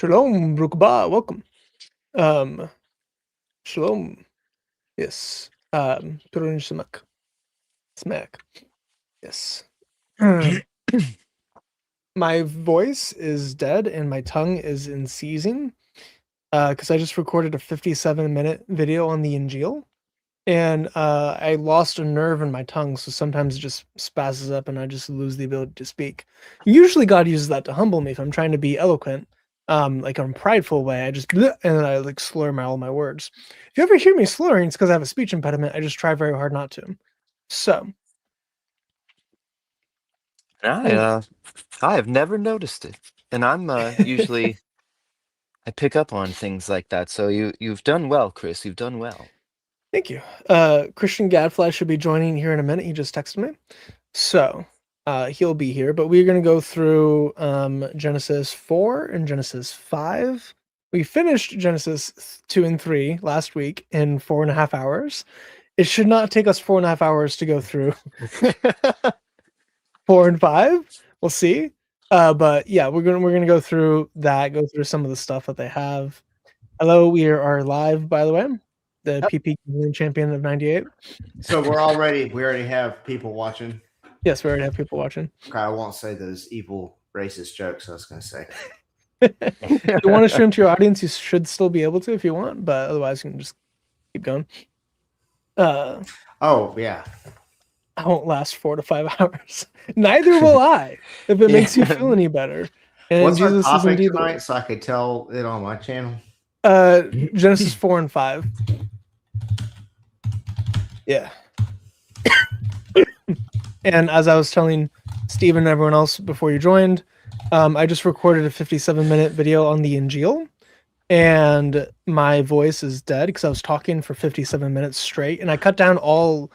Shalom, Brukba, welcome. Um, Shalom. Yes. Turun Smack. Smack. Yes. My voice is dead and my tongue is in seizing. Because I just recorded a 57-minute video on the Injil. And I lost a nerve in my tongue, so sometimes it just spazzes up and I just lose the ability to speak. Usually God uses that to humble me if I'm trying to be eloquent. Like in a prideful way, I just bleh, and then I like slur all my words. If you ever hear me slurring, it's because I have a speech impediment. I just try very hard not to. So I have never noticed it, and I'm usually I pick up on things like that. So you've done well, Chris. You've done well. Thank you. Christian Gadfly should be joining here in a minute. He just texted me. So he'll be here, but we're going to go through Genesis 4 and Genesis 5. We finished Genesis 2 and 3 last week in 4.5 hours. It should not take us 4.5 hours to go through 4 and 5. We'll see. But yeah, we're gonna go through that, go through some of the stuff that they have. Hello, we are live, by the way. The PP champion of 98. So we already have people watching. Yes, we already have people watching. Okay, I won't say those evil racist jokes I was going to say. If you want to stream to your audience, you should still be able to if you want, but otherwise you can just keep going. Oh, yeah. I won't last 4 to 5 hours. Neither will I, if it makes you feel any better. And What's Jesus our topic is tonight so I could tell it on my channel? Genesis 4 and 5. Yeah. And as I was telling Steve and everyone else before you joined, I just recorded a 57-minute video on the Injil, and my voice is dead because I was talking for 57 minutes straight, and I cut down all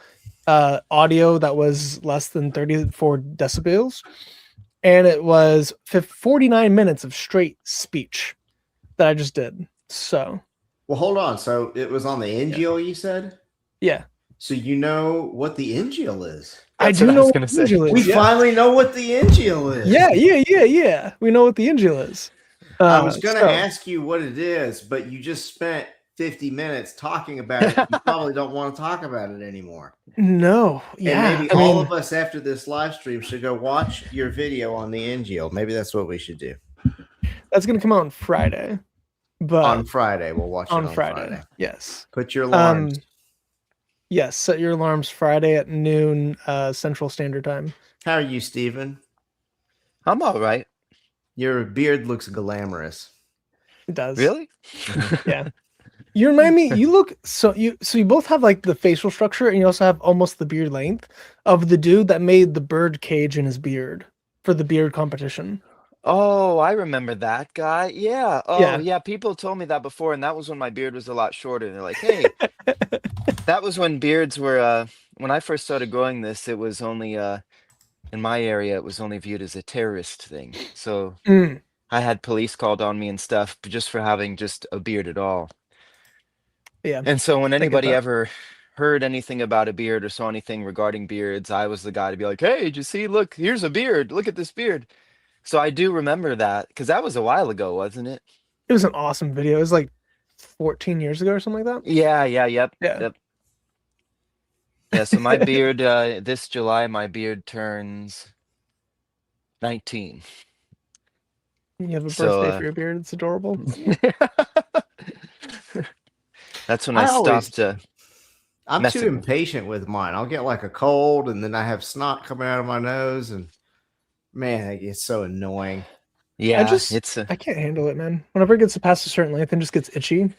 audio that was less than 34 decibels, and it was 49 minutes of straight speech that I just did. So, well, hold on. So it was on the Injil, you said? Yeah. So you know what the Injil is? I do know what the Injil is. We finally know what the Injil is. Yeah. We know what the Injil is. I was going to ask you what it is, but you just spent 50 minutes talking about it. You probably don't want to talk about it anymore. No. Yeah. And maybe all of us after this live stream should go watch your video on the Injil. Maybe that's what we should do. That's going to come out on Friday. But on Friday, we'll watch it on Friday. Yes. Put your alarms. Yes, set your alarms Friday at noon Central Standard Time. How are you, Stephen? I'm all right. Your beard looks glamorous. It does. Really? Yeah. You remind me, you look so you both have like the facial structure and you also have almost the beard length of the dude that made the bird cage in his beard for the beard competition. Oh, I remember that guy. Yeah. Oh, yeah. People told me that before, and that was when my beard was a lot shorter. And they're like, "Hey, that was when beards were." When I first started growing this, it was only in my area. It was only viewed as a terrorist thing. So I had police called on me and stuff just for having just a beard at all. Yeah. And so when anybody ever heard anything about a beard or saw anything regarding beards, I was the guy to be like, "Hey, did you see? Look, here's a beard. Look at this beard." So I do remember that because that was a while ago, wasn't it? It was an awesome video. It was like 14 years ago or something like that. Yep. Yeah, so my beard, this July, my beard turns 19. You have a birthday for your beard. It's adorable. That's when I stopped to. I'm too impatient with mine. I'll get like a cold and then I have snot coming out of my nose and man, it's so annoying. Yeah, I can't handle it, man. Whenever it gets past a certain length and just gets itchy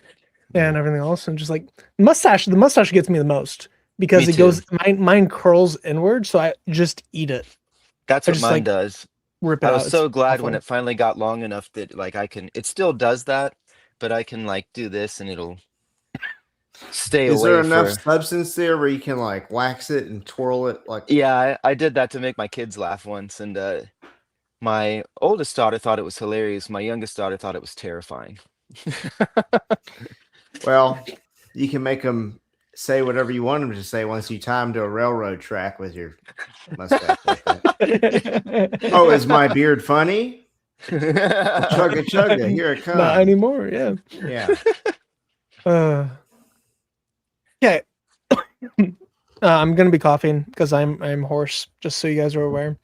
and everything else, and just like the mustache gets me the most because it goes. Mine curls inward, so I just eat it. That's what mine does. Rip it out. I was so glad when it finally got long enough that like I can. It still does that, but I can like do this and it'll stay away. Is there enough substance there where you can like wax it and twirl it? Like yeah, I did that to make my kids laugh once, and my oldest daughter thought it was hilarious. My youngest daughter thought it was terrifying. Well, you can make them say whatever you want them to say once you tie them to a railroad track with your mustache. Like that. Oh, is my beard funny? Chugga chugga, here it comes. Not anymore. Yeah. Yeah. Okay. I'm gonna be coughing because I'm hoarse. Just so you guys are aware.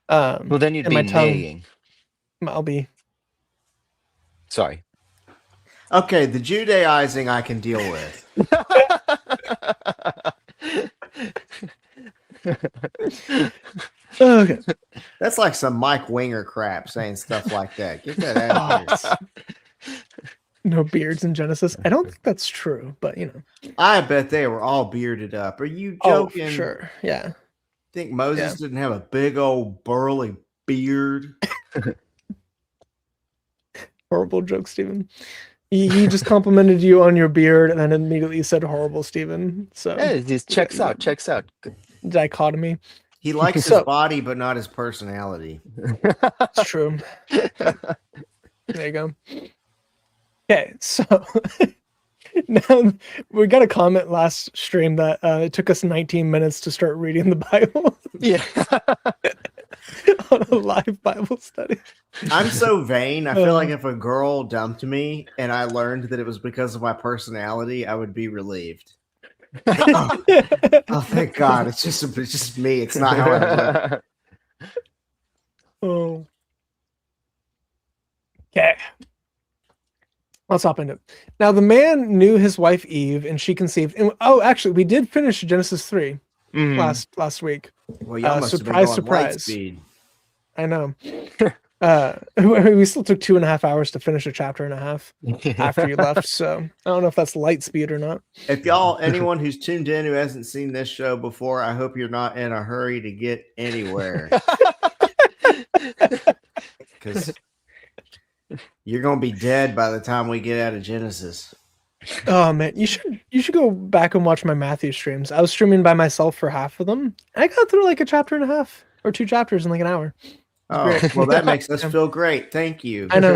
Well, then you'd and be my tongue, neighing. I'll be. Sorry. Okay, the Judaizing I can deal with. Okay. That's like some Mike Winger crap saying stuff like that. Get that out of here. No beards in Genesis. I don't think that's true, but you know. I bet they were all bearded up. Are you joking? Oh, sure. Yeah. Think Moses didn't have a big old burly beard? Horrible joke, Stephen. He just complimented you on your beard and then immediately said horrible, Stephen. So yeah, it just checks out. Dichotomy. He likes his body, but not his personality. It's true. There you go. Okay, so now we got a comment last stream that it took us 19 minutes to start reading the Bible. Yeah. On a live Bible study. I'm so vain. I feel like if a girl dumped me and I learned that it was because of my personality, I would be relieved. Oh, thank God. It's just me. It's not how I look. Oh. Okay. Let's hop into it. Now, the man knew his wife Eve, and she conceived. And actually, we did finish Genesis 3 last week. Well, y'all must surprise, have been going light surprise. speed. I know. We still took 2.5 hours to finish a chapter and a half after you left. So I don't know if that's light speed or not. If anyone who's tuned in who hasn't seen this show before, I hope you're not in a hurry to get anywhere. Because you're going to be dead by the time we get out of Genesis. Oh man, you should go back and watch my Matthew streams. I was streaming by myself for half of them. I got through like a chapter and a half or 2 chapters in like an hour. Oh, well, that makes us feel great. Thank you. I know.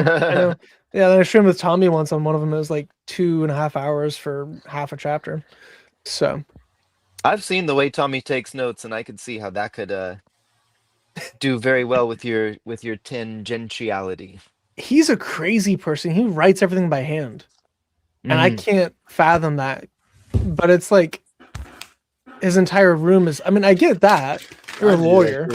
Yeah, then I streamed with Tommy once on one of them. It was like 2.5 hours for half a chapter. So I've seen the way Tommy takes notes, and I could see how that could do very well with your tangentiality. He's a crazy person. He writes everything by hand. And I can't fathom that. But it's like his entire room is, I mean, I get that. You're a lawyer.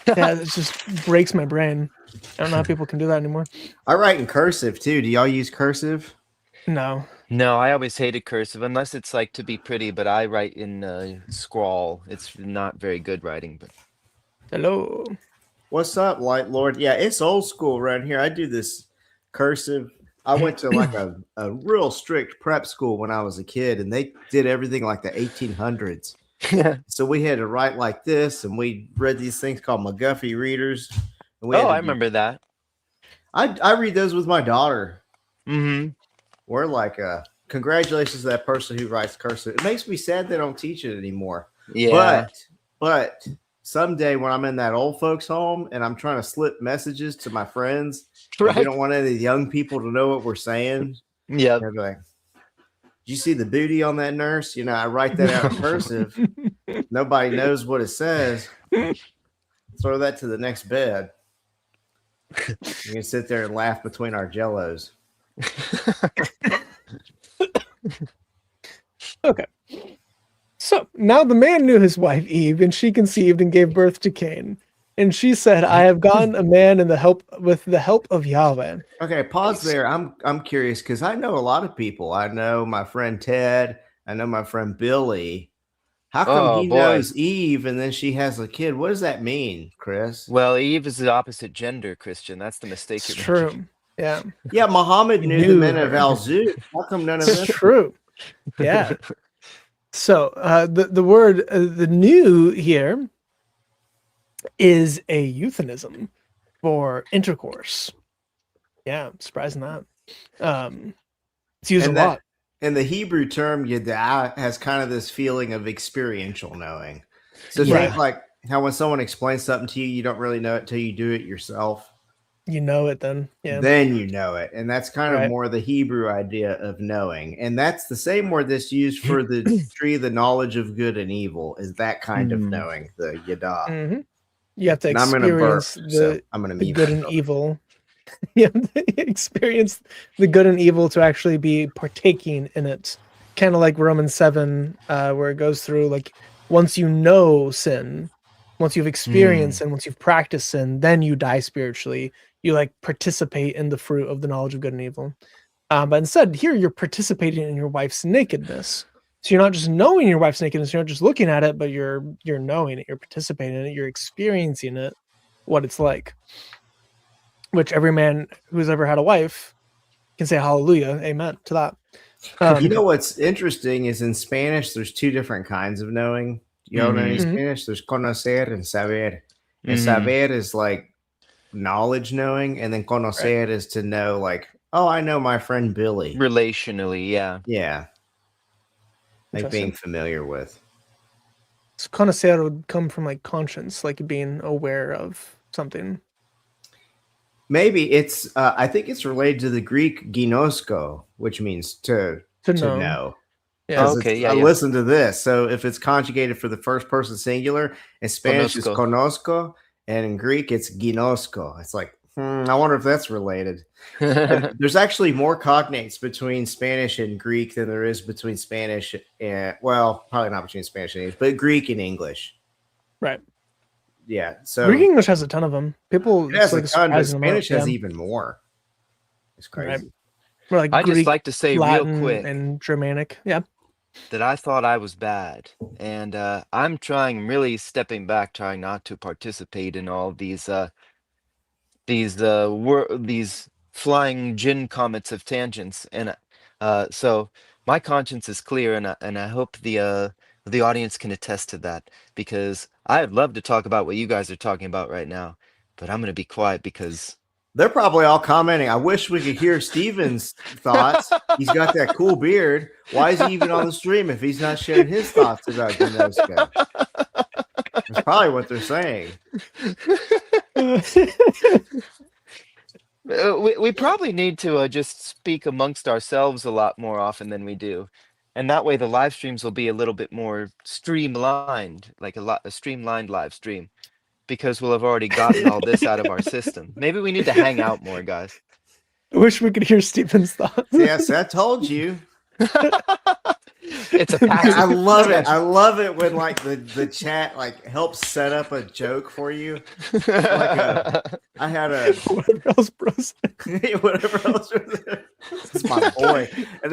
Yeah, it just breaks my brain. I don't know how people can do that anymore. I write in cursive too. Do y'all use cursive? No. No, I always hated cursive unless it's like to be pretty, but I write in scrawl. It's not very good writing, but Hello. What's up, Light Lord? Yeah, it's old school around here. I do this cursive. I went to like a real strict prep school when I was a kid, and they did everything like the 1800s. So we had to write like this, and we read these things called McGuffey readers. And we I remember that. I read those with my daughter. Mm-hmm. We're like, congratulations to that person who writes cursive. It makes me sad they don't teach it anymore. Yeah. But someday when I'm in that old folks home and I'm trying to slip messages to my friends, we don't want any of the young people to know what we're saying. Yeah. They're like, did you see the booty on that nurse? You know, I write that out in cursive. Nobody knows what it says. Throw that to the next bed. You can sit there and laugh between our jellos. Okay. So now the man knew his wife Eve, and she conceived and gave birth to Cain. And she said, I have gotten a man with the help of Yahweh. Okay, pause there. I'm curious because I know a lot of people. I know my friend Ted. I know my friend Billy. How come he knows Eve and then she has a kid? What does that mean, Chris? Well, Eve is the opposite gender, Christian. That's the mistake. It's true. Yeah. Yeah, Muhammad knew the men of Al-Zut. How come none of them? It's true. Yeah. So the word the new here is a euphemism for intercourse. Yeah, surprising that. It's used a lot. And the Hebrew term yada has kind of this feeling of experiential knowing. So think like how when someone explains something to you, you don't really know it till you do it yourself. You know it then. Yeah. Then you know it. And that's kind of more the Hebrew idea of knowing. And that's the same word that's used for the tree, the knowledge of good and evil, is that kind of knowing, the yada. Mm-hmm. You have to experience the good and evil Yeah, experience the good and evil to actually be partaking in it. Kind of like Romans 7, where it goes through like once you know sin, once you've experienced sin, once you've practiced sin, then you die spiritually. You like participate in the fruit of the knowledge of good and evil. But instead, here you're participating in your wife's nakedness. So you're not just knowing your wife's nakedness, you're not just looking at it, but you're knowing it, you're participating in it, you're experiencing it, what it's like. Which every man who's ever had a wife can say hallelujah, amen to that. You know what's interesting is in Spanish, there's two different kinds of knowing. You don't know any Spanish? There's conocer and saber. And saber is like knowledge knowing, and then conocer is to know, like, oh, I know my friend Billy. Relationally, yeah. Yeah. Like being familiar with. So conocer would come from like conscience, like being aware of something. Maybe it's, I think it's related to the Greek ginosko, which means to know. Yeah. Okay, yeah. Listen to this. So if it's conjugated for the first person singular, in Spanish it's conosco, and in Greek it's ginosko. It's like, I wonder if that's related. There's actually more cognates between Spanish and Greek than there is between Spanish and, well, probably not between Spanish and English, but Greek and English. Right. Yeah. So Greek English has a ton of them. People it has like a ton, but Spanish has even more. It's crazy. Right. Like I Greek, just like to say Latin, real quick and Germanic. Yeah. That I thought I was bad, and I'm really stepping back, trying not to participate in all these flying gin comets of tangents, and so my conscience is clear, and I hope the audience can attest to that, because I'd love to talk about what you guys are talking about right now, but I'm going to be quiet because they're probably all commenting. I wish we could hear Steven's thoughts. He's got that cool beard. Why is he even on the stream if he's not sharing his thoughts about Gnosko? That's probably what they're saying. We probably need to just speak amongst ourselves a lot more often than we do. And that way the live streams will be a little bit more streamlined, like a streamlined live stream, because we'll have already gotten all this out of our system. Maybe we need to hang out more, guys. I wish we could hear Stephen's thoughts. Yes, I told you. It's a passive. I love it. I love it when like the chat like helps set up a joke for you. I had a whatever else, bros. Whatever else. This is my boy. And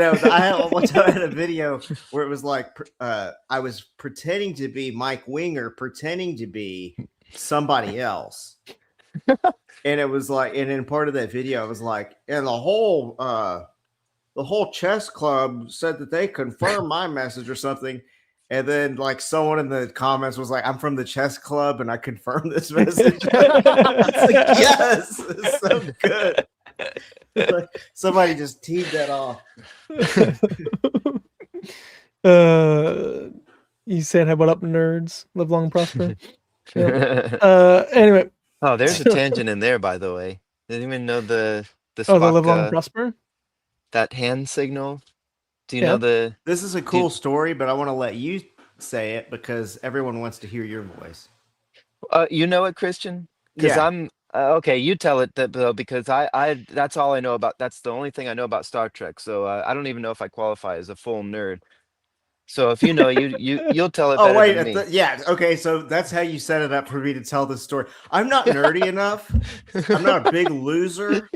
one time I had a video where it was like I was pretending to be Mike Winger, pretending to be somebody else. And it was like, and in part of that video, it was like, and the whole chess club said that they confirmed my message or something. And then like someone in the comments was like, I'm from the chess club and I confirmed this message. It's like, yes, it's so good. Like, somebody just teed that off. You said, what up, nerds? Live long and prosper. Yeah. Anyway. Oh, there's a tangent in there, by the way. Didn't even know the Spock, the live long and prosper? That hand signal. Do you know the... This is a cool story, but I want to let you say it because everyone wants to hear your voice. You know it, Christian? Because I'm... okay, you tell it, though, because I that's all I know about... That's the only thing I know about Star Trek, so I don't even know if I qualify as a full nerd. So if you know, you'll tell it better than me. Yeah, okay, so that's how you set it up for me to tell this story. I'm not nerdy enough. I'm not a big loser.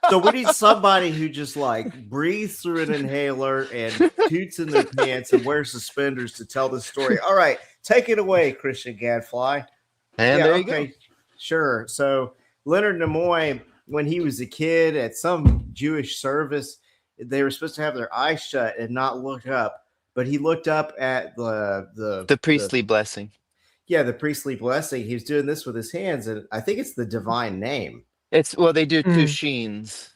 So we need somebody who just like breathes through an inhaler and toots in their pants and wears suspenders to tell this story. All right, take it away, Christian Gadfly. And there you go. Sure. So Leonard Nimoy, when he was a kid at some Jewish service, they were supposed to have their eyes shut and not look up. But he looked up at the priestly blessing. Yeah, the priestly blessing. He was doing this with his hands, and I think it's the divine name. They do two sheens.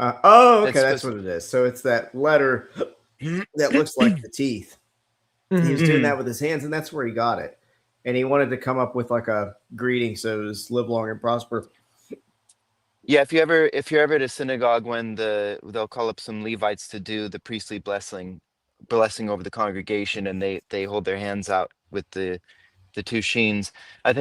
Okay, that's what it is. So it's that letter that looks like the teeth. Mm-hmm. He was doing that with his hands, and that's where he got it. And he wanted to come up with like a greeting, so it was live long and prosper. Yeah, if you're ever at a synagogue when they'll call up some Levites to do the priestly blessing over the congregation, and they hold their hands out with the the two sheens. I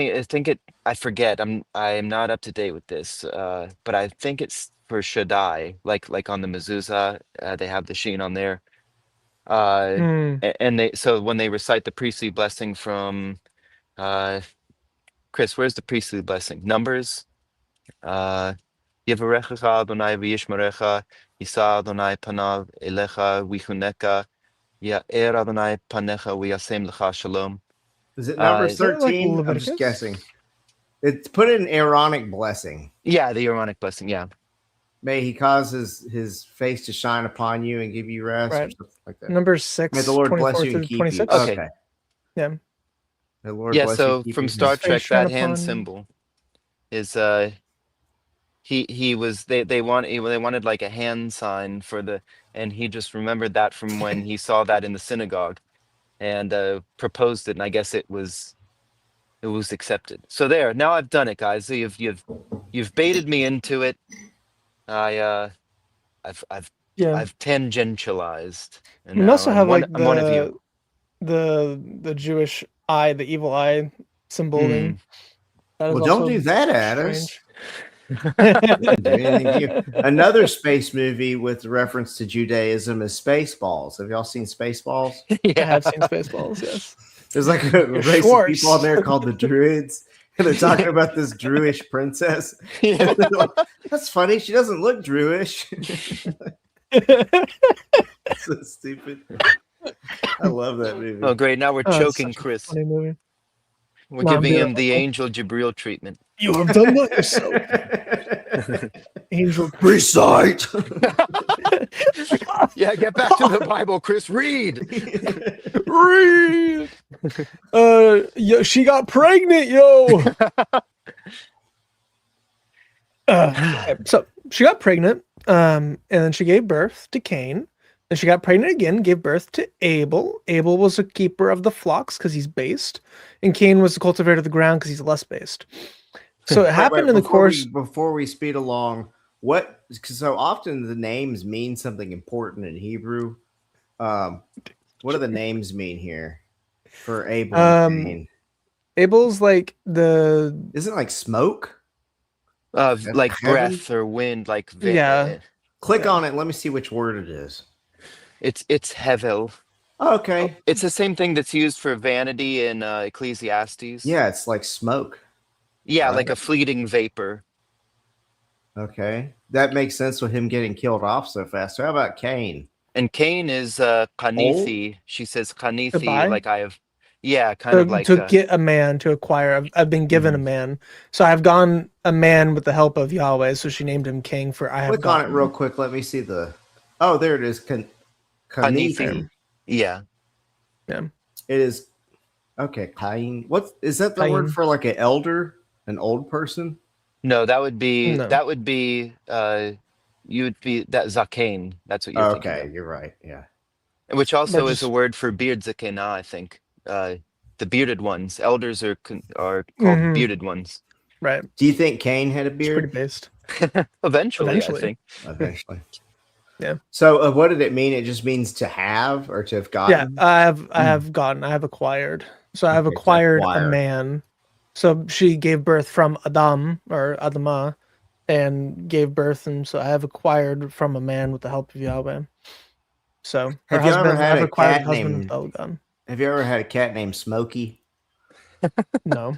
forget. I'm not up to date with this. But I think it's for Shaddai, like on the mezuzah, they have the sheen on there. Mm. And so when they recite the priestly blessing from Chris, where's the priestly blessing? Numbers. Yevarechecha Adonai v'yishmerecha, Yisa Adonai panav elecha v'chuneka, Ya'er Adonai panecha v'yasem lecha shalom. Is it Numbers Is that like 13? I'm just Leviticus? guessing. It's put in Aaronic blessing. Yeah, the Aaronic blessing. Yeah. May he cause his face to shine upon you and give you rest, or Right. something like that. Numbers 6, May the Lord bless 24 you and through keep 26. you. Okay. Okay. Yeah. May the Lord Yeah. bless you So and keep from you. Star His face Trek, shine that hand upon- symbol is he was they wanted like a hand sign for the, and he just remembered that from when he saw that in the synagogue, and proposed it, and I guess it was accepted. So there, now I've done it, guys. So you've baited me into it. I've Yeah. tangentialized, and We now also have like I'm one of you. the Jewish eye, the evil eye symbol thing. That is Well, don't also do that at strange. us. Don't do anything to you. Another space movie with reference to Judaism is Spaceballs. Have y'all seen Spaceballs? I Yeah. have seen Spaceballs, yes. There's like a race Schwartz. of people on there called the Druids, and they're talking about this Druish princess. Yeah. They're like, that's funny. She doesn't look Druish. So stupid. I love that movie. Oh, great! Now we're Oh, it's choking such a Chris. funny movie. We're Mom, giving be him the right back. angel Jibril treatment. You have done that yourself. Angel Recite. Yeah, get back to the Bible, Chris. Read. read. Yo, she got pregnant, yo. So she got pregnant, and then she gave birth to Cain. Then she got pregnant again, gave birth to Abel. Abel was a keeper of the flocks because he's based, and Cain was the cultivator of the ground because he's less based. So it happened in the course. Before we speed along, because so often the names mean something important in Hebrew. What do the names mean here for Abel and Cain? Abel's like the Isn't it like smoke? Like heaven? breath or wind, like Yeah. Click on it. Let me see which word it is. It's hevel. Oh, okay. It's the same thing that's used for vanity in Ecclesiastes. Yeah, it's like smoke. Yeah, Right. like a fleeting vapor. Okay, that makes sense with him getting killed off so fast. So how about Cain? And Cain is kanithi. She says kanithi, Goodbye? like I have. Yeah, kind of like to get a man, to acquire. I've been given a man, so I've gone a man with the help of Yahweh. So she named him King for I have. Click on it gotten. real quick. Let me see the. Oh, there it is. kanithi. Yeah. It is. Okay, Cain. What is that? The Cain. word for like an elder, an old person? No, that would be No. you would be that zaken. That's what you're thinking Okay, of. you're right. Yeah. Which also But is a just- word for beard zakena, I think. The bearded ones. Elders are called Mhm. bearded ones. Right. Do you think Cain had a It's pretty beard? based. Eventually, Eventually. I think. Eventually. Yeah. So what did it mean? It just means to have or to have gotten. Yeah, I have gotten. I have acquired. So I have Okay, to acquired acquire. a man. So she gave birth from Adam or Adama, and gave birth, and so I have acquired from a man with the help of Yahweh. So her Have you ever husband, had I've a acquired cat a husband named- with Elgon. Have you ever had a cat named Smokey? No,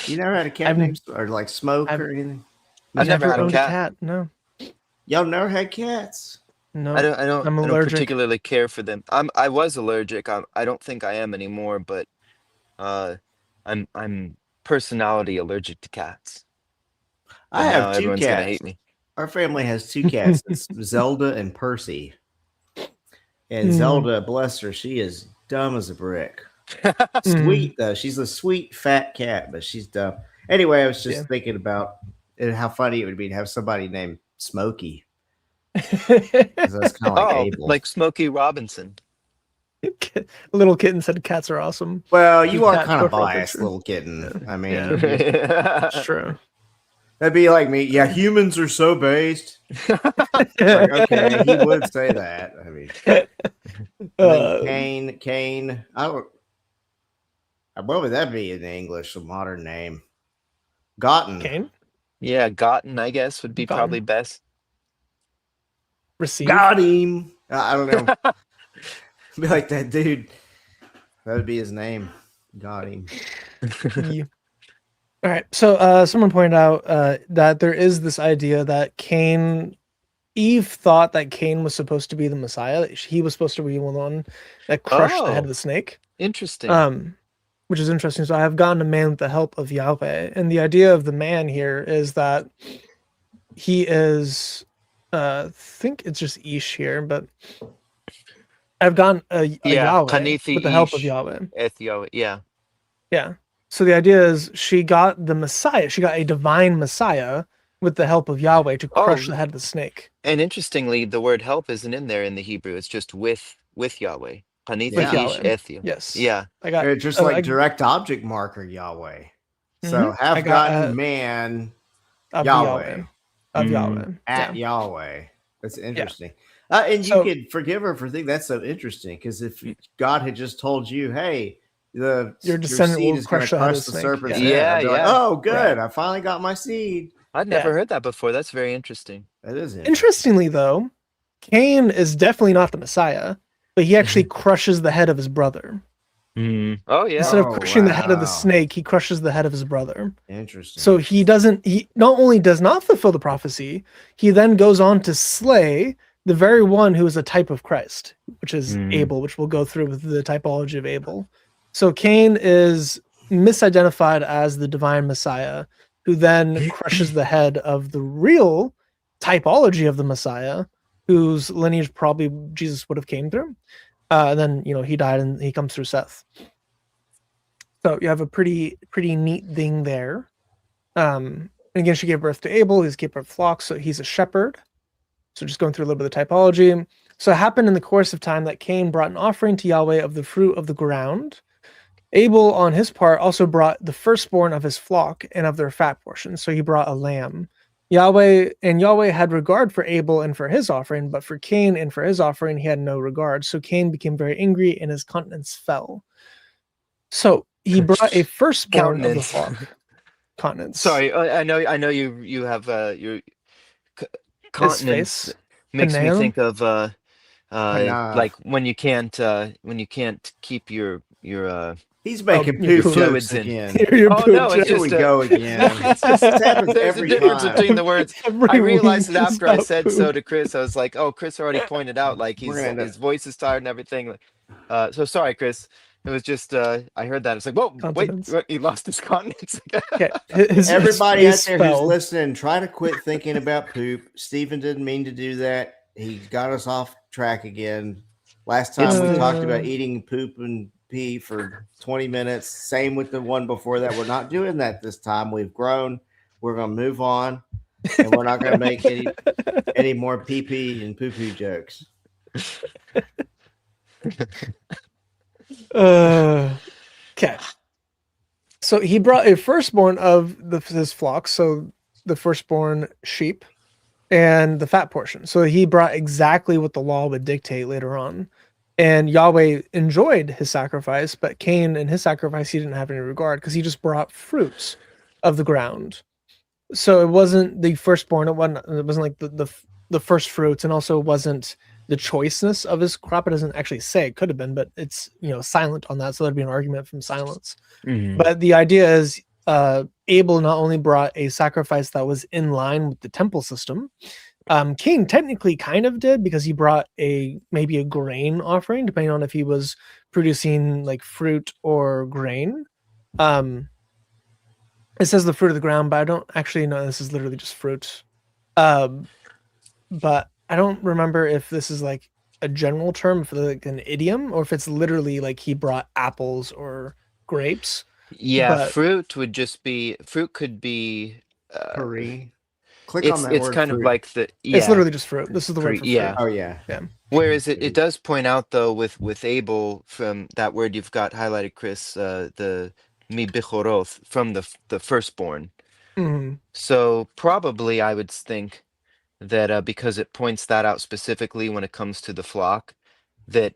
You never had a cat I've- named or like Smoke I've- or anything? I've never had a owned cat. No, Y'all never had cats? no. I don't I'm allergic. particularly care for them. I was allergic. I don't think I am anymore, but I'm personality allergic to cats. I And now have two everyone's cats. gonna hate me. Our family has two cats. It's Zelda and Percy. And Mm. Zelda, bless her, she is dumb as a brick. Mm. Sweet though. She's a sweet fat cat, but she's dumb. Anyway, I was just Yeah. thinking about how funny it would be to have somebody named Smokey. A 'Cause that's kind of like Oh, Abel. like Smokey Robinson. little kitten said cats are awesome. well, you are cat kind of profile biased, picture. little kitten. I mean, Yeah. That's It's true. that'd be like me. Yeah, humans are so based. Like, okay, he would say that. I mean, and then Cain. I don't. What would that be in English? A modern name? Gotten. Cain, Yeah, gotten, I guess, would be probably gotten, best. receive. Got him. I don't know. Be like that dude. That would be his name. Got him. Yeah. All right. So someone pointed out that there is this idea that Eve thought that Cain was supposed to be the Messiah. He was supposed to be the one that crushed the head of the snake. Interesting. Which is interesting. So I have gotten a man with the help of Yahweh. And the idea of the man here is that he is, I think it's just Ish here, but I've gotten a Yahweh Kanithi with the help of Ish Yahweh. Ethio, yeah. Yeah. So the idea is she got the Messiah. She got a divine Messiah with the help of Yahweh to crush the head of the snake. And interestingly, the word help isn't in there in the Hebrew. It's just with Yahweh. Kanithi With Ish Yahweh. Ethio. Yes. Yeah. I got It's just like direct object marker Yahweh. So I have got, gotten man of Yahweh. Of Yahweh. At Yeah. Yahweh. That's interesting. And you So- could forgive her for thinking that's so interesting, because if God had just told you, hey, your descendant seed will is going to crush the head of crush the the snake. serpent's Yeah. head, I'd be like, Yeah. oh, good. I finally got my seed. I'd never heard that before. That's very interesting. That is interesting. Interestingly, though, Cain is definitely not the Messiah, but he actually crushes the head of his brother. Oh, yeah. Instead of crushing the head of the wow. snake, he crushes the head of his brother. Interesting. So he not only does not fulfill the prophecy, he then goes on to slay the very one who is a type of Christ, which is Abel, which we'll go through with the typology of Abel. So Cain is misidentified as the divine Messiah, who then crushes the head of the real typology of the Messiah, whose lineage probably Jesus would have came through. And then, he died and he comes through Seth. So you have a pretty neat thing there. And again, she gave birth to Abel. He's gave birth to flocks, so he's a shepherd. So just going through a little bit of the typology. So it happened in the course of time that Cain brought an offering to Yahweh of the fruit of the ground. Abel, on his part, also brought the firstborn of his flock and of their fat portion. So he brought a lamb. Yahweh had regard for Abel and for his offering, but for Cain and for his offering, he had no regard. So Cain became very angry and his countenance fell. So he brought a firstborn of the flock. Countenance. Sorry, I know you have your countenance makes me think of like when you can't keep your he's making your poop fluids jokes in. again. No, it's Here just we go again. it's just This happens there's a every difference time. between the words. Every I realized week it is after I about said poop. so to Chris. I was like, oh, Chris already pointed out like his voice is tired and everything. So sorry, Chris. It was just I heard that. It's like, whoa, wait, what? He lost his continence. Okay. Everybody out his there spell. who's listening, try to quit thinking about poop. Stephen didn't mean to do that. He got us off track again. Last time we talked about eating poop and pee for 20 minutes. Same with the one before that. We're not doing that this time. We've grown. We're going to move on, and we're not going to make any more pee pee and poo poo jokes. Okay. So he brought a firstborn of his flock, so the firstborn sheep, and the fat portion. So he brought exactly what the law would dictate later on. And Yahweh enjoyed his sacrifice, but Cain and his sacrifice, he didn't have any regard because he just brought fruits of the ground. So it wasn't the firstborn. It wasn't like the first fruits, and also it wasn't the choiceness of his crop. It doesn't actually say. It could have been, but it's silent on that. So there'd be an argument from silence. But the idea is Abel not only brought a sacrifice that was in line with the temple system. Cain technically kind of did, because he brought maybe a grain offering, depending on if he was producing like fruit or grain. It says the fruit of the ground, but I don't actually know. This is literally just fruit. But I don't remember if this is like a general term for like an idiom, or if it's literally like he brought apples or grapes. Yeah, But fruit could be Hurry. Click on that it's word. kind fruit. of like it's literally just fruit. This is the word for fruit. Yeah. Oh yeah. Whereas it does point out though with Abel, from that word you've got highlighted, Chris, the mi bichoroth, from the firstborn. Mhm. So probably I would think that because it points that out specifically when it comes to the flock, that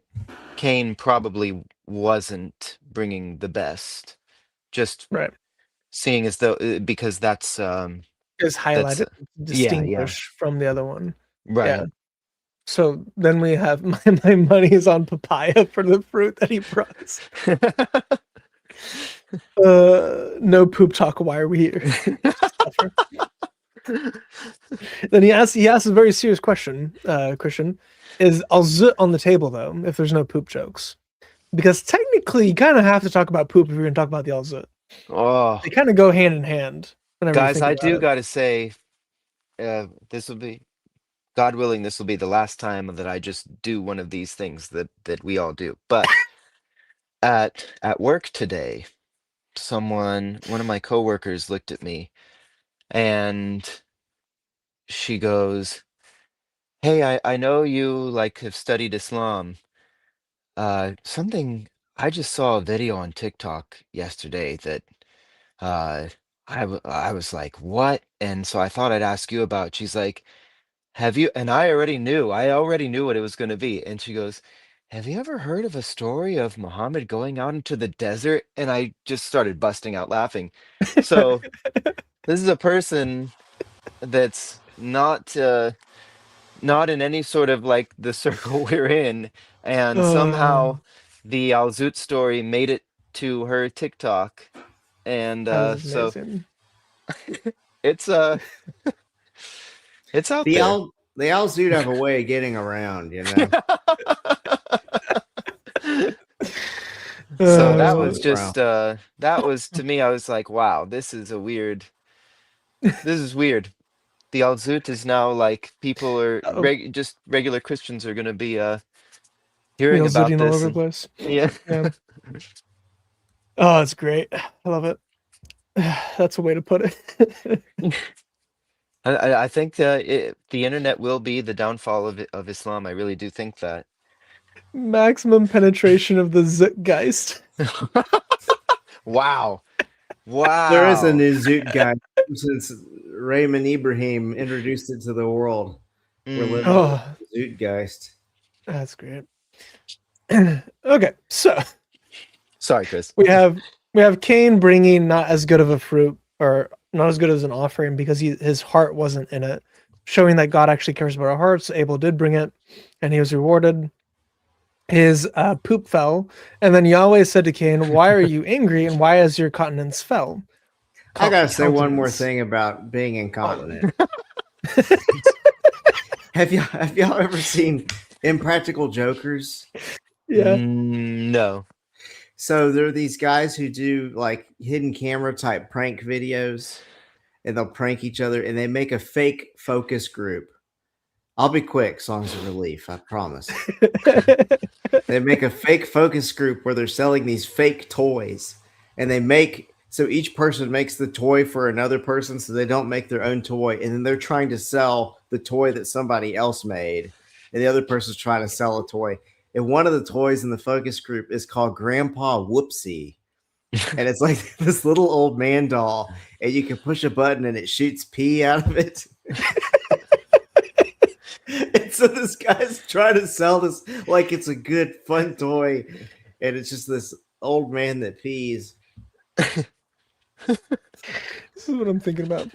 Cain probably wasn't bringing the best, just Right. seeing as though because that's Is highlighted, yeah, distinguish from the other one. right. Yeah. So then we have my money is on papaya for the fruit that he brought us. No poop talk. Why are we here? Then he asks a very serious question, Christian. Is I'll zut on the table though if there's no poop jokes, because technically you kind of have to talk about poop if you're gonna talk about the al zut. Oh, They kind of go hand in hand. Whenever you guys, think I about do it. got to say, this will be, God willing, this will be the last time that I just do one of these things that we all do. But at work today, one of my coworkers looked at me and she goes, "Hey, I know you like have studied Islam. Something I just saw a video on TikTok yesterday that uh I was like, what? And so I thought I'd ask you about." She's like, "Have you?" And I already knew what it was going to be. And she goes, "Have you ever heard of a story of Muhammad going out into the desert?" And I just started busting out laughing. So this is a person that's not in any sort of like the circle we're in, and somehow the Al Zut story made it to her TikTok, and That is so amazing. it's it's out The there. Al Zoot have a way of getting around, you know. So that Always was moving around. just that was to me, I was like, wow, this is weird. The Al Zut is now like people are just regular Christians are gonna be hearing about zooting all this, over the and place. yeah. Yeah. Oh, it's great. I love it. That's a way to put it. I think the internet will be the downfall of Islam. I really do think that. Maximum penetration of the Zeitgeist. Wow. There is a Wow. new Zoot guy since Raymond Ibrahim introduced it to the world. We're living Oh, with Zootgeist. that's great. Okay, so Sorry, Chris. we have Cain bringing not as good of a fruit, or not as good as an offering, because his heart wasn't in it, showing that God actually cares about our hearts. Abel did bring it, and he was rewarded. His poop fell, and then Yahweh said to Cain, "Why are you angry, and why has your countenance fell?" I gotta say one more Countenance. thing about being incontinent. Oh. Have y'all ever seen Impractical Jokers? Yeah. No. So there are these guys who do like hidden camera type prank videos, and they'll prank each other, and they make a fake focus group. I'll be quick, songs of relief, I promise. They make a fake focus group where they're selling these fake toys, and so each person makes the toy for another person, so they don't make their own toy, and then they're trying to sell the toy that somebody else made, and the other person's trying to sell a toy. And one of the toys in the focus group is called Grandpa Whoopsie. And it's like this little old man doll, and you can push a button and it shoots pee out of it. And so this guy's trying to sell this like it's a good, fun toy, and it's just this old man that pees. This is what I'm thinking about.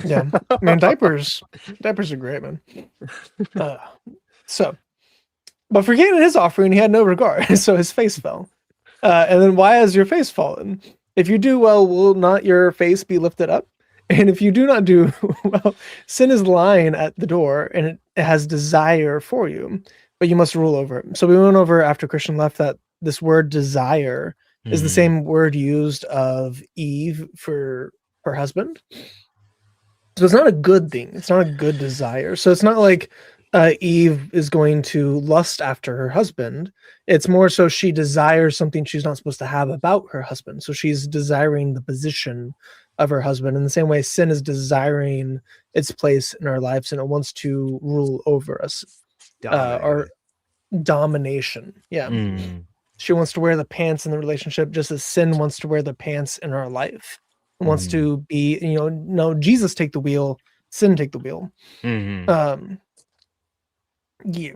Yeah, man, diapers are great, man. But for Cain and his offering, he had no regard, so his face fell. And then, why has your face fallen? If you do well, will not your face be lifted up? And if you do not do well, sin is lying at the door, and it has desire for you, but you must rule over it. So we went over after Christian left that this word desire is the same word used of Eve for her husband. So it's not a good thing. It's not a good desire. So it's not like Eve is going to lust after her husband. It's more so she desires something she's not supposed to have about her husband. So she's desiring the position of her husband. In the same way, sin is desiring its place in our lives, and it wants to rule over us. Or domination. Yeah. She wants to wear the pants in the relationship, just as sin wants to wear the pants in our life. It wants to be, no, Jesus take the wheel, sin take the wheel. Yeah.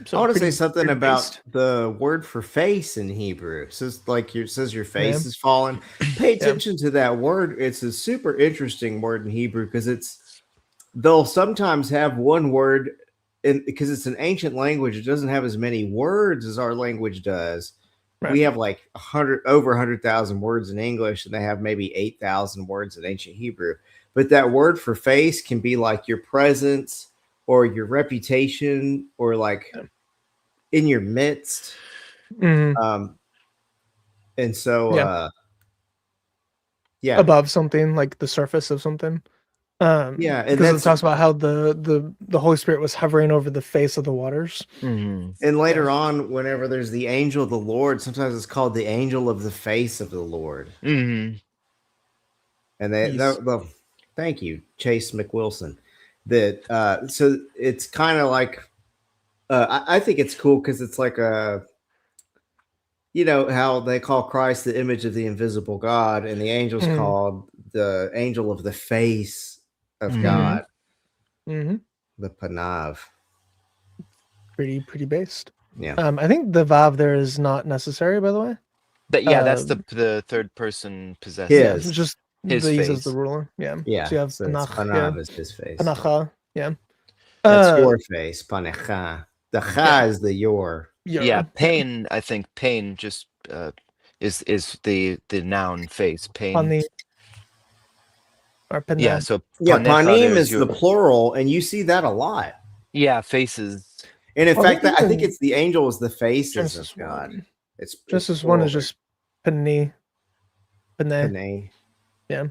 So I want to say pretty something weird about based. the word for face in Hebrew. It says your face Yeah. is fallen. Pay Yeah. attention to that word. It's a super interesting word in Hebrew because they'll sometimes have one word because it's an ancient language. It doesn't have as many words as our language does. Right. We have like over 100,000 words in English, and they have maybe 8,000 words in ancient Hebrew. But that word for face can be like your presence or your reputation or like in your midst. Mhm. And so, Yeah. yeah, Above something, like the surface of something. yeah, and Because it that's talks about how the Holy Spirit was hovering over the face of the waters. Mhm. and later on, whenever there's the angel of the Lord, sometimes it's called the angel of the face of the Lord. Mhm. And Yes. thank you, Chase McWilson. That so it's kind of like I think it's cool because it's like how they call Christ the image of the invisible God, and the angels Mhm. called the angel of the face of Mhm. God, Mm-hmm. the Panav. Pretty based. Yeah. I think the Vav there is not necessary, by the way. That's Um, the third person Yeah, His. it's just his the uses the face. ruler. Yeah. Yeah. So you have So it's Panach, yeah. Panav is his face. Panacha, yeah. That's Uh your face, Panecha. The Cha yeah. is the your. Yeah, Your pain. I think pain just is the noun face. Pain. Pani or Yeah. Pana. So Yeah, panecha. Panim There's is the your plural, and you see that a lot. faces. And in Well, fact, I think even it's the angel is the faces of Genesis God. 1. It's Genesis 1 plural is there. just Pane. Pane. Pane. Yeah.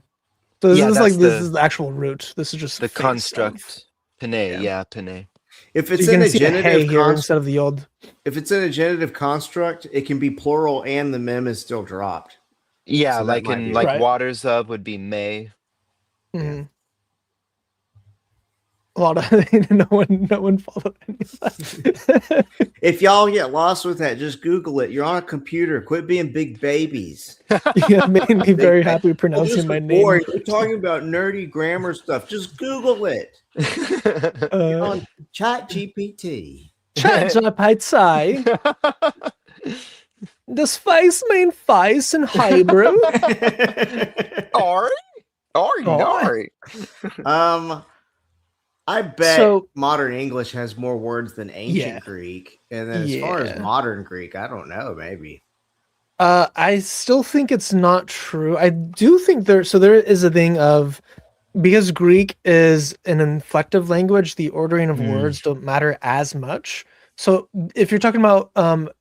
So Yeah, that's this is the actual root. This is just the face of construct. Pene. yeah. Yeah, pene. If So it's you in can a see the hey genitive here instead of the yod. if it's in a genitive construct, it can be plural and the mem is still dropped. Yeah, So that like might in be like Right. waters of would be may. Mm-hmm. A lot of no one followed any of that. If y'all get lost with that, just Google it. You're on a computer. Quit being big babies. Yeah, made me Big very ba- happy Oh, pronouncing this my is name. boring. We're talking about nerdy grammar stuff. Just Google it. Get on Chat GPT. Chat GPT. Does face mean face in Hebrew? Ari? Oh. I bet So modern English has more words than ancient yeah, Greek. And then as far as modern Greek, I don't know, maybe. I still think it's not true. I do think there is a thing of because Greek is an inflective language, the ordering of words don't matter as much. So if you're talking about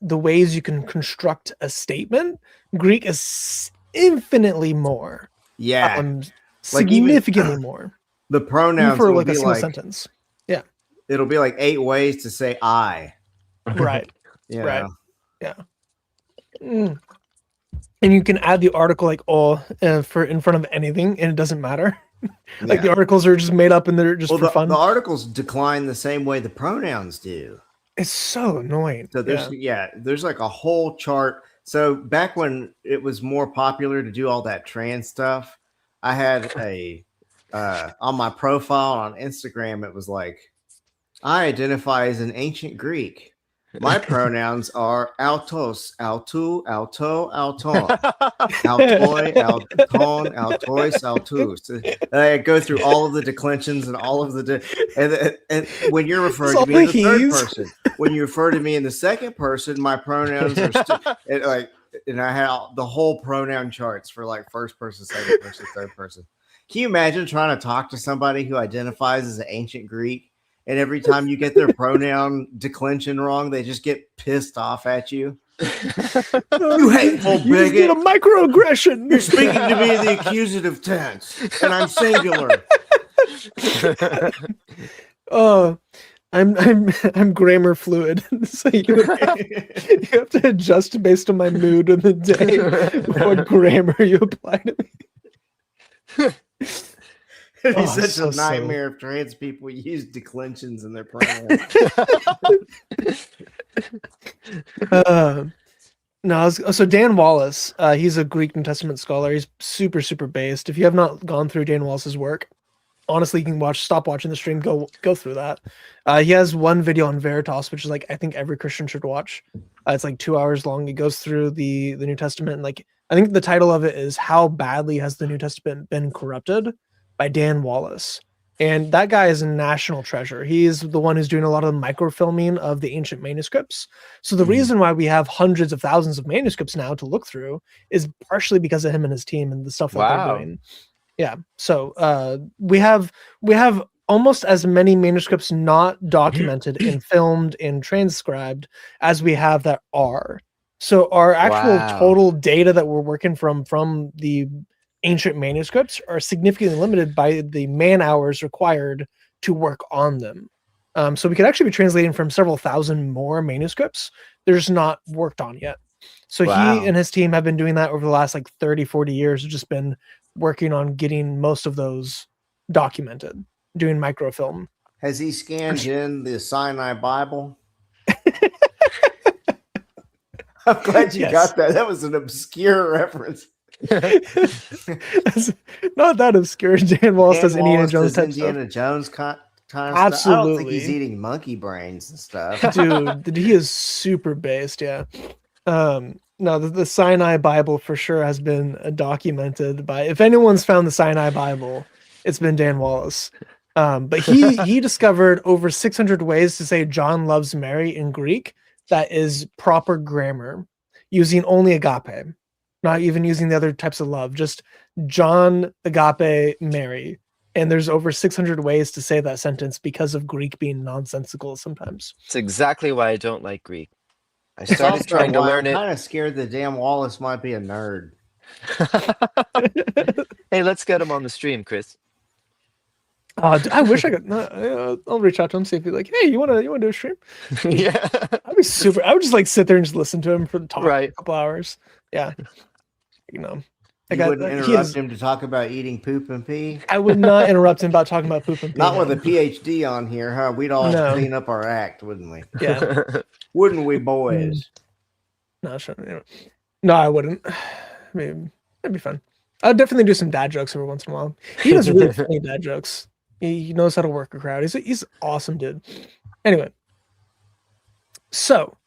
the ways you can construct a statement, Greek is infinitely more. Yeah. Like even Significantly more. the Even pronouns for will like a be single like sentence. Yeah. it'll be like 8 ways to say I. Right. You Right. know. Yeah. Mm. And you can add the article like for in front of anything and it doesn't matter. Like the articles are just made up and they're just for fun. The articles decline the same way the pronouns do. It's so annoying. So there's like a whole chart. So back when it was more popular to do all that trans stuff, I had a on my profile on Instagram, it was like, I identify as an ancient Greek. My pronouns are autos, autu, auto, auton, altoi, alton, altois, altus. I go through all of the declensions and all of and when you're referring to me in the third person, when you refer to me in the second person, my pronouns are and I had the whole pronoun charts for like first person, second person, third person. Can you imagine trying to talk to somebody who identifies as an ancient Greek? And every time you get their pronoun declension wrong, they just get pissed off at you. You hateful bigot. You did a microaggression. You're speaking to me in the accusative tense, and I'm singular. I'm grammar fluid. So you have to adjust based on my mood of the day what grammar you apply to me. It'd be such a nightmare if trans people use declensions in their pronouns. So Dan Wallace, he's a Greek New Testament scholar. He's super based. If you have not gone through Dan Wallace's work, honestly, you can stop watching the stream, go through that. He has one video on Veritas, which is like I think every Christian should watch. It's like 2 hours long. It goes through the New Testament, and like I think the title of it is "How Badly Has the New Testament Been Corrupted" by Dan Wallace. And that guy is a national treasure. He's the one who's doing a lot of the microfilming of the ancient manuscripts. So the reason why we have hundreds of thousands of manuscripts now to look through is partially because of him and his team and the stuff that they're doing. Yeah. So we have almost as many manuscripts not documented and filmed and transcribed as we have that are. So our actual total data that we're working from the ancient manuscripts are significantly limited by the man hours required to work on them. So we could actually be translating from several thousand more manuscripts. They're just not worked on yet. So he and his team have been doing that over the last like 30, 40 years. Just been working on getting most of those documented, doing microfilm. Has he scanned in the Sinai Bible? I'm glad you got that. That was an obscure reference. Not that obscure. Dan Wallace does Indiana Jones type Indiana stuff. Jones kind of Absolutely. stuff. I don't think he's eating monkey brains and stuff. Dude, he is super based, yeah. No, the Sinai Bible for sure has been documented by, if anyone's found the Sinai Bible, it's been Dan Wallace. But he discovered over 600 ways to say John loves Mary in Greek that is proper grammar, using only agape, not even using the other types of love, just John, agape, Mary. And there's over 600 ways to say that sentence because of Greek being nonsensical sometimes. It's exactly why I don't like Greek. I started trying to learn it. I'm kind of scared that Dan Wallace might be a nerd. Hey, let's get him on the stream, Chris. I wish I could. I'll reach out to him, see if he's like, hey, you wanna do a stream? Yeah, I'd be super. I would just like sit there and just listen to him for the talk for a couple hours. Yeah, You wouldn't interrupt him to talk about eating poop and pee? I would not interrupt him about talking about poop and pee. Not with a PhD on here, huh? We'd all clean up our act, wouldn't we? Yeah. Wouldn't we, boys? No, sure. No, I wouldn't. I mean, that'd be fun. I'd definitely do some dad jokes every once in a while. He does really funny dad jokes. He knows how to work a crowd. He's awesome, dude. Anyway, so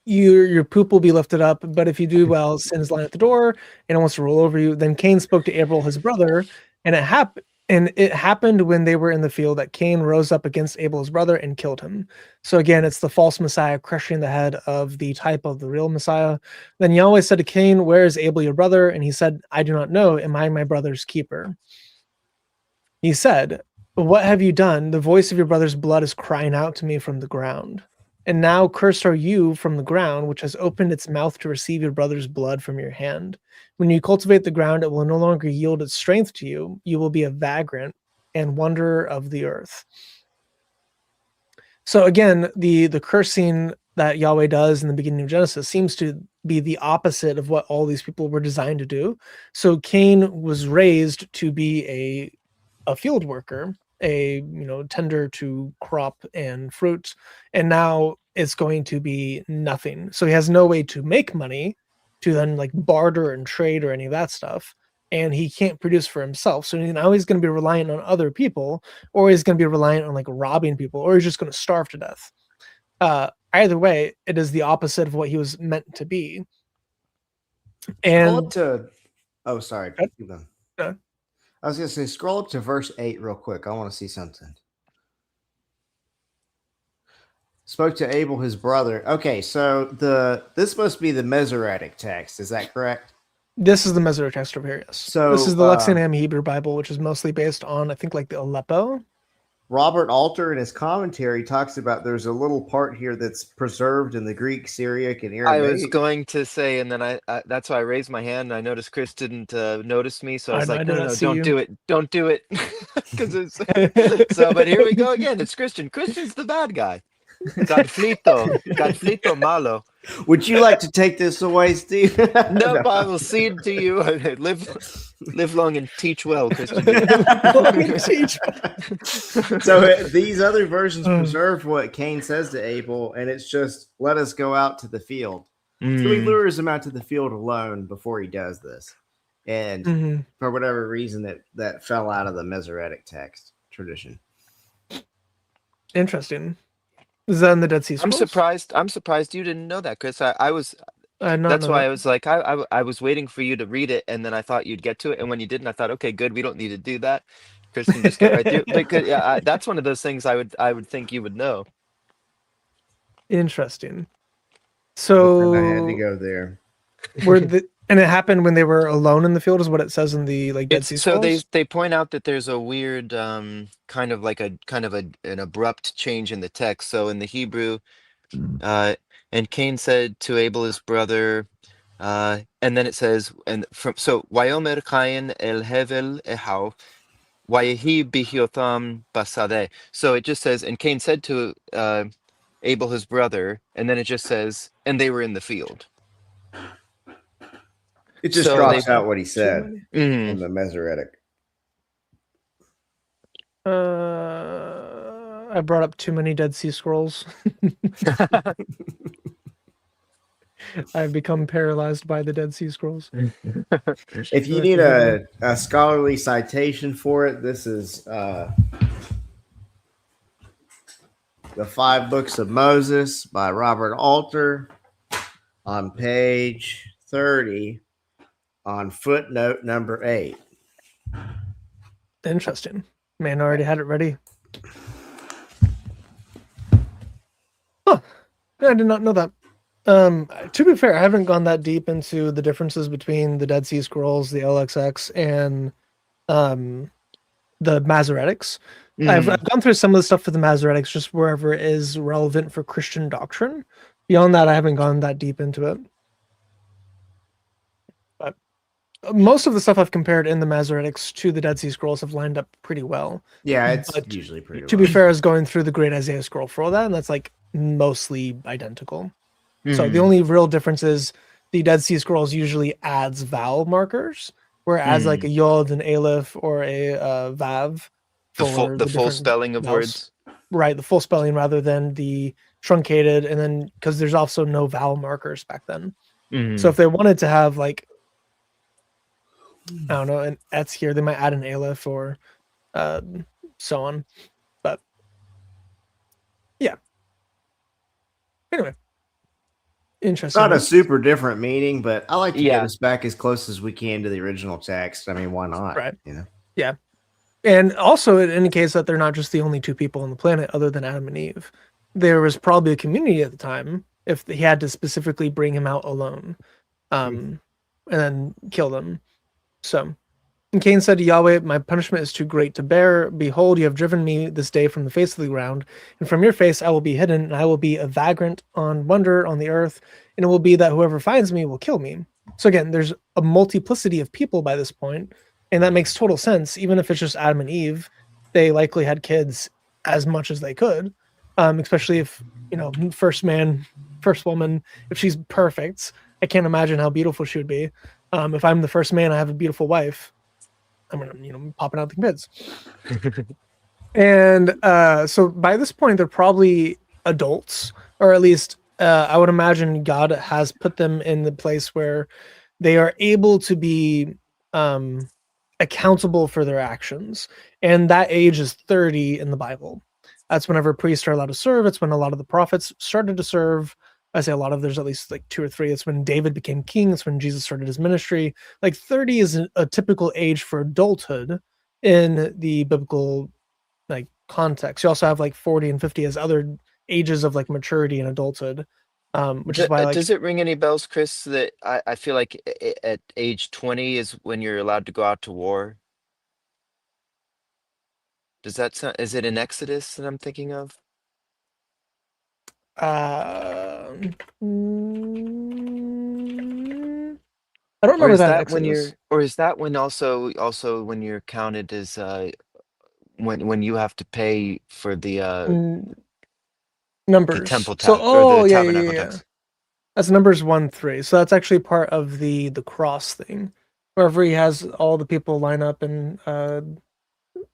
your poop will be lifted up, but if you do well, sin is lying at the door and it wants to roll over you. Then Cain spoke to Abel, his brother, and it happened when they were in the field that Cain rose up against Abel, his brother, and killed him. So again, it's the false Messiah crushing the head of the type of the real Messiah. Then Yahweh said to Cain, "Where is Abel, your brother?" And he said, "I do not know. Am I my brother's keeper?" He said, "What have you done? The voice of your brother's blood is crying out to me from the ground. And now cursed are you from the ground, which has opened its mouth to receive your brother's blood from your hand. When you cultivate the ground, it will no longer yield its strength to you. You will be a vagrant and wanderer of the earth." So again, the cursing that Yahweh does in the beginning of Genesis seems to be the opposite of what all these people were designed to do. So Cain was raised to be a field worker, a tender to crop and fruit, and now it's going to be nothing. So he has no way to make money to then like barter and trade or any of that stuff, and he can't produce for himself. So now he's going to be reliant on other people, or he's going to be reliant on like robbing people, or he's just going to starve to death. Either way, it is the opposite of what he was meant to be. And sorry. Keep going. I was going to say, scroll up to verse 8 real quick. I want to see something. Spoke to Abel, his brother. Okay, so this must be the Masoretic text. Is that correct? This is the Masoretic text over here, yes. So this is the Lexington Hebrew Bible, which is mostly based on, I think, like the Aleppo. Robert Alter in his commentary talks about there's a little part here that's preserved in the Greek, Syriac, and Aramaic. I was going to say, and then I that's why I raised my hand. And I noticed Chris didn't notice me, so I was like, no, don't do it. Don't do it. Because it's so, but here we go again. It's Christian. Christian's the bad guy. Conflito malo. Would you like to take this away, Steve? No, I will cede to you. Live long and teach well, Christian. So these other versions preserve what Cain says to Abel, and it's just, let us go out to the field. So he lures him out to the field alone before he does this. and for whatever reason that fell out of the Masoretic text tradition. Interesting. Is that in the Dead Sea Scrolls? I'm surprised you didn't know that, Chris. I was. Not That's know why that. I was like, I was waiting for you to read it, and then I thought you'd get to it, and when you didn't, I thought, okay, good, we don't need to do that. Chris can just get right through. But that's one of those things I would think you would know. Interesting. So I had to go there. And it happened when they were alone in the field, is what it says in the Dead Sea Scrolls. So they point out that there's a weird kind of an abrupt change in the text. So in the Hebrew, and Cain said to Abel his brother, and then it says, Wayomer Cain el Hevel ehau, Wayehi bihiotham basadeh. So it just says, and Cain said to Abel his brother, and then it just says, and they were in the field. It just drops out what he said in the Masoretic. I brought up too many Dead Sea Scrolls. I've become paralyzed by the Dead Sea Scrolls. If you need a scholarly citation for it, this is the 5 Books of Moses by Robert Alter on page 30 on footnote number 8. Interesting. Man, I already had it ready. Huh. I did not know that. To be fair, I haven't gone that deep into the differences between the Dead Sea Scrolls, the LXX, and the Masoretics. I've gone through some of the stuff for the Masoretics just wherever it is relevant for Christian doctrine. Beyond that, I haven't gone that deep into it. But most of the stuff I've compared in the Masoretics to the Dead Sea Scrolls have lined up pretty well. Yeah, it's usually pretty well. To be fair, I was going through the Great Isaiah Scroll for all that, and that's like mostly identical. So the only real difference is the Dead Sea Scrolls usually adds vowel markers, whereas like a yod, an aleph, or a vav, the full spelling of words, right? The full spelling rather than the truncated, and then because there's also no vowel markers back then. So if they wanted to have like, I don't know, an etz here, they might add an aleph or so on. But yeah. Anyway. Interesting. Not a super different meaning, but I like to get us back as close as we can to the original text. I mean, why not? Right. You know? Yeah. And also it indicates that they're not just the only 2 people on the planet other than Adam and Eve. There was probably a community at the time if he had to specifically bring him out alone and then kill them. So, and Cain said to Yahweh, my punishment is too great to bear. Behold, you have driven me this day from the face of the ground, and from your face I will be hidden, and I will be a vagrant on wonder on the earth, and it will be that whoever finds me will kill me. So again, there's a multiplicity of people by this point, and that makes total sense. Even if it's just Adam and Eve, they likely had kids as much as they could, especially if, first man, first woman, if she's perfect. I can't imagine how beautiful she would be. If I'm the first man, I have a beautiful wife. I'm popping out the kids. And so by this point, they're probably adults, or at least I would imagine God has put them in the place where they are able to be accountable for their actions. And that age is 30 in the Bible. That's whenever priests are allowed to serve. It's when a lot of the prophets started to serve. I say a lot of, there's at least like 2 or 3. It's when David became king. It's when Jesus started his ministry. Like 30 is a typical age for adulthood in the biblical like context. You also have like 40 and 50 as other ages of like maturity and adulthood. Which is why, like, does it ring any bells, Chris, that I feel like at age 20 is when you're allowed to go out to war? Does that sound, is it in Exodus that I'm thinking of? I don't remember that. Or is that when also when you're counted as when you have to pay for the Numbers. the temple tax, or the tabernacle tax? That's Numbers 1:3. So that's actually part of the cross thing, wherever he has all the people line up and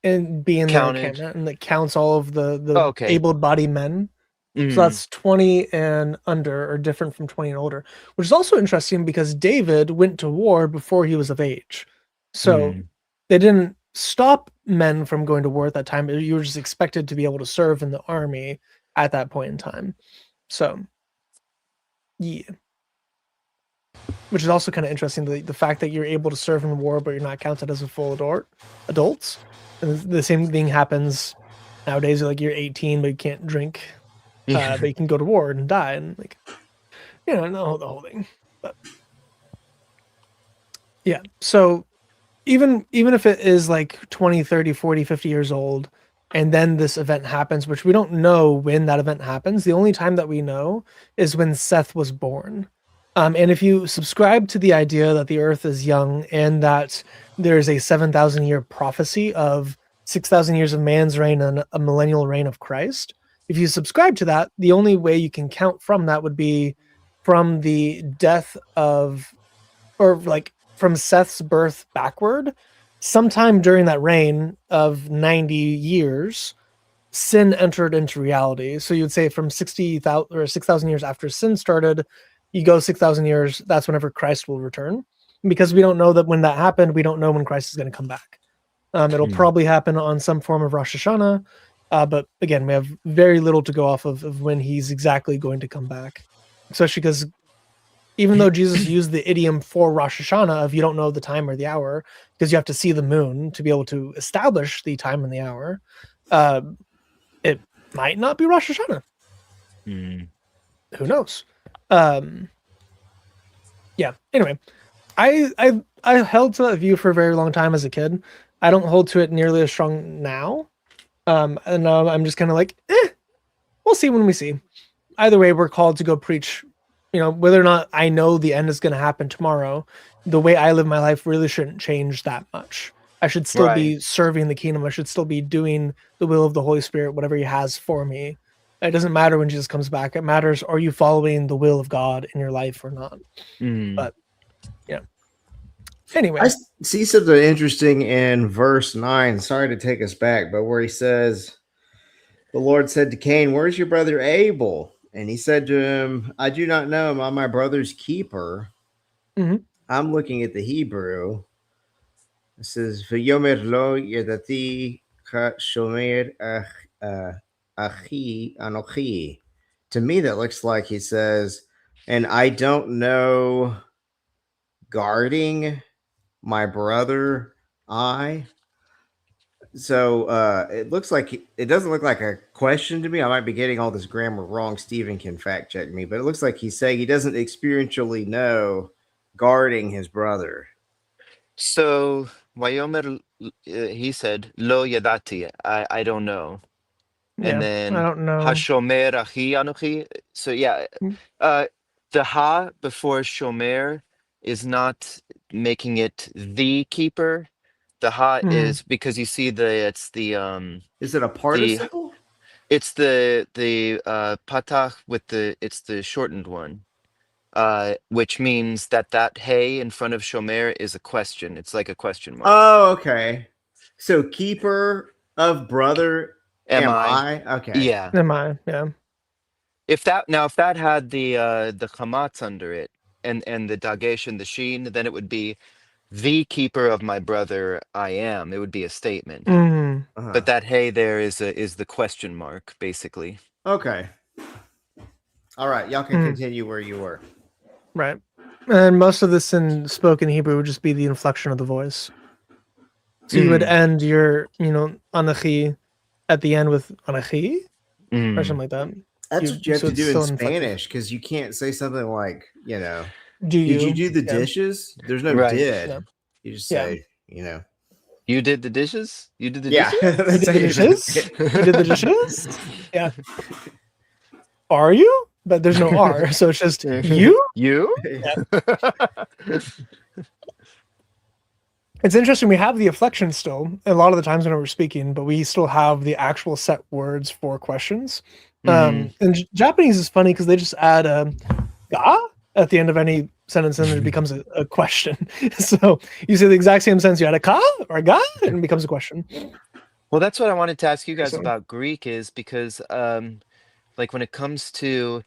be in their encampment, and that counts all of the able-bodied men So that's 20 and under, or different from 20 and older, which is also interesting because David went to war before he was of age. So they didn't stop men from going to war at that time. You were just expected to be able to serve in the army at that point in time. So, yeah. Which is also kind of interesting, the fact that you're able to serve in war, but you're not counted as a full adults. And the same thing happens nowadays. Like, you're 18, but you can't drink. But you can go to war and die, and like, you know, the whole thing. But yeah, so even if it is like 20, 30, 40, 50 years old, and then this event happens, which we don't know when that event happens. The only time that we know is when Seth was born. And if you subscribe to the idea that the earth is young and that there's a 7,000 year prophecy of 6,000 years of man's reign and a millennial reign of Christ, if you subscribe to that, the only way you can count from that would be from the death of, or like from Seth's birth backward. Sometime during that reign of 90 years, sin entered into reality. So you'd say from 60,000 or 6,000 years after sin started, you go 6,000 years, that's whenever Christ will return. Because we don't know that when that happened, we don't know when Christ is going to come back. It'll probably happen on some form of Rosh Hashanah. But again, we have very little to go off of when he's exactly going to come back. Especially because even though Jesus used the idiom for Rosh Hashanah of you don't know the time or the hour, because you have to see the moon to be able to establish the time and the hour, it might not be Rosh Hashanah. Who knows? Yeah. Anyway, I held to that view for a very long time as a kid. I don't hold to it nearly as strong now. And now I'm just kind of like, we'll see when we see. Either way, we're called to go preach. You know, whether or not I know the end is going to happen tomorrow, the way I live my life really shouldn't change that much. I should still be serving the kingdom. I should still be doing the will of the Holy Spirit, whatever he has for me. It doesn't matter when Jesus comes back. It matters, are you following the will of God in your life or not? But, yeah. Anyway. I see something interesting in verse 9. Sorry to take us back, but where he says, the Lord said to Cain, where's your brother Abel? And he said to him, I do not know. Am I my brother's keeper? I'm looking at the Hebrew. It says, V'yomer lo yedati shomer achi anochi. To me, that looks like he says, and I don't know guarding my brother So it looks like it doesn't look like a question to me. I might be getting all this grammar wrong. Stephen can fact check me, but it looks like he's saying he doesn't experientially know guarding his brother. So Wayomer, he said, Lo yadati, I don't know. And then I don't know. Hashomer achi anochi. So yeah, the ha before shomer is not making it the keeper. The ha is because you see it's the is it a participle? It's the patach with it's the shortened one. Which means that hey in front of shomer is a question. It's like a question mark. Oh, okay. So keeper of brother, am I? Okay. Yeah. Am I? Yeah. If that had the chamatz under it and the dagesh and the sheen, then it would be the keeper of my brother I am. It would be a statement. But that hey there is the question mark, basically. Okay. All right. Y'all can continue where you were. Right. And most of this in spoken Hebrew would just be the inflection of the voice. So you would end your, anachi at the end with anachi or something like that. That's what you have to do in Spanish, because you can't say something like, did you do the dishes? There's no did. No. You just say, You did the dishes? You did the dishes? You did the dishes? You did the dishes? Yeah. Are you? But there's no R, so it's just you? You? Yeah. It's interesting. We have the inflection still a lot of the times when we're speaking, but we still have the actual set words for questions. And Japanese is funny because they just add ga at the end of any sentence and it becomes a question. So you say the exact same sentence, you add a ka or a ga and it becomes a question. Well, that's what I wanted to ask you guys about Greek is because like when it comes to,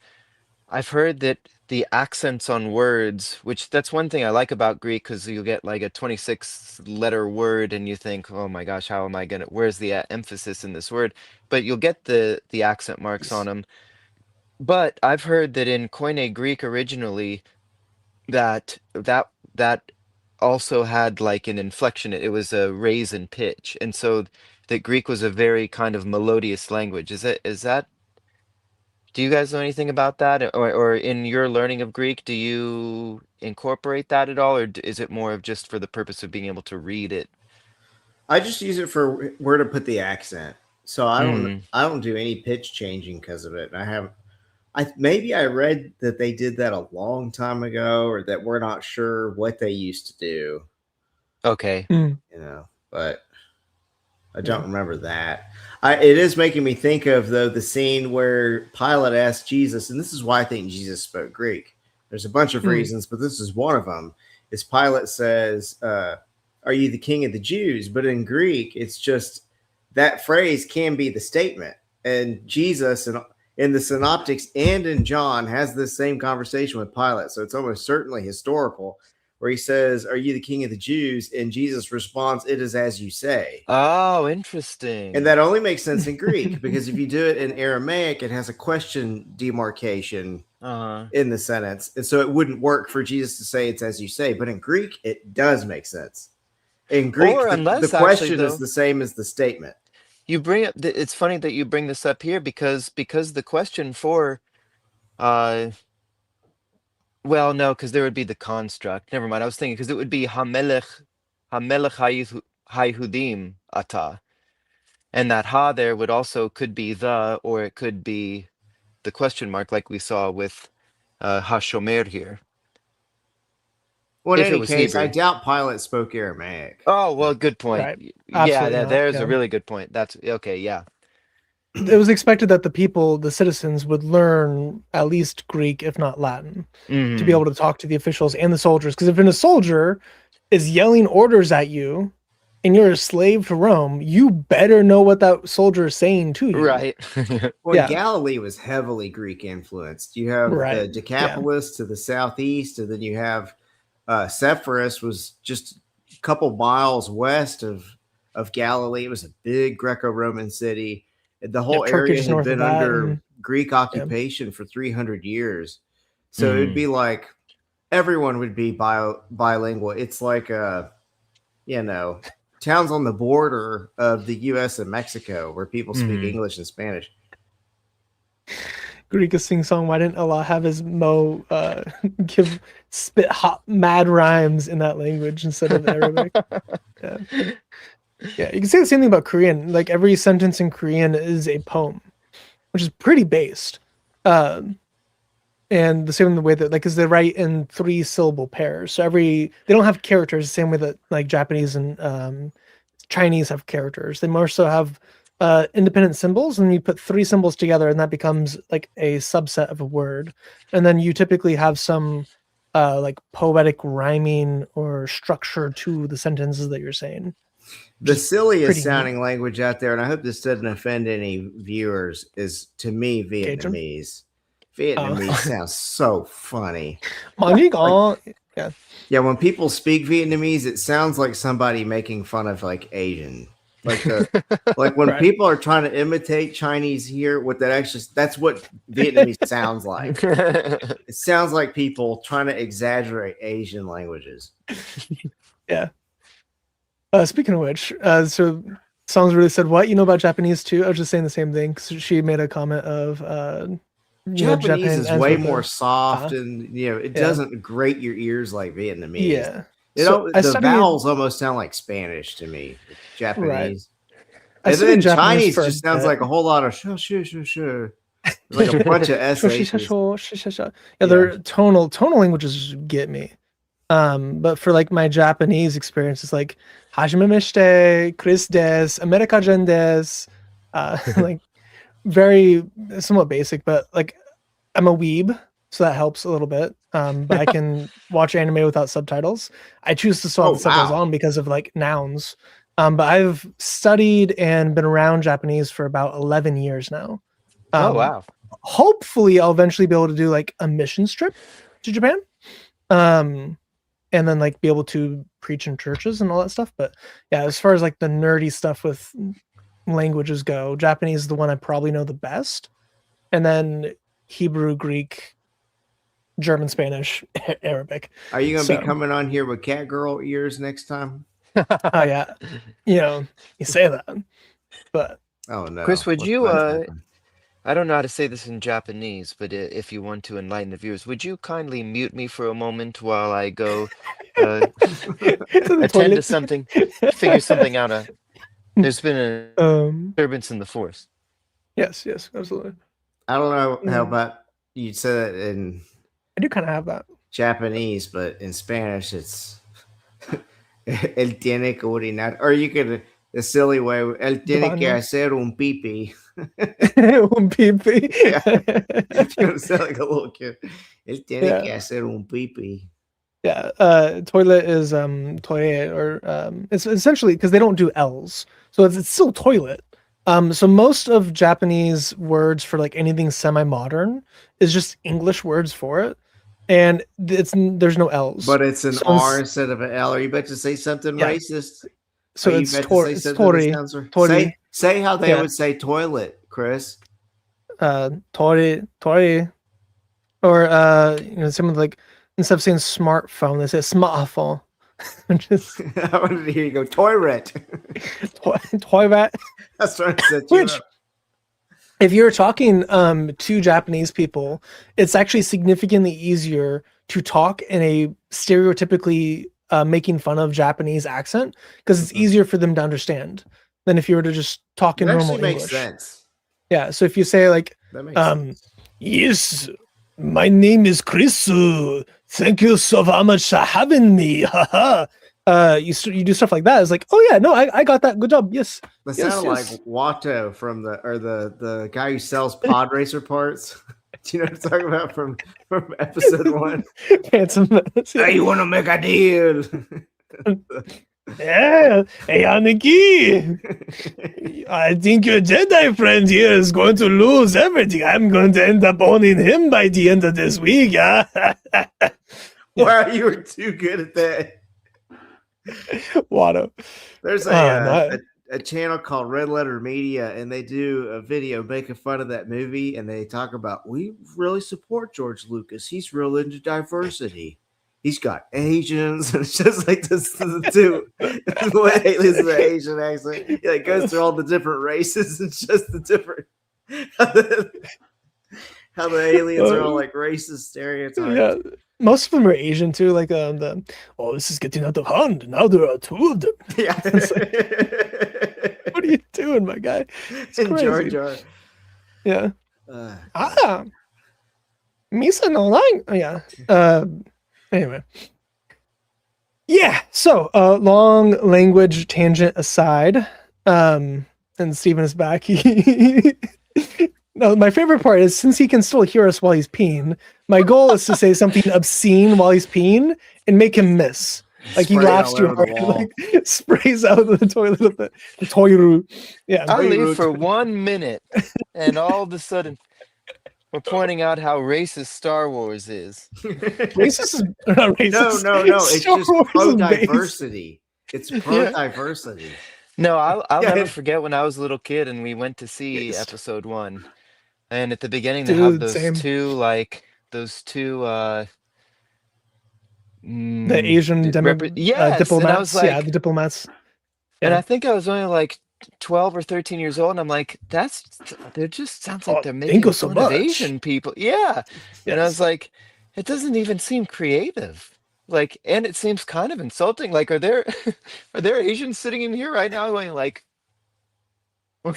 I've heard that the accents on words, which that's one thing I like about Greek, because you get like a 26 letter word and you think, oh my gosh, how am I gonna, where's the emphasis in this word? But you'll get the accent marks on them. But I've heard that in Koine Greek originally, that also had like an inflection. It was a raise in pitch, and so that Greek was a very kind of melodious language. Is that? Do you guys know anything about that, or in your learning of Greek, do you incorporate that at all, or is it more of just for the purpose of being able to read it? I just use it for where to put the accent. So Mm, I don't do any pitch changing because of it. Maybe I read that they did that a long time ago, or that we're not sure what they used to do, okay. but I Yeah. don't remember that. It is making me think of, though, the scene where Pilate asked Jesus, and this is why I think Jesus spoke Greek. There's a bunch of reasons, but this is one of them. Is Pilate says, "Are you the king of the Jews?" But in Greek, it's just that phrase can be the statement, and Jesus and in the Synoptics and in John has this same conversation with Pilate, so it's almost certainly historical, where he says, "Are you the king of the Jews?" And Jesus responds, "It is as you say." Oh, And interesting. that only makes sense in Greek, because if you do it in Aramaic, it has a question demarcation Uh, in the sentence. And so it wouldn't work for Jesus to say it's as you say. But in Greek, it does make sense. In or Greek, the unless actually question is though, the same as the statement. you bring up, it's funny that you bring this up here because the question for uh well, no, because there would be the construct. Never mind. I was thinking because it would be Hamelech Hayhudim Ata. And that ha there would also could be the, or it could be the question mark, like we saw with Hashomer here, Well, in if it any was case, I Hebrew. doubt Pilate spoke Aramaic. Oh, well, good point. Right. Yeah, Absolutely not. there's a Yeah. really good point. That's okay. Yeah. It was expected that the people, the citizens, would learn at least Greek, if not Latin, to be Hmm. able to talk to the officials and the soldiers. Because if a soldier is yelling orders at you and you're a slave to Rome, you better know what that soldier is saying to you. Right. Well, Yeah. Galilee was heavily Greek influenced. You have the Right. Yeah. Decapolis to the southeast, and then you have Sepphoris was just a couple miles west of Galilee. It was a big Greco-Roman city. The whole Yep. Turkey area is had north of been that. under And Greek yeah. occupation for 300 years. So it'd Hmm. be like everyone would be bilingual. It's like you know, towns on the border of the US and Mexico where people speak Hmm. English and Spanish. Greek is sing song. Why didn't Allah have his Mo give spit hot mad rhymes in that language instead of Arabic? Yeah. Yeah, you can say the same thing about Korean. Like every sentence in Korean is a poem, which is pretty based. Um, and the same in the way that, like, because they write in 3 syllable pairs. So they don't have characters the same way that like Japanese and Chinese have characters. They more so have independent symbols, and you put 3 symbols together, and that becomes like a subset of a word. And then you typically have some like poetic rhyming or structure to the sentences that you're saying, which The is silliest pretty neat. sounding language out there, and I hope this doesn't offend any viewers, is to me Cajun. Vietnamese. Oh. Vietnamese sounds so funny. Like, Yeah. yeah, when people speak Vietnamese, it sounds like somebody making fun of like Asian. Like when Right. people are trying to imitate Chinese here, that's what Vietnamese sounds like. It sounds like people trying to exaggerate Asian languages. Yeah. Speaking of which, so Songs really said, "What you know about Japanese too?" I was just saying the same thing. 'Cause she made a comment of, Japanese Japan is ends way with more a soft, and it yeah, doesn't grate your ears like Vietnamese. yeah. So I The studied vowels almost sound like Spanish to me, right. Japanese. I And studied then Japanese Chinese for a just sounds bit. like a whole lot of sure, sure, sure, sure. Like a bunch of SHs. Yeah, Yeah. their tonal languages get me. But for like my Japanese experience, it's like Hajime meshite, Chris des, America jen des, like very somewhat basic, but like I'm a weeb, so that helps a little bit. But I can watch anime without subtitles. I choose to still have Oh the subtitles wow. on because of like nouns. But I've studied and been around Japanese for about 11 years now. Oh Um, wow. hopefully I'll eventually be able to do like a mission trip to Japan. And then like be able to preach in churches and all that stuff. But yeah, as far as like the nerdy stuff with languages go, Japanese is the one I probably know the best. And then Hebrew, Greek, German, Spanish, Arabic. Are you going to be coming on here with cat girl ears next time? Oh yeah. You say that. But oh no. Chris, would you I don't know how to say this in Japanese, but if you want to enlighten the viewers, would you kindly mute me for a moment while I go attend to something, figure something out? There's been a disturbance in the force. Yes, absolutely. I don't know how about you said it in. I do kind of have that Japanese, but in Spanish it's el tiene que orinar, or you could the silly way el tiene que hacer un pipí. Un pipí. Yeah. You sound like a little kid. El tiene que hacer un pipí. Yeah, toilet is toilet, or it's essentially because they don't do L's, so it's still toilet. So most of Japanese words for like anything semi-modern is just English words for it, and there's no L's. But it's an R instead of an L. Are you about to say something racist? So it's tori. Say how they would say toilet, Chris. Tori, or someone like instead of saying smartphone, they say smartphone. Just I wanted to hear you go toilet. Toilet. That's trying to set you Which, up. If you're talking to Japanese people, it's actually significantly easier to talk in a stereotypically making fun of Japanese accent because it's easier for them to understand than if you were to just talk in normal English. Makes sense. Yeah, so if you say like, yes, my name is Chris. Thank you so much for having me. You do stuff like that. It's like, oh yeah, no, I got that. Good job. Yes. That sounds like Watto from the guy who sells pod racer parts. Do you know what I'm talking about from episode 1? Handsome. Hey, you want to make a deal? Yeah. Hey, Aniki. I think your Jedi friend here is going to lose everything. I'm going to end up owning him by the end of this week. Wow, you were too good at that. Watto. There's a channel called Red Letter Media, and they do a video making fun of that movie, and they talk about, we really support George Lucas. He's real into diversity. He's got Asians, and it's just like this the two way aliens with an Asian accent. It goes through all the different races. It's just the different how the aliens are all like racist stereotypes. Yeah. Most of them are Asian too, like this is getting out of hand. Now there are 2 of them. Yeah. Like, what are you doing, my guy? It's crazy. Jar Jar. Yeah. Misa no line. Oh, yeah. Anyway. Yeah. So long language tangent aside, and Steven is back. No, my favorite part is since he can still hear us while he's peeing, my goal is to say something obscene while he's peeing and make him miss. Like he laughs too hard and like sprays out of the toilet of the toilet. Yeah. I leave for 1 minute and all of a sudden we're pointing out how racist Star Wars is. Racist is not racist. No. It's just pro-diversity. It's pro-diversity. No, I'll never forget when I was a little kid and we went to see episode 1. And at the beginning, they have those two the Asian diplomats. And I was like, the diplomats. Yeah. And I think I was only like 12 or 13 years old, and I'm like, it just sounds like they're making fun of Asian people. Yeah. Yes. And I was like, it doesn't even seem creative. Like, and it seems kind of insulting. Like, are there Asians sitting in here right now going like, I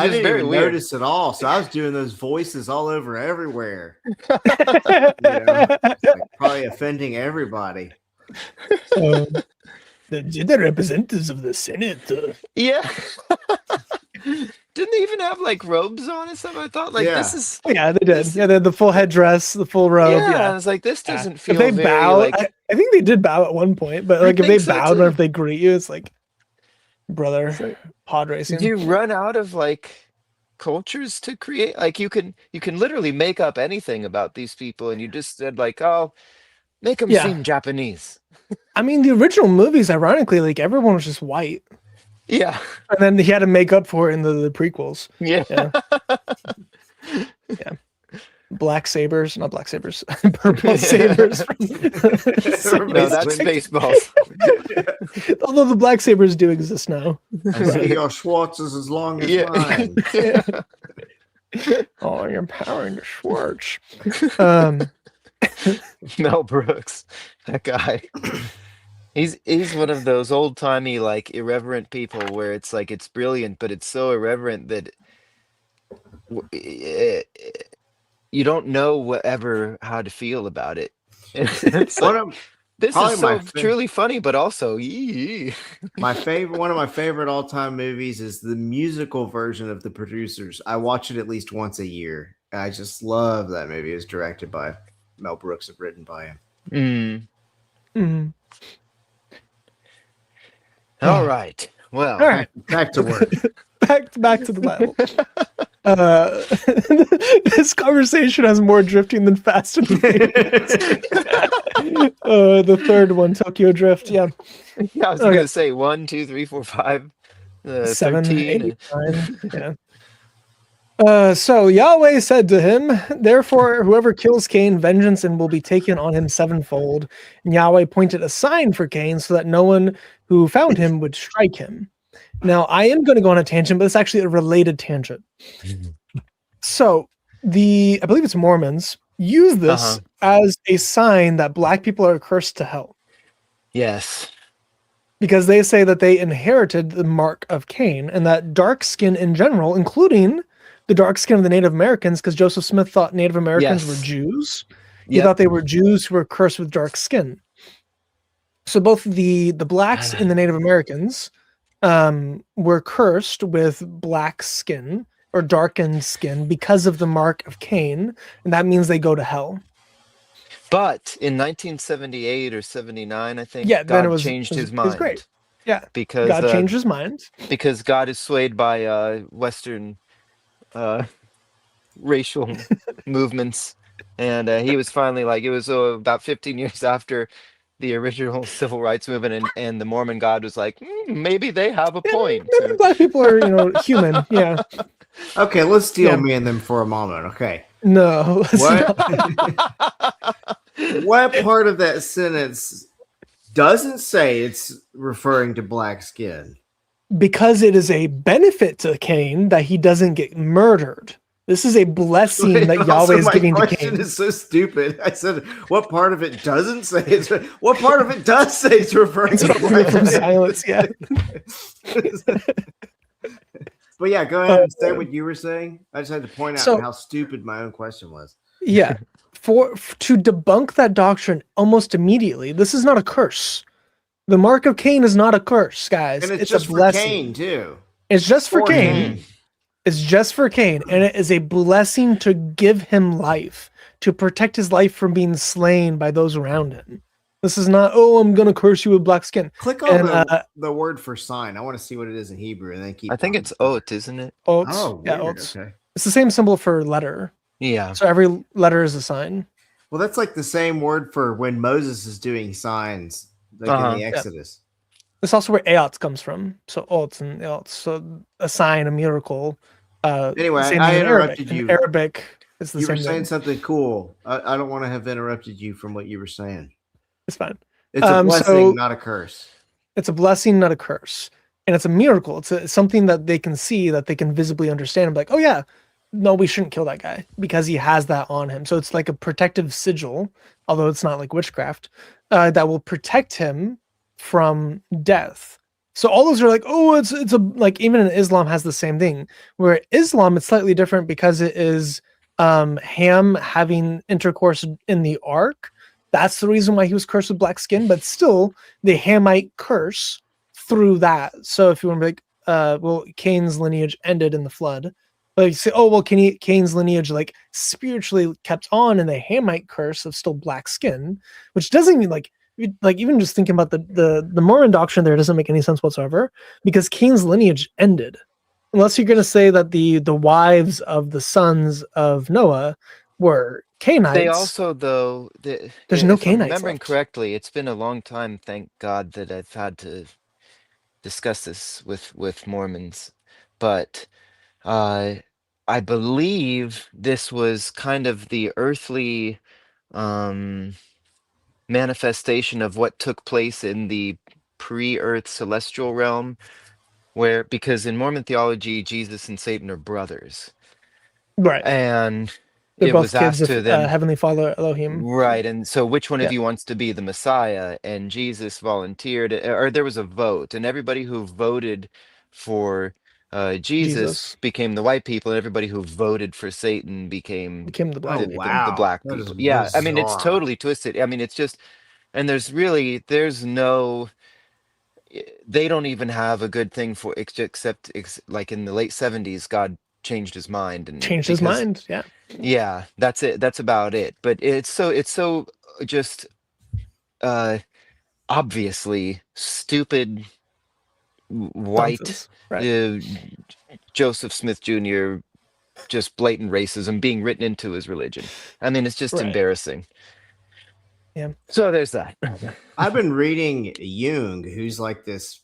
didn't even notice at all. So I was doing those voices all over everywhere. Probably offending everybody. The representatives of the Senate. Yeah. Didn't they even have like robes on and stuff? I thought this is. Yeah, they did. Yeah, they had the full headdress, the full robe. Yeah, I was like, this doesn't feel. If they very, bow, like... I think they did bow at one point, but like if they bowed or if they greet you, it's like, brother, pod racing. Do you run out of like cultures to create. Like you can literally make up anything about these people, and you just said like, oh, make them Yeah. seem Japanese. I mean, the original movies, ironically, like everyone was just white, Yeah. and then he had to make up for it in the prequels. Yeah. Yeah. Black sabers, not black sabers, purple sabers. No, that's Spaceballs. Although the black sabers do exist now. I see your Schwartz is as long as Yeah. mine. Oh, you're powering the Schwartz. Mel Brooks, that guy. He's one of those old timey like irreverent people where it's like it's brilliant, but it's so irreverent that you don't know how to feel about it. It's like, this is so truly funny, but also one of my favorite all-time movies is the musical version of The Producers. I watch it at least once a year. I just love that movie. It was directed by Mel Brooks and written by him. All right. Well, all right. Back to work. back to the Bible. This conversation has more drifting than Fast and Furious. The third one, Tokyo Drift. Yeah. I was gonna say 1, 2, 3, 4, 5, 7, 13. 8, 9. Yeah. So Yahweh said to him, therefore, whoever kills Cain, vengeance and will be taken on him sevenfold. And Yahweh pointed a sign for Cain so that no one who found him would strike him. Now, I am going to go on a tangent, but it's actually a related tangent. So I believe it's Mormons, use this as a sign that black people are cursed to hell. Yes. Because they say that they inherited the mark of Cain, and that dark skin in general, including the dark skin of the Native Americans, because Joseph Smith thought Native Americans were Jews. He thought they were Jews who were cursed with dark skin. So both the blacks and the Native Americans were cursed with black skin or darkened skin because of the mark of Cain, and that means they go to hell. But in 1978 or 79, I think, God changed his mind. It was great. Yeah, because God changed his mind. Because God is swayed by Western racial movements, and he was finally like, it was about 15 years after the original civil rights movement, and the Mormon God was like, maybe they have a point. Maybe black people are, human. Yeah. Okay, let's steal me and them for a moment. Okay. No. What part of that sentence doesn't say it's referring to black skin? Because it is a benefit to Cain that he doesn't get murdered. This is a blessing that Yahweh is giving to Cain. My question is so stupid. I said, what part of it doesn't say it's... What part of it does say it's referring to black from silence, yeah. But yeah, go ahead and say what you were saying. I just had to point out how stupid my own question was. Yeah. To debunk that doctrine almost immediately, this is not a curse. The mark of Cain is not a curse, guys. And it's just a blessing. For Cain, too. It's just for Cain. It's just for Cain. And it is a blessing to give him life, to protect his life from being slain by those around him. This is not, I'm going to curse you with black skin. Click on the word for sign. I want to see what it is in Hebrew. And then I think it's ot, isn't it? Ot. Oh, yeah, weird. ot. Okay. It's the same symbol for letter. Yeah. So every letter is a sign. Well, that's like the same word for when Moses is doing signs, like in the Exodus. Yeah. That's also where Eot comes from. So Ot and Eot. So a sign, a miracle. Anyway, I interrupted you. In Arabic, it's the same. same. You were saying something cool. I don't want to have interrupted you from what you were saying. It's fine. It's a blessing, not a curse. It's a blessing, not a curse. And it's a miracle. It's something that they can see, that they can visibly understand. And be like, oh yeah, no, we shouldn't kill that guy because he has that on him. So it's like a protective sigil, although it's not like witchcraft, that will protect him from death. So all those are like, it's a, like, even in Islam has the same thing, where Islam, it's slightly different because it is Ham having intercourse in the ark. That's the reason why he was cursed with black skin, but still the Hamite curse through that. So if you want to be like, Cain's lineage ended in the flood. But you say, Cain's lineage like spiritually kept on in the Hamite curse of still black skin, which doesn't mean like even just thinking about the Mormon doctrine there doesn't make any sense whatsoever because Cain's lineage ended. Unless you're going to say that the wives of the sons of Noah were Cainites. They also, though, There's no if I'm Cainites remembering left. correctly, it's been a long time, thank God, that I've had to discuss this with Mormons. But I believe this was kind of the earthly manifestation of what took place in the pre-earth celestial realm, because in Mormon theology, Jesus and Satan are brothers. Right. And They're it both was kids asked of to them, Heavenly Father Elohim. right, and so which one of Yeah. you wants to be the Messiah? And Jesus volunteered, or there was a vote, and everybody who voted for Jesus became the white people, and everybody who voted for Satan became the Oh, black people. the wow. black That is people. Yeah, I mean, it's bizarre. totally twisted. I mean, it's just, and there's no, they don't even have a good thing for except like in the late 70s, God changed his mind, and Changed his because mind. Yeah. yeah, that's it. That's about it. But it's so just obviously stupid white Nonsense. Right. uh, Joseph Smith Jr. just blatant racism being written into his religion. I mean, it's just Right. embarrassing. Yeah. So there's that. I've been reading Jung, who's like this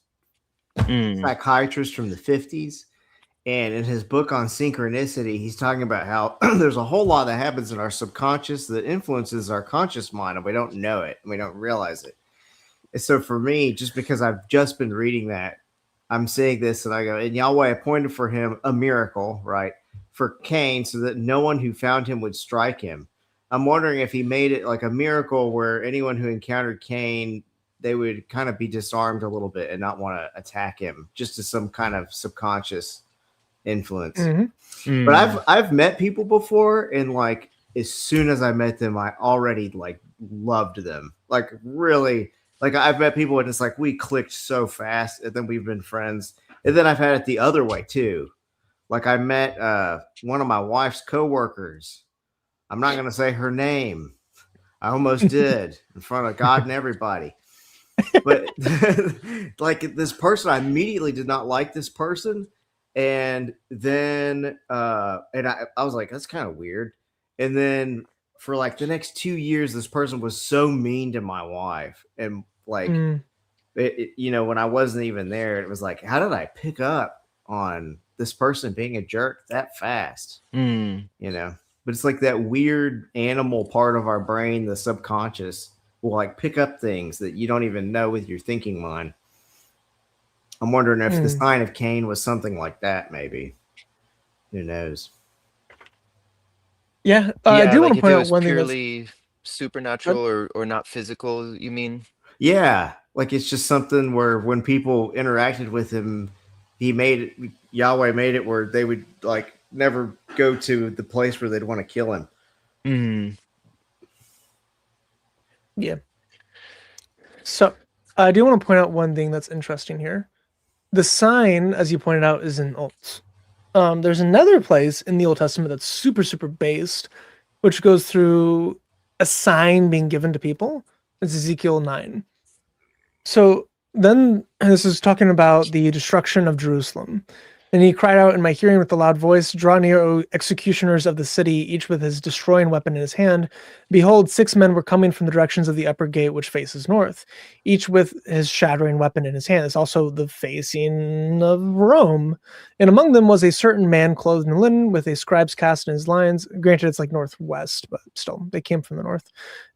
Mm, psychiatrist from the 50s. And in his book on synchronicity, he's talking about how there's a whole lot that happens in our subconscious that influences our conscious mind, and we don't know it, and we don't realize it. And so for me, just because I've just been reading that, I'm seeing this and I go, and Yahweh appointed for him a miracle, right? For Cain, so that no one who found him would strike him. I'm wondering if he made it like a miracle where anyone who encountered Cain, they would kind of be disarmed a little bit and not want to attack him, just as some kind of subconscious influence. Mm-hmm. But I've met people before, and like as soon as I met them, I already like loved them. Like really, like I've met people and it's like we clicked so fast, and then we've been friends. And then I've had it the other way too. Like I met one of my wife's coworkers. I'm not gonna say her name. I almost did in front of God and everybody. But like this person, I immediately did not like this person. And then I was like, that's kind of weird. And then for like the next 2 years, this person was so mean to my wife. And like when I wasn't even there, it was like, how did I pick up on this person being a jerk that fast? But it's like that weird animal part of our brain, the subconscious, will like pick up things that you don't even know with your thinking mind. I'm wondering if the sign of Cain was something like that, maybe. Who knows? Yeah, I do want to point out one thing that's purely supernatural or not physical, you mean? Yeah, like it's just something where when people interacted with him, Yahweh made it where they would like never go to the place where they'd want to kill him. Yeah. So I do want to point out one thing that's interesting here. The sign, as you pointed out, is in Olds. There's another place in the Old Testament that's super, super based, which goes through a sign being given to people. It's Ezekiel 9. So then this is talking about the destruction of Jerusalem. And he cried out in my hearing with a loud voice, "Draw near, O executioners of the city, each with his destroying weapon in his hand. Behold, 6 men were coming from the directions of the upper gate, which faces north, each with his shattering weapon in his hand." It's also the facing of Rome. And among them was a certain man clothed in linen with a scribe's cast in his lines. Granted, it's like northwest, but still, they came from the north.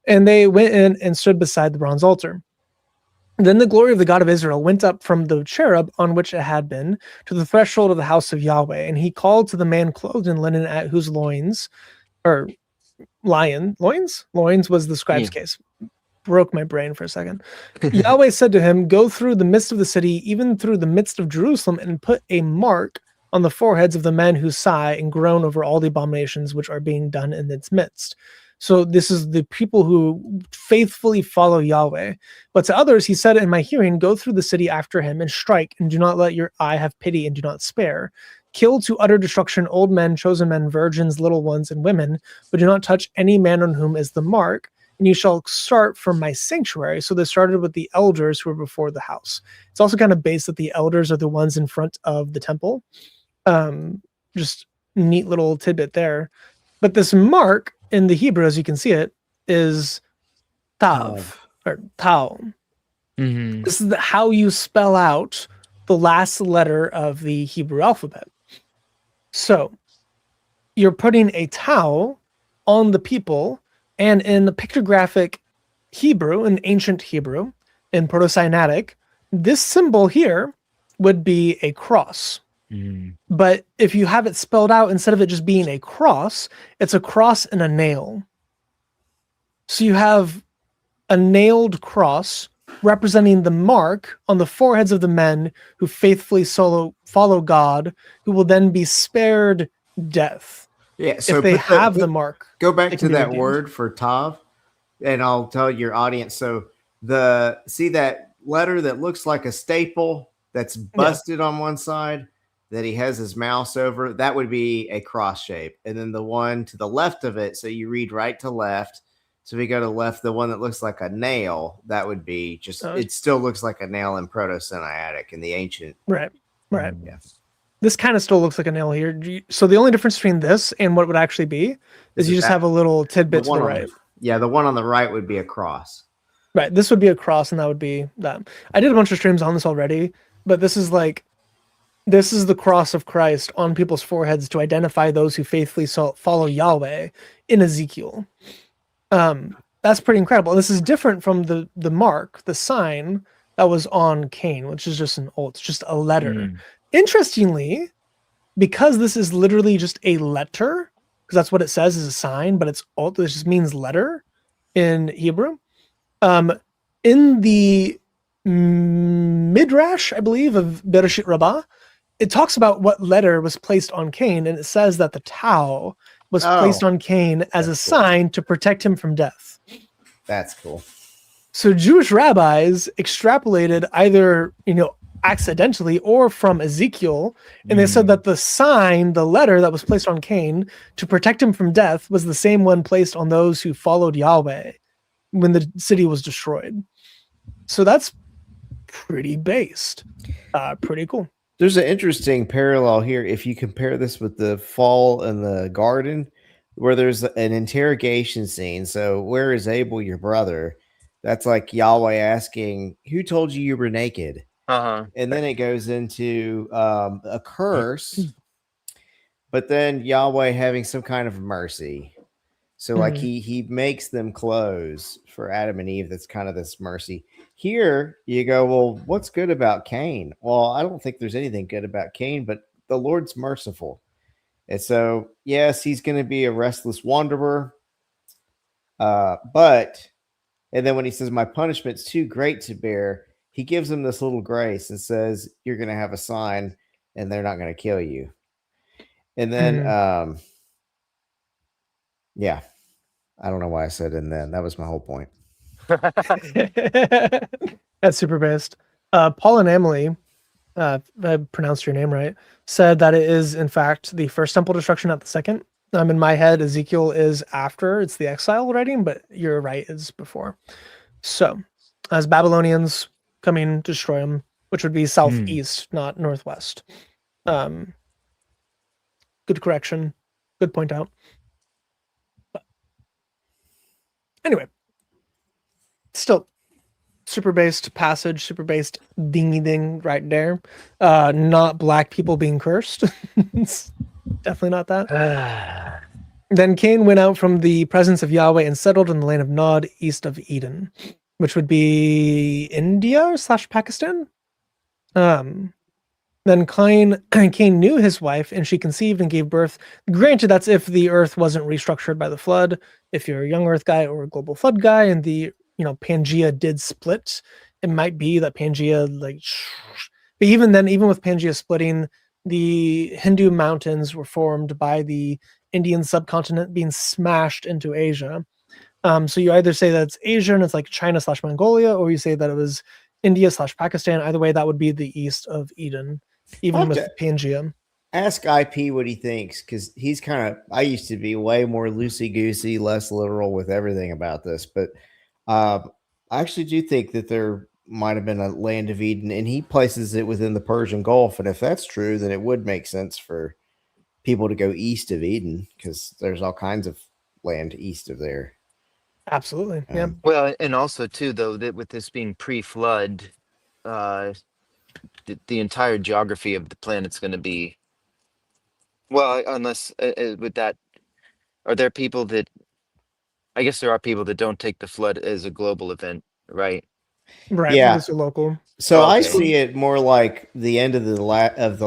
And they went in and stood beside the bronze altar. Then the glory of the God of Israel went up from the cherub on which it had been to the threshold of the house of Yahweh. And he called to the man clothed in linen at whose loins was the scribe's case. Broke my brain for a second. Yahweh said to him, "Go through the midst of the city, even through the midst of Jerusalem, and put a mark on the foreheads of the men who sigh and groan over all the abominations which are being done in its midst." So this is the people who faithfully follow Yahweh. But to others, he said in my hearing, "Go through the city after him and strike, and do not let your eye have pity, and do not spare. Kill to utter destruction old men, chosen men, virgins, little ones, and women, but do not touch any man on whom is the mark, and you shall start from my sanctuary." So they started with the elders who were before the house. It's also kind of based that the elders are the ones in front of the temple. Just neat little tidbit there. But this mark in the Hebrew, as you can see it, is tav or tau. Mm-hmm. This is how you spell out the last letter of the Hebrew alphabet. So you're putting a tau on the people, and in the pictographic Hebrew, in ancient Hebrew, in Proto-Sinaitic, this symbol here would be a cross. Mm-hmm. But if you have it spelled out, instead of it just being a cross, it's a cross and a nail. So you have a nailed cross representing the mark on the foreheads of the men who faithfully follow God, who will then be spared death. Yeah, so if they have the mark. Go back they to can be that redeemed. word for tav, and I'll tell your audience. So see that letter that looks like a staple that's busted on one side that he has his mouse over, that would be a cross shape. And then the one to the left of it, so you read right to left. So if we go to left, the one that looks like a nail, that would be just, it still looks like a nail in Proto-Sinaitic in the ancient. Right. Yeah. This kind of still looks like a nail here. So the only difference between this and what would actually be is you just have a little tidbit to the right. The one on the right would be a cross. Right. This would be a cross, and that would be that. I did a bunch of streams on this already, but this is the cross of Christ on people's foreheads to identify those who faithfully follow Yahweh in Ezekiel. That's pretty incredible. This is different from the mark, the sign that was on Cain, which is just it's just a letter. Interestingly, because this is literally just a letter, because that's what it says is a sign, but it just means letter in Hebrew. In the Midrash, I believe, of Bereshit Rabbah, it talks about what letter was placed on Cain, and it says that the tau was placed on Cain as a sign to protect him from death. That's cool. So Jewish rabbis extrapolated either, accidentally or from Ezekiel, and they said that the sign, the letter that was placed on Cain to protect him from death, was the same one placed on those who followed Yahweh when the city was destroyed. So that's pretty based. Pretty cool. There's an interesting parallel here. If you compare this with the fall in the garden, where there's an interrogation scene. So where is Abel, your brother? That's like Yahweh asking, who told you were naked? And then it goes into a curse, but then Yahweh having some kind of mercy. So like he makes them clothes for Adam and Eve. That's kind of this mercy. Here you go, well, what's good about Cain? Well, I don't think there's anything good about Cain, but the Lord's merciful. And so, yes, he's going to be a restless wanderer. But then when he says, my punishment's too great to bear, he gives him this little grace and says, you're going to have a sign and they're not going to kill you. And then, I don't know why I said and then. That was my whole point. That's super based. Paul and Emily, if I pronounced your name right, said that it is, in fact, the first temple destruction, not the second. In my head, Ezekiel is after. It's the exile writing, but you're right, it's before. So, as Babylonians coming to destroy them, which would be southeast, not northwest. Good correction. Good point out. But anyway, still super based passage, super based dingy ding right there. Not black people being cursed. It's definitely not that. Then Cain went out from the presence of Yahweh and settled in the land of Nod, east of Eden, which would be India/Pakistan. Then Cain knew his wife, and she conceived and gave birth. Granted, that's if the earth wasn't restructured by the flood. If you're a young earth guy or a global flood guy, and the Pangea did split, it might be that Pangea but even then, even with Pangea splitting, the Hindu mountains were formed by the Indian subcontinent being smashed into Asia. So you either say that it's Asia and it's like China/Mongolia, or you say that it was India/Pakistan. Either way, that would be the east of Eden, even with Pangea. Ask IP what he thinks, because he's I used to be way more loosey-goosey, less literal with everything about this, but I actually do think that they're might have been a land of Eden, and he places it within the Persian Gulf. And if that's true, then it would make sense for people to go east of Eden, because there's all kinds of land east of there. Absolutely. Yeah. Well, and also too, though, that with this being pre-flood, the entire geography of the planet's going to be, well, unless with that, are there people that, I guess there are people that don't take the flood as a global event, right? Right. Yeah. It's a local. So I Okay. see it more like the end of the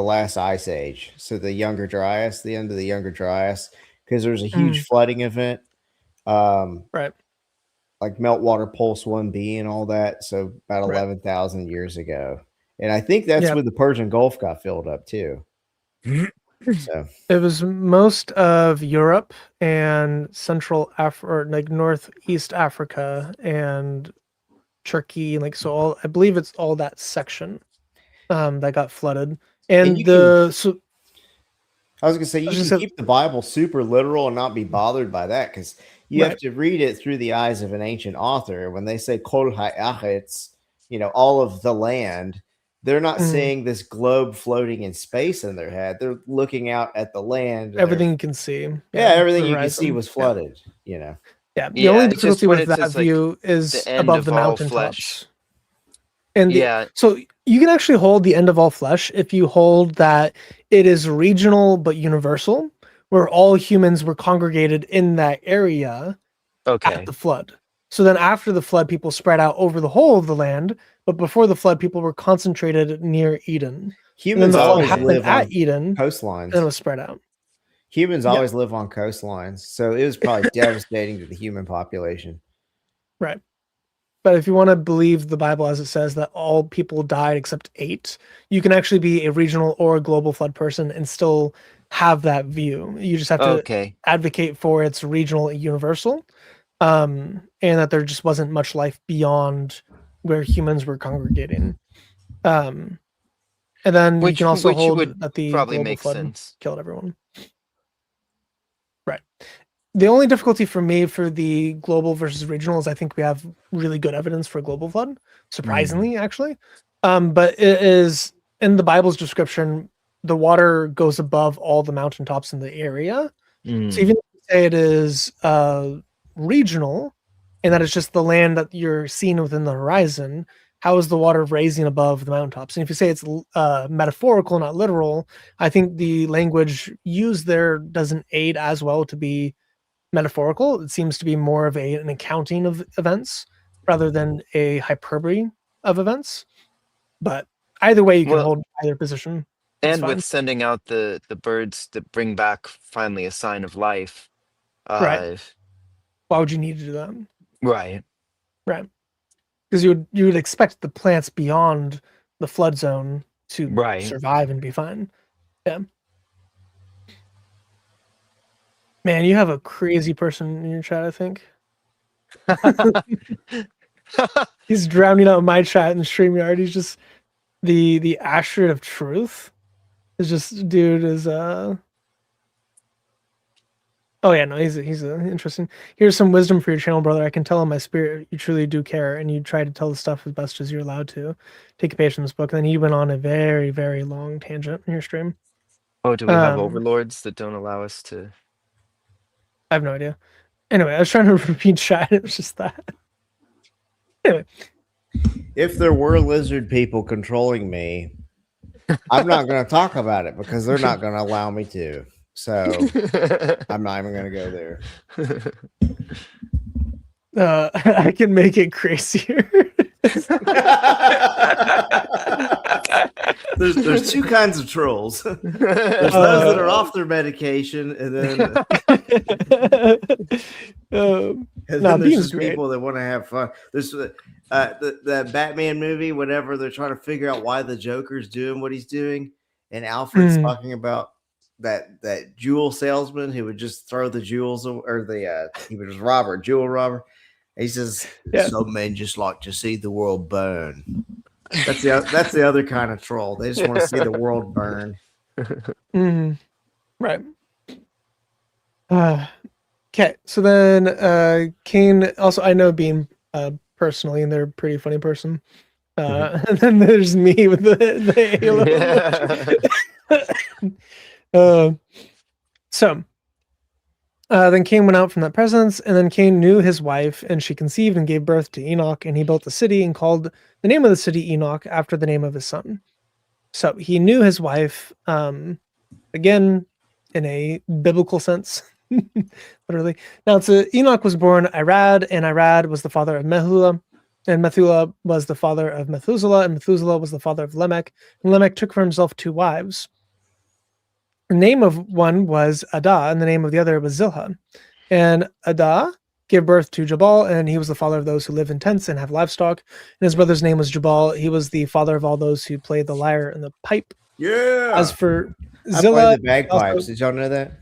last ice age. So the Younger Dryas, the end of the Younger Dryas, because there was a huge flooding event. Right. Like Meltwater Pulse 1b and all that. So about 11,000 years ago. And I think that's when the Persian Gulf got filled up too. So it was most of Europe and Central Africa, or like Northeast Africa and Turkey, like so. All I believe it's all that section that got flooded, and I was gonna say, you can keep the Bible super literal and not be bothered by that, because you have to read it through the eyes of an ancient author. When they say kol ha'aretz, all of the land, they're not seeing this globe floating in space in their head. They're looking out at the land. Everything you can see. Yeah, everything you can see was flooded. Yeah. The only difficulty with that view is above the mountaintops. And so you can actually hold the end of all flesh if you hold that it is regional but universal, where all humans were congregated in that area at the flood. So then after the flood, people spread out over the whole of the land, but before the flood, people were concentrated near Eden. Humans always live at Eden, coastlines. And it was spread out. Humans always live on coastlines, so it was probably devastating to the human population. Right. But if you want to believe the Bible as it says that all people died except 8, you can actually be a regional or a global flood person and still have that view. You just have to advocate for its regional and universal, and that there just wasn't much life beyond where humans were congregating. And then you can also hold that the global flood killed everyone. Right. The only difficulty for me for the global versus regional is I think we have really good evidence for global flood, surprisingly, actually. But it is in the Bible's description, the water goes above all the mountaintops in the area. So even if you say it is regional and that it's just the land that you're seeing within the horizon, how is the water raising above the mountaintops? And if you say it's metaphorical, not literal, I think the language used there doesn't aid as well to be metaphorical. It seems to be more of an accounting of events rather than a hyperbole of events. But either way, you can hold either position. And with sending out the birds that bring back finally a sign of life. Right. Why would you need to do that? Right. Right. Because you would expect the plants beyond the flood zone to survive and be fine. Yeah. Man, you have a crazy person in your chat, I think. He's drowning out my chat in StreamYard. He's just the Ashrid of truth. Is just dude is Oh yeah, no, he's interesting. Here's some wisdom for your channel, brother. I can tell in my spirit you truly do care, and you try to tell the stuff as best as you're allowed to. Take a page from this book. And then he went on a very, very long tangent in your stream. Oh, do we have overlords that don't allow us to? I have no idea. Anyway, I was trying to repeat chat. It was just that. Anyway. If there were lizard people controlling me, I'm not going to talk about it because they're not going to allow me to. So I'm not even going to go there. I can make it crazier. There's two kinds of trolls. There's those that are off their medication, and then there's just people that want to have fun. There's the Batman movie, whenever they're trying to figure out why the Joker's doing what he's doing, and Alfred's talking about that jewel salesman who would just throw the jewels, or he was jewel robber. He says, "Some men just like to see the world burn." That's the other kind of troll. They just want to see the world burn. Right. Okay. So then, Cain. Also, I know Bean personally, and they're a pretty funny person. And then there's me with the halo. Then Cain went out from that presence, and then Cain knew his wife, and she conceived and gave birth to Enoch, and he built a city and called the name of the city Enoch after the name of his son. So he knew his wife, again, in a biblical sense, literally. Now, Enoch was born Irad, and Irad was the father of Methuselah, and Methuselah was the father of Methuselah, and Methuselah was the father of Lamech, and Lamech took for himself 2 wives. The name of one was Adah, and the name of the other was Zilha. And Adah gave birth to Jabal, and he was the father of those who live in tents and have livestock. And his brother's name was Jabal. He was the father of all those who play the lyre and the pipe. Yeah. As for I Zillah, play the bagpipes. also, Did y'all know that?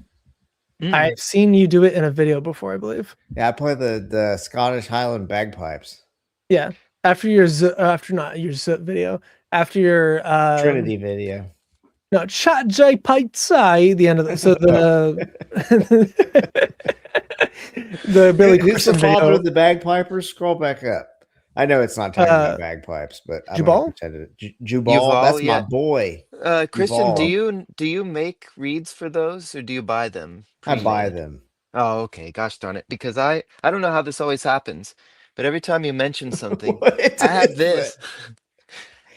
I've seen you do it in a video before, I believe. Yeah, I play the Scottish Highland bagpipes. Yeah. After your video, after your Trinity video. No, Chat J Pizza, the end of the the Billy Who's Corson the father video. of the bagpipers? Scroll back up. I know it's not talking about bagpipes, but I'm Jubal? Jubal, that's my boy. Christian, Jubal. do you make reads for those, or do you buy them? I buy pre-made? them. Oh, okay. Gosh darn it. Because I don't know how this always happens, but every time you mention something, What I have is this.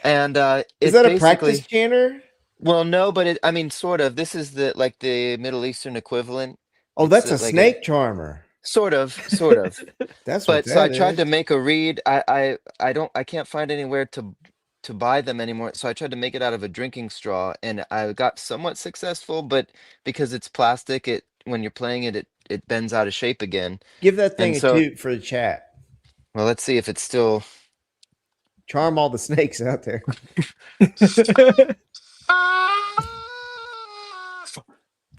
And Is it's that a basically, practice chanter? well, no, but I mean, sort of. This is the Middle Eastern equivalent. Oh, It's that's a like snake charmer. sort of. That's what But so I that tried to is. make a read. I can't find anywhere to buy them anymore. So I tried to make it out of a drinking straw, and I got somewhat successful, but because it's plastic, when you're playing it bends out of shape again. Give that thing And a so, toot for the chat. well, let's see if it's still. Charm all the snakes out there.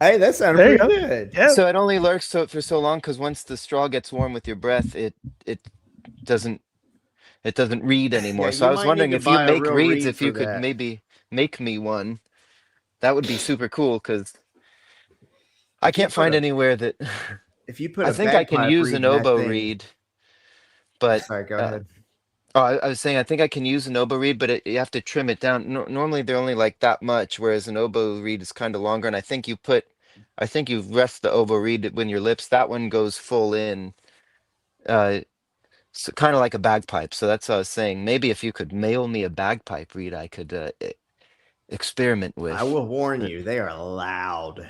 Hey, that sounded There you pretty go. good. Yeah. So it only lurks for so long because once the straw gets warm with your breath, it doesn't read anymore. Yeah, So you I was might wondering need to if you buy a make real reads, reed if for you could that. maybe make me one. That would be super cool because I If you can't put find a- anywhere that If you put I a think I can bagpipe use reed an in that oboe thing, reed, but sorry, go ahead. I was saying I think I can use an oboe reed, but you have to trim it down. Normally they're only like that much, whereas an oboe reed is kind of longer. And I think you rest the oboe reed when your lips. That one goes full in, so kind of like a bagpipe. So that's what I was saying. Maybe if you could mail me a bagpipe reed, I could experiment with. I will warn you, they are loud.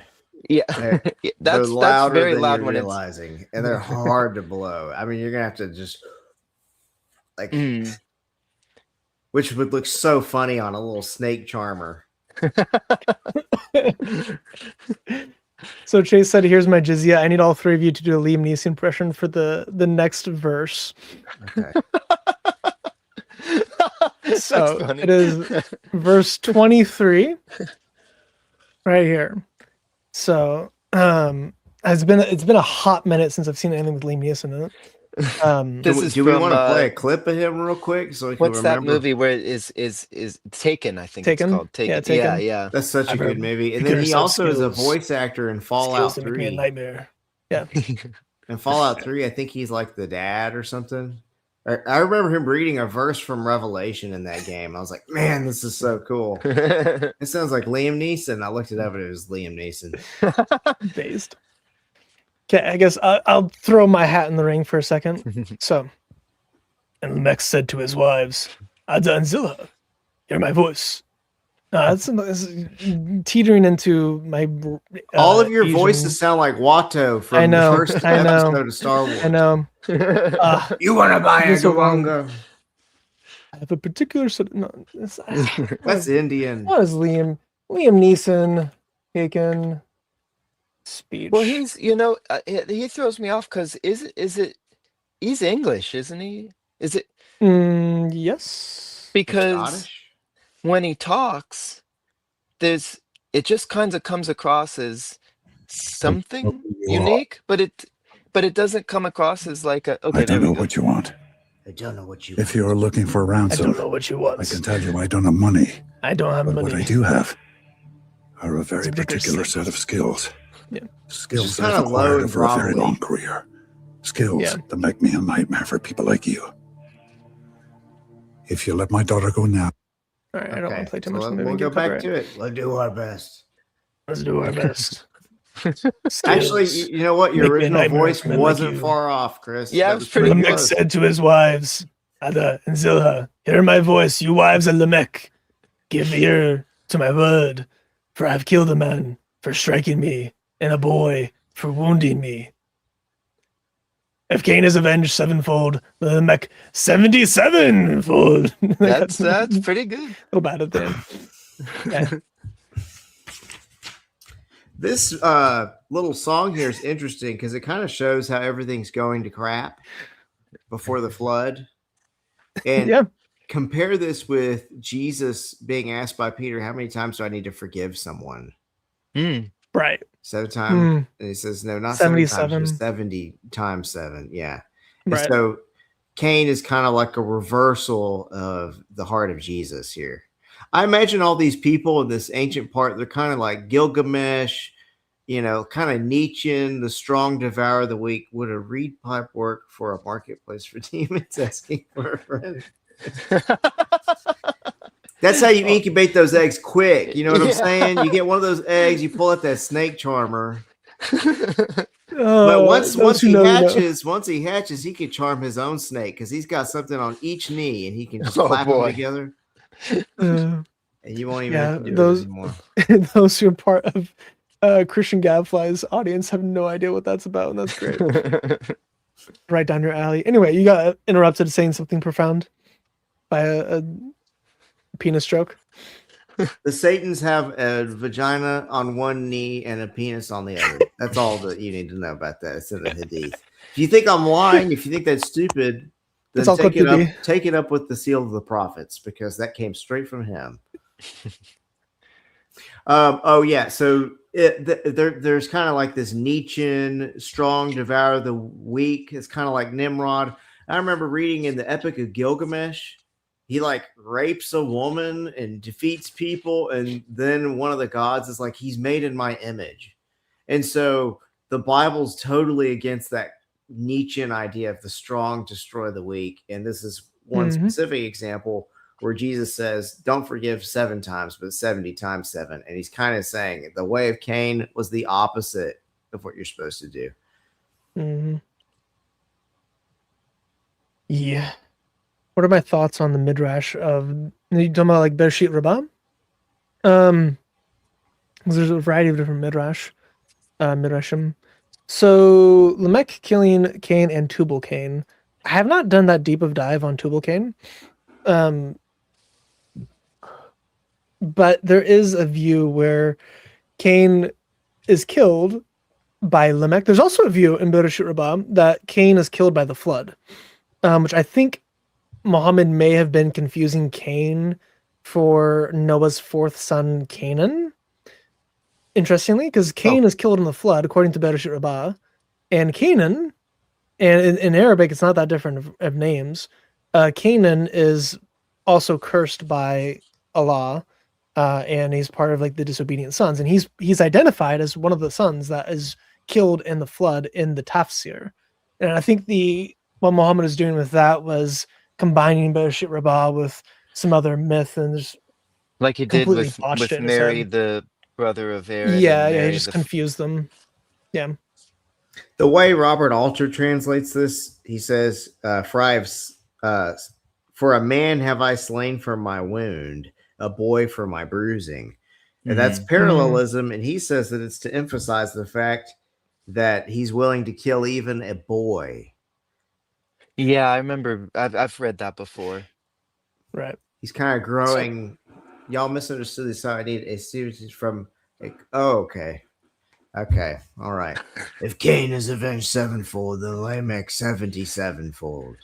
Yeah, They're that's louder very than loud you're when it's. realizing, and they're hard to blow. I mean, you're gonna have to just like, which would look so funny on a little snake charmer. So Chase said, "Here's my jizya. I need all 3 of you to do a Liam Neeson impression for the next verse." Okay. So funny. it is verse 23 right here. So it's been a hot minute since I've seen anything with Liam Neeson in it. This is Do we from, want to play a clip of him real quick so we can what's that remember? movie where it is Taken? I think Taken? it's called Taken. Yeah, Taken. Yeah. That's such a I've good heard movie. And because then he there's also is a skills. voice actor in Fallout Skills that make me a 3. nightmare. Yeah. In Fallout 3, I think he's like the dad or something. I remember him reading a verse from Revelation in that game. I was like, man, this is so cool. It sounds like Liam Neeson. I looked it up and it was Liam Neeson. Based. Okay, I guess I'll throw my hat in the ring for a second. So, and Lamech said to his wives, Ada and Zillah, hear my voice. That's teetering into my. All of your Asian- voices sound like Watto from I know, the first I know. episode of Star Wars. I know. You want to buy a You're so wrong. Gawanga? I have a particular. That's Indian. What is Liam Neeson taken speech? Well, he's he throws me off because is it he's English, isn't he? Is it Yes. because Scottish? when he talks, it just kind of comes across as something unique, but it doesn't come across as like a. Okay, I don't know what you want. I don't know what you If you're looking for I ransom, don't know what you want. I can tell you I don't have money. I don't have But money. what I do have are a very It's a particular particular set of skills. Yeah. Skills It's that kinda I've low acquired and over a very grovelly. long career. Skills Yeah. that make me a nightmare for people like you. If you let my daughter go now, All right, I don't want to play too much of the movie. We'll and go get back copyright. to it. We'll do our best. Let's do our best. Actually, Skills. you know what? Your Make me a original nightmare voice for men like wasn't you. far off, Chris. Yeah, That it was was pretty Lamech close. said to his wives, Ada and Zillah, hear my voice, you wives of Lamech. Give ear to my word, for I have killed a man for striking me, and a boy for wounding me. If Cain is avenged sevenfold, Lamech 77-fold. That's pretty good. So bad at the end. Yeah. This little song here is interesting because it kind of shows how everything's going to crap before the flood. And Yeah. compare this with Jesus being asked by Peter, how many times do I need to forgive someone? Right. 7 times. And he says, no, not 7 times, 77. just 70 times 7. Yeah. And Right. so Cain is kind of like a reversal of the heart of Jesus here. I imagine all these people in this ancient part, they're kind of like Gilgamesh, you know, kind of Nietzschean, the strong devour the weak. Would a reed pipe work for a marketplace for demons asking for a friend? That's how you incubate those eggs quick. You know what I'm saying? You get one of those eggs, you pull out that snake charmer. But once he hatches, he can charm his own snake because he's got something on each knee and he can just clap them together. And you won't even have to do it anymore. Those who are part of Christian Gadfly's audience have no idea what that's about, and that's great. Right down your alley. Anyway, you got interrupted saying something profound by a penis joke. The Satans have a vagina on one knee and a penis on the other. That's all that you need to know about that. It's in the Hadith. If you think I'm lying, if you think that's stupid, then take it up with the seal of the prophets because that came straight from him. So there's kind of like this Nietzschean strong devour the weak. It's kind of like Nimrod. I remember reading in the Epic of Gilgamesh, he like rapes a woman and defeats people, and then one of the gods is like, he's made in my image. And so the Bible's totally against that Nietzschean idea of the strong destroy the weak. And this is one specific example where Jesus says, don't forgive 7 times, but 70 times 7. And he's kind of saying the way of Cain was the opposite of what you're supposed to do. Mm-hmm. Yeah. What are my thoughts on the midrash of, you talking about like Bereshit Rabbah? There's a variety of different midrashim. So Lamech killing Cain and Tubal Cain. I have not done that deep of dive on Tubal Cain. But there is a view where Cain is killed by Lamech. There's also a view in Bereshit Rabbah that Cain is killed by the flood, which I think Muhammad may have been confusing Cain for Noah's 4th son, Canaan. Interestingly, because Cain is killed in the flood, according to Bereshit Rabbah, and Canaan, and in Arabic, it's not that different of names. Canaan is also cursed by Allah, and he's part of like the disobedient sons, and he's identified as one of the sons that is killed in the flood in the tafsir. And I think what Muhammad was doing with that was combining Bereshit Rabbah with some other myth, and just like he did with Mary, the brother of Aaron. Yeah, he just confused them. Yeah. The way Robert Alter translates this, he says, for a man have I slain for my wound, a boy for my bruising. And that's parallelism. And he says that it's to emphasize the fact that he's willing to kill even a boy. Yeah, I remember. I've read that before. Right. He's kind of growing. Y'all misunderstood this. So I need a series from. Okay. All right. If Cain is avenged 7-fold, then Lamech 77-fold.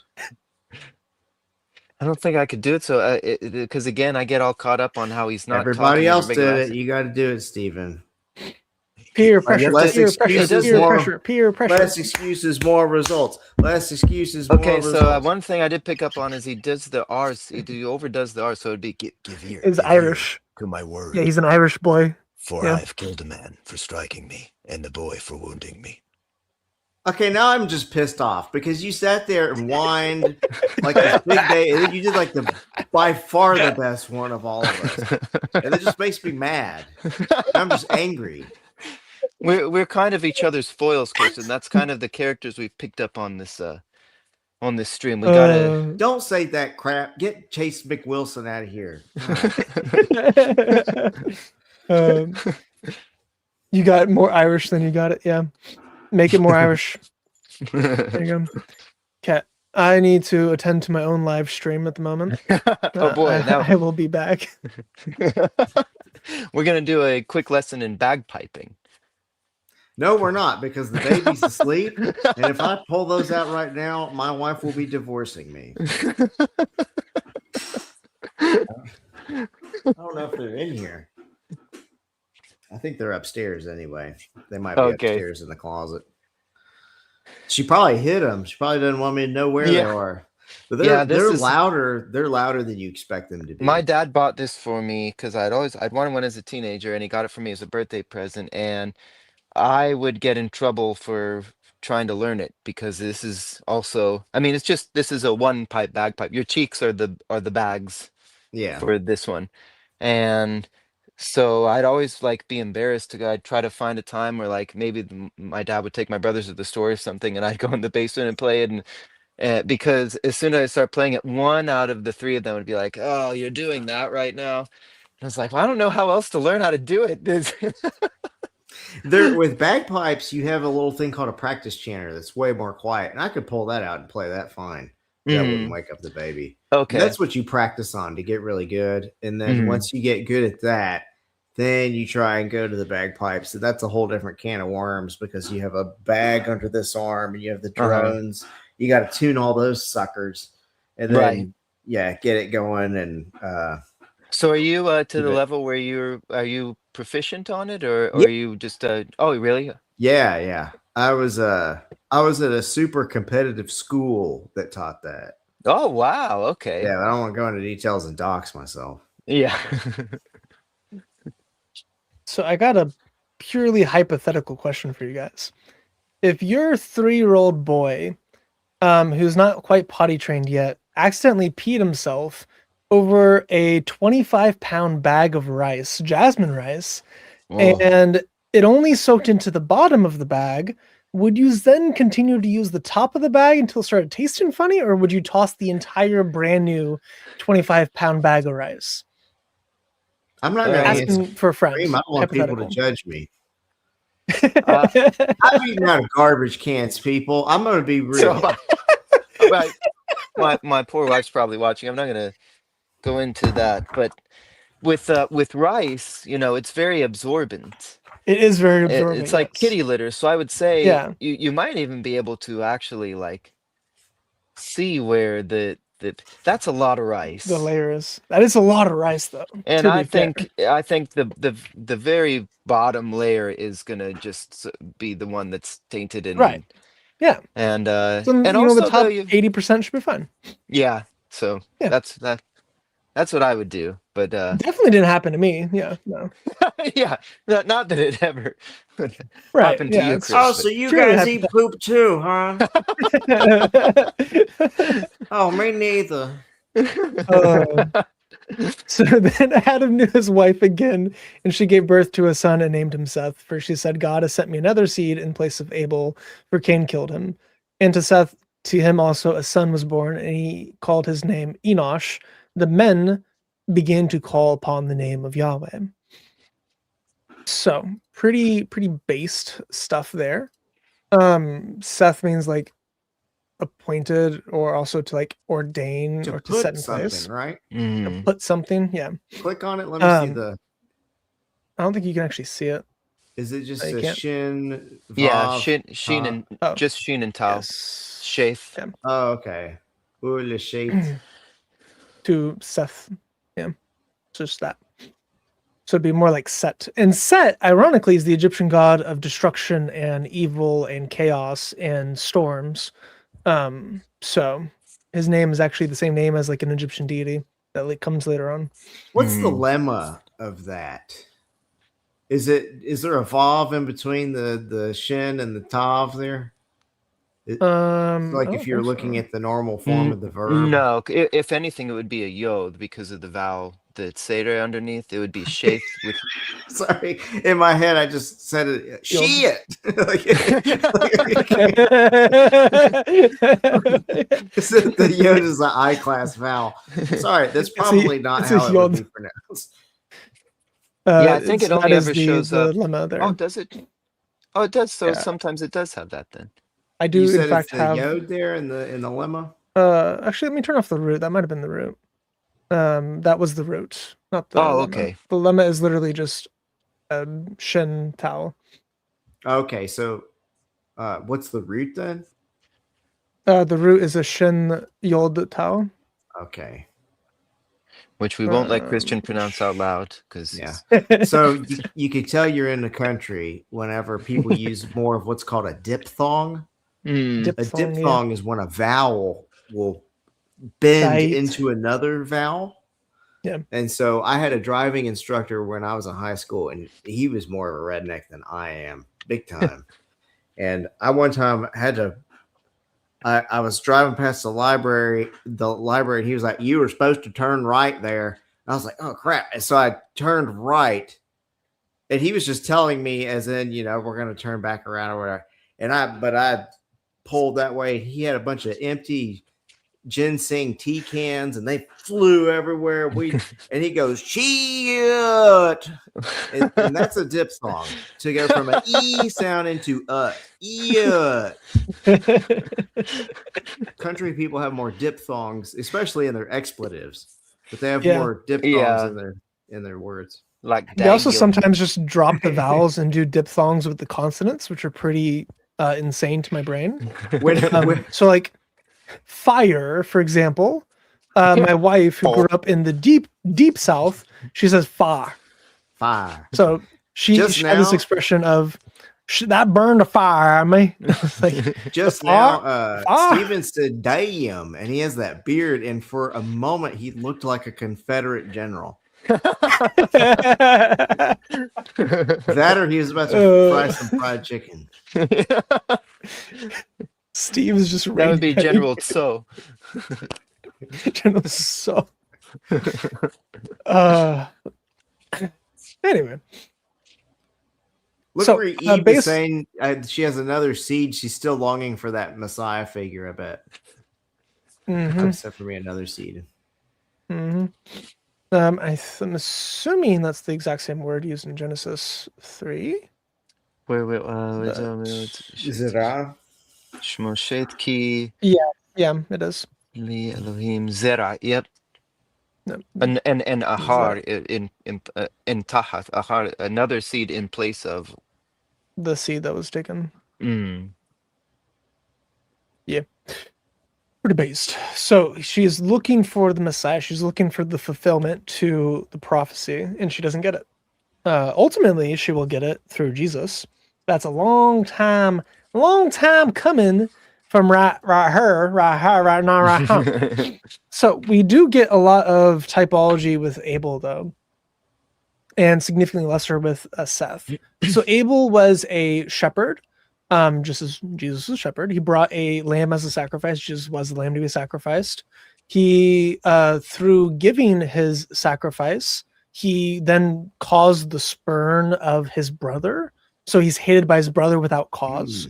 I don't think I could do it. So, because again, I get all caught up on how he's not. Everybody else did it. You got to do it, Stephen. Peer pressure. Less excuses, Less excuses, more results. Less excuses, more results. Okay, so one thing I did pick up on is he does the R's. He overdoes the R's, so it'd be give ear. He's Irish. To my word. Yeah, he's an Irish boy. For I have killed a man for striking me, and the boy for wounding me. Okay, now I'm just pissed off because you sat there and whined like this big day, and then you did like the by far the best one of all of us, and it just makes me mad. I'm just angry. We're kind of each other's foils, Chris, and that's kind of the characters we've picked up on this stream. We gotta. Don't say that crap. Get Chase McWilson out of here. You got more Irish than you got it. Yeah, make it more Irish. There you go. Okay, I need to attend to my own live stream at the moment. Oh boy, now I will be back. We're gonna do a quick lesson in bagpiping. No, we're not, because the baby's asleep, and if I pull those out right now, my wife will be divorcing me. I don't know if they're in here. I think they're upstairs anyway. They might be upstairs in the closet. She probably hid them. She probably doesn't want me to know where they are. But they're louder. They're louder than you expect them to be. My dad bought this for me because I'd wanted one as a teenager, and he got it for me as a birthday present. And I would get in trouble for trying to learn it because this is also. I mean, this is a one pipe bagpipe. Your cheeks are the bags. Yeah. For this one, and so I'd always like be embarrassed I'd try to find a time where like maybe my dad would take my brothers to the store or something, and I'd go in the basement and play it, and because as soon as I start playing it, one out of the three of them would be like, "Oh, you're doing that right now." And I was like, well, I don't know how else to learn how to do it. There with bagpipes, you have a little thing called a practice chanter that's way more quiet, and I could pull that out and play that fine. That wouldn't wake up the baby. Okay. And that's what you practice on to get really good. And then once you get good at that, then you try and go to the bagpipes. So that's a whole different can of worms because you have a bag under this arm and you have the drones. You got to tune all those suckers and then get it going. And so are you to the level where are you proficient on it, or are you just oh really? Yeah. I was at a super competitive school that taught that. Oh wow, okay. Yeah, I don't want to go into details and dox myself. Yeah. So I got a purely hypothetical question for you guys. If your 3-year-old boy, who's not quite potty trained yet, accidentally peed himself over a 25-pound bag of rice, jasmine rice, and it only soaked into the bottom of the bag, would you then continue to use the top of the bag until it started tasting funny, or would you toss the entire brand new 25-pound bag of rice? I'm not going to asking for friends. I don't want people to judge me. I'm eating out of garbage cans, people. I'm going to be real. My poor wife's probably watching. I'm not going to go into that, but with rice, it's very absorbent. It is very absorbent. It's like kitty litter. So I would say you might even be able to actually like see where that's a lot of rice. The layers. That is a lot of rice though. And I think the very bottom layer is gonna just be the one that's tainted and right. Yeah. And so, and also the top 80% should be fine. Yeah. So that's what I would do, but definitely didn't happen to me. Yeah, no. Yeah, not that it ever right. happened to you, Chris. So you guys eat poop too, huh? Oh, me neither. So then Adam knew his wife again, and she gave birth to a son and named him Seth. For she said, "God has sent me another seed in place of Abel, for Cain killed him." And to Seth, to him also a son was born, and he called his name Enosh. The men began to call upon the name of Yahweh. So pretty based stuff there. Seth means like appointed, or also to like ordain or to set in place, right? To put something. Yeah. Click on it. Let me see the. I don't think you can actually see it. Is it just a shin? Vav, yeah, shin and just shin and tau. Yes. Shaith. Yeah. Oh, okay. Le shaith. To Seth. Yeah. Just that. So it'd be more like Set. And Set, ironically, is the Egyptian god of destruction and evil and chaos and storms. So his name is actually the same name as like an Egyptian deity that like comes later on. What's the lemma of that? Is there a vav in between the shin and the tav there? Like I if don't you're think looking so. at the normal form of the verb. No, if anything, it would be a yod because of the vowel, the tseder underneath. It would be shaped with. Sorry, in my head I just said it. Yod. Shit. The yod is an I class vowel. Sorry, that's probably not it's a how it would yod. be pronounced. Yeah, I think it that only is ever shows the up. lemma there. Oh, does it? Oh, it does. So Yeah. sometimes it does have that then. I do You in said fact it's the have. yod there in the lemma. Actually, let me turn off the root. That might have been the root. That was the root, not the Oh, lemma. okay. The lemma is literally just shin tau. Okay, so what's the root then? The root is a shin yod tau. Okay. Which we won't let Christian pronounce out loud because Yeah. So you could tell you're in the country whenever people use more of what's called a diphthong. A diphthong is when a vowel will bend into another vowel. Yeah. And so I had a driving instructor when I was in high school, and he was more of a redneck than I am, big time. And I one time had to. I was driving past the library, and he was like, "You were supposed to turn right there." And I was like, "Oh crap!" And so I turned right, and he was just telling me, as in, we're going to turn back around or whatever. But I pulled that way. He had a bunch of empty ginseng tea cans, and they flew everywhere. And he goes, "Shit," and that's a diphthong to go from an e sound into "yut." Country people have more diphthongs, especially in their expletives, but they have more diphthongs in their words. Like they also sometimes just drop the vowels and do diphthongs with the consonants, which are pretty insane to my brain. So like fire, for example, my wife who grew up in the deep south, she says fire. So she had this expression of that burned a fire on me. Like, just now, Steven said damn, and he has that beard, and for a moment he looked like a Confederate general. That or he was about to fry some fried chicken. Steve is just that would be General Tso. General Tso. Anyway. Look where Eve is saying she has another seed. She's still longing for that Messiah figure, I bet. Except for me, another seed. I'm assuming that's the exact same word used in Genesis 3. Wait. Zera? Shmoshet ki. Yeah, it is. Li Elohim Zera. Yep. No. And ahar in tahat ahar, another seed in place of the seed that was taken. Yeah. Pretty based. So she is looking for the Messiah. She's looking for the fulfillment to the prophecy, and she doesn't get it. Ultimately, she will get it through Jesus. That's a long time coming from right now. So we do get a lot of typology with Abel, though, and significantly lesser with Seth. So Abel was a shepherd, just as Jesus was a shepherd. He brought a lamb as a sacrifice. Jesus was the lamb to be sacrificed. He, through giving his sacrifice, he then caused the spurn of his brother. So he's hated by his brother without cause,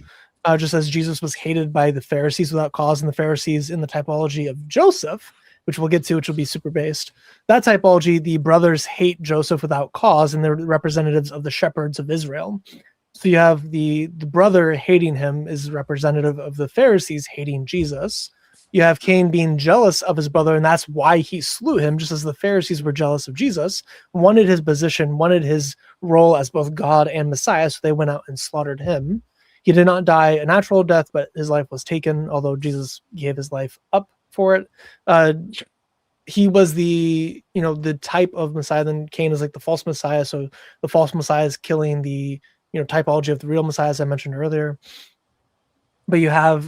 just as Jesus was hated by the Pharisees without cause, and the Pharisees in the typology of Joseph, which we'll get to, which will be super based. That typology, the brothers hate Joseph without cause, and they're representatives of the shepherds of Israel. So you have the brother hating him is representative of the Pharisees hating Jesus. You have Cain being jealous of his brother, and that's why he slew him, just as the Pharisees were jealous of Jesus, wanted his position, wanted his role as both God and Messiah, so they went out and slaughtered him. He did not die a natural death, but his life was taken, although Jesus gave his life up for it. He was the type of Messiah. Then Cain is like the false Messiah, so the false Messiah is killing the typology of the real Messiah, as I mentioned earlier. But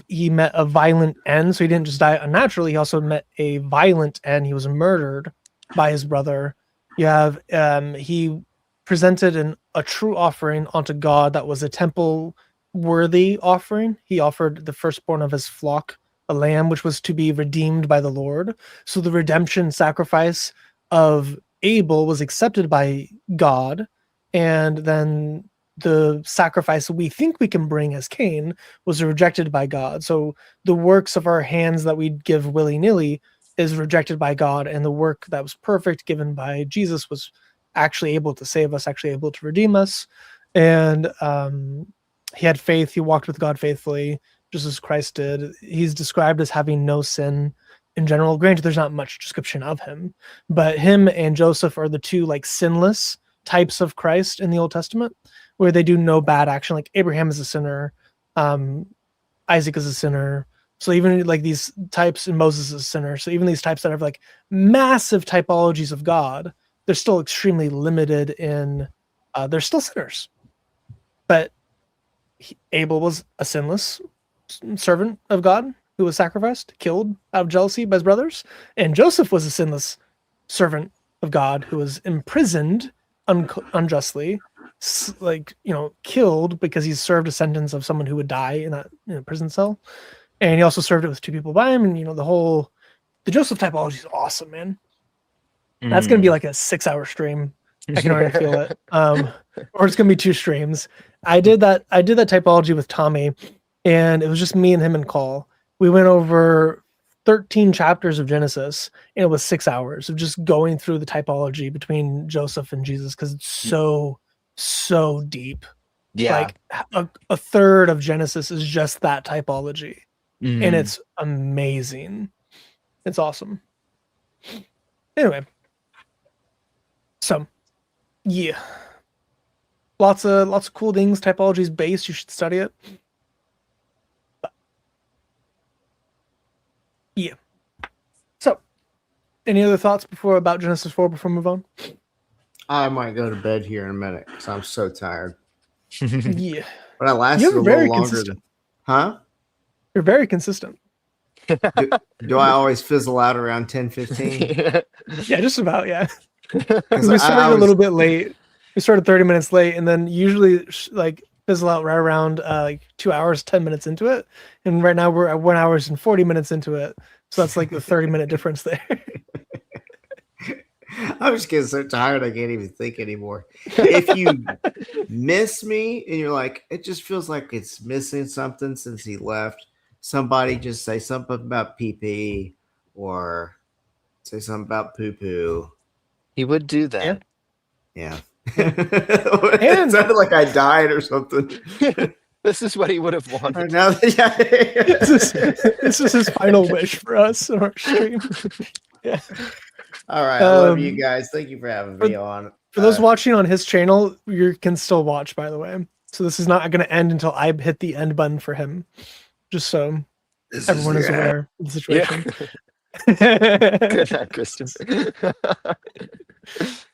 he met a violent end, so he didn't just die unnaturally. He also met a violent end. He was murdered by his brother. You have he presented a true offering unto God that was a temple worthy offering. He offered the firstborn of his flock, a lamb, which was to be redeemed by the Lord. So the redemption sacrifice of Abel was accepted by God, and then the sacrifice we think we can bring as Cain was rejected by God. So the works of our hands that we give willy-nilly is rejected by God, and the work that was perfect given by Jesus was actually able to save us, actually able to redeem us. And he had faith. He walked with God faithfully, just as Christ did. He's described as having no sin in general. Granted, there's not much description of him, but him and Joseph are the two like sinless types of Christ in the Old Testament, where they do no bad action. Like Abraham is a sinner, Isaac is a sinner. So even like these types, and Moses is a sinner. So even these types that have like massive typologies of God, they're still extremely limited in. They're still sinners, but Abel was a sinless servant of God who was sacrificed, killed out of jealousy by his brothers, and Joseph was a sinless servant of God who was imprisoned unjustly, like killed because he served a sentence of someone who would die in a prison cell, and he also served it with two people by him. And the Joseph typology is awesome, man. That's gonna be like a 6-hour stream. I can already feel it. Or it's gonna be 2 streams. I did that typology with Tommy, and it was just me and him and Call. We went over 13 chapters of Genesis, and it was 6 hours of just going through the typology between Joseph and Jesus, because it's so deep. Yeah. Like a third of Genesis is just that typology, and Mhm. it's amazing. It's awesome. Anyway, so yeah, lots of cool things. Typology is based. You should study it. But, yeah. So, any other thoughts about Genesis 4 before we move on? I might go to bed here in a minute because I'm so tired. Yeah. But I lasted a little longer than. Huh? You're very consistent. Do I always fizzle out around 10:15? Yeah, just about, yeah. Because We started a little bit late. We started 30 minutes late, and then usually like fizzle out right around like 2 hours, 10 minutes into it. And right now we're at 1 hour and 40 minutes into it. So that's like the 30-minute difference there. I'm just getting so tired I can't even think anymore. If you miss me and you're like, it just feels like it's missing something since he left, somebody just say something about pee-pee or say something about poo-poo. He would do that. Yeah. It sounded like I died or something. This is what he would have wanted. This is his final wish for us in our stream. Yeah. All right. I love you guys. Thank you for having me on. For those watching on his channel, you can still watch, by the way. So this is not going to end until I hit the end button for him. Just so everyone is aware of the situation. Yeah. Good night, Kristen.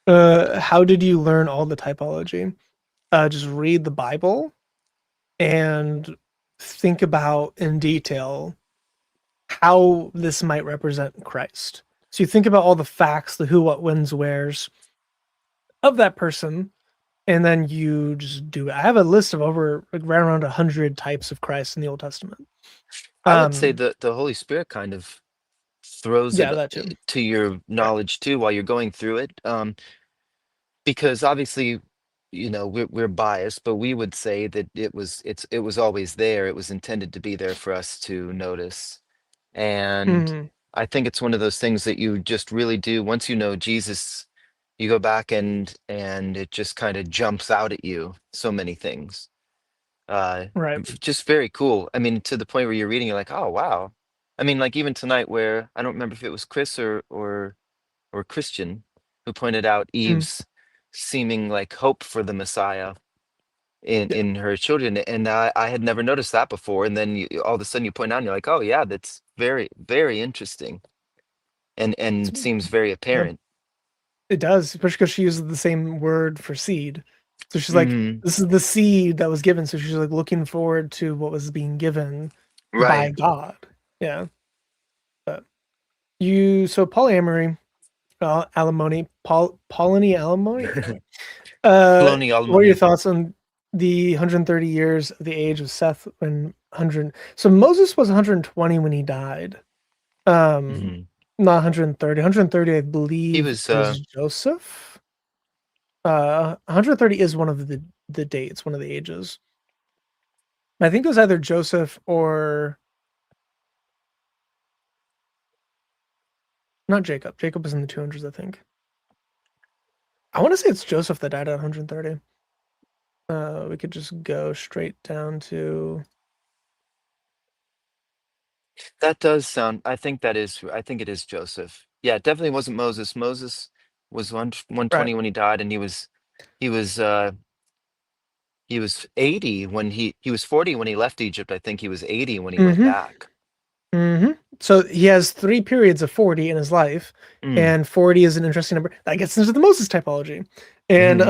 How did you learn all the typology? Just read the Bible and think about in detail how this might represent Christ. So you think about all the facts, the who, what, whens, wheres of that person, and then you just do it. I have a list of over right around 100 types of Christ in the Old Testament. I would say that the Holy Spirit kind of throws that it to your knowledge too while you're going through it. Because obviously, we're biased, but we would say that it was always there. It was intended to be there for us to notice. And I think it's one of those things that you just really do. Once you know Jesus, you go back and it just kind of jumps out at you. So many things. Right. Just very cool. I mean, to the point where you're reading, you're like, oh wow. I mean, like even tonight, where I don't remember if it was Chris or Christian who pointed out Eve's seeming like hope for the Messiah in her children, and I had never noticed that before. And then all of a sudden you point out, and you're like, oh yeah, that's very, very interesting, and seems very apparent. It does, especially because she uses the same word for seed. So she's like, this is the seed that was given. So she's like looking forward to what was being given by God. Yeah. But so polyamory, alimony, alimony. Polony What are your thoughts on the 130 years of the age of Seth when 100. So Moses was 120 when he died. Not 130. 130, I believe, He was is Joseph. 130 is one of the dates, one of the ages. I think it was either Joseph or not Jacob. Jacob was in the 200s, I think. I want to say it's Joseph that died at 130. We could just go straight down to. that does sound. I think it is Joseph. Yeah, it definitely wasn't Moses. Moses was 120 Right. when he died, and he was 80 when he was 40 when he left Egypt. I think he was 80 when he went back. So he has 3 periods of 40 in his life, and 40 is an interesting number. That gets into the Moses typology. And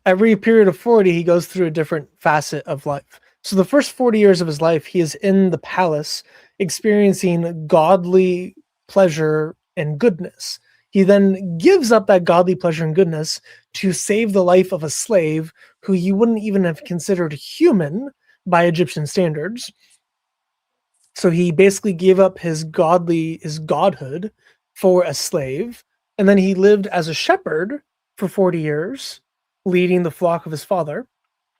every period of 40, he goes through a different facet of life. So the first 40 years of his life, he is in the palace experiencing godly pleasure and goodness. He then gives up that godly pleasure and goodness to save the life of a slave who you wouldn't even have considered human by Egyptian standards. So he basically gave up his godhood for a slave, and then he lived as a shepherd for 40 years, leading the flock of his father.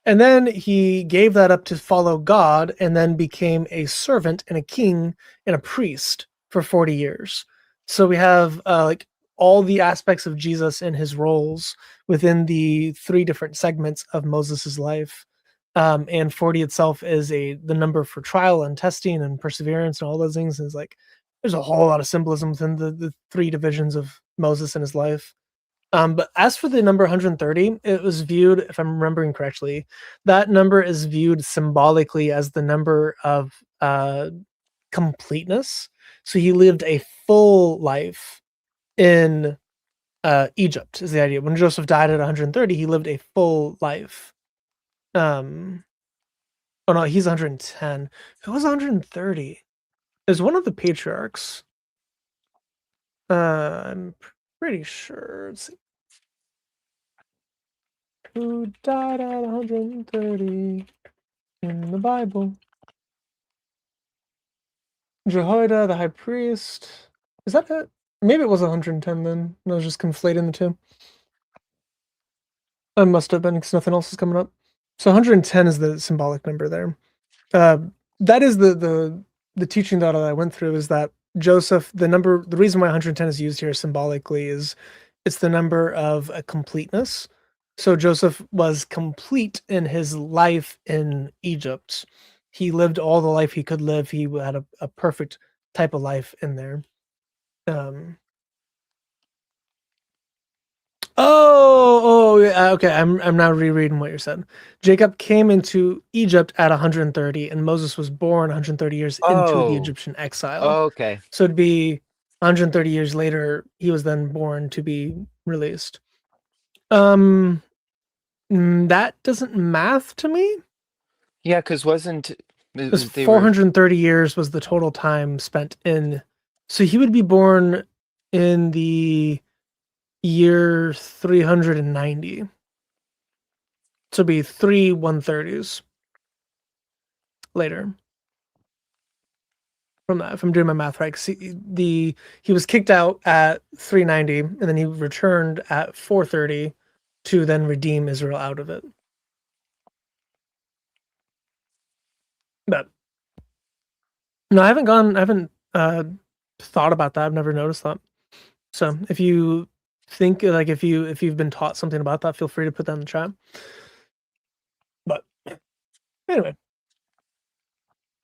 And then he gave that up to follow God, and then became a servant and a king and a priest for 40 years. So we have like all the aspects of Jesus and his roles within the 3 different segments of Moses's life. And 40 itself is the number for trial and testing and perseverance and all those things. And it's like there's a whole lot of symbolism within the 3 divisions of Moses and his life. But as for the number 130, it was viewed, if I'm remembering correctly, that number is viewed symbolically as the number of completeness. So he lived a full life in Egypt, is the idea. When Joseph died at 130, he lived a full life. Oh no, he's 110. Who was 130? There's one of the patriarchs. I'm pretty sure. Let's see. Who died at 130 in the Bible? Jehoiada, the high priest. Is that it? Maybe it was 110 then. I was just conflating the two. It must have been because nothing else is coming up. So 110 is the symbolic number there. That is the teaching that I went through, is that Joseph, the reason why 110 is used here symbolically is it's the number of a completeness. So Joseph was complete in his life in Egypt. He lived all the life he could live. He had a perfect type of life in there. Okay. I'm now rereading what you said. Jacob came into Egypt at 130, and Moses was born 130 years into the Egyptian exile. Okay. So it'd be 130 years later, he was then born to be released. That doesn't math to me. Yeah, because It was 430 years was the total time spent in. So he would be born in the year 390. So it'd be 3 130s later. From that, if I'm doing my math right, he was kicked out at 390, and then he returned at 430 to then redeem Israel out of it. But no, I haven't thought about that. I've never noticed that. So if you think, like, if you've been taught something about that, feel free to put that in the chat. But anyway,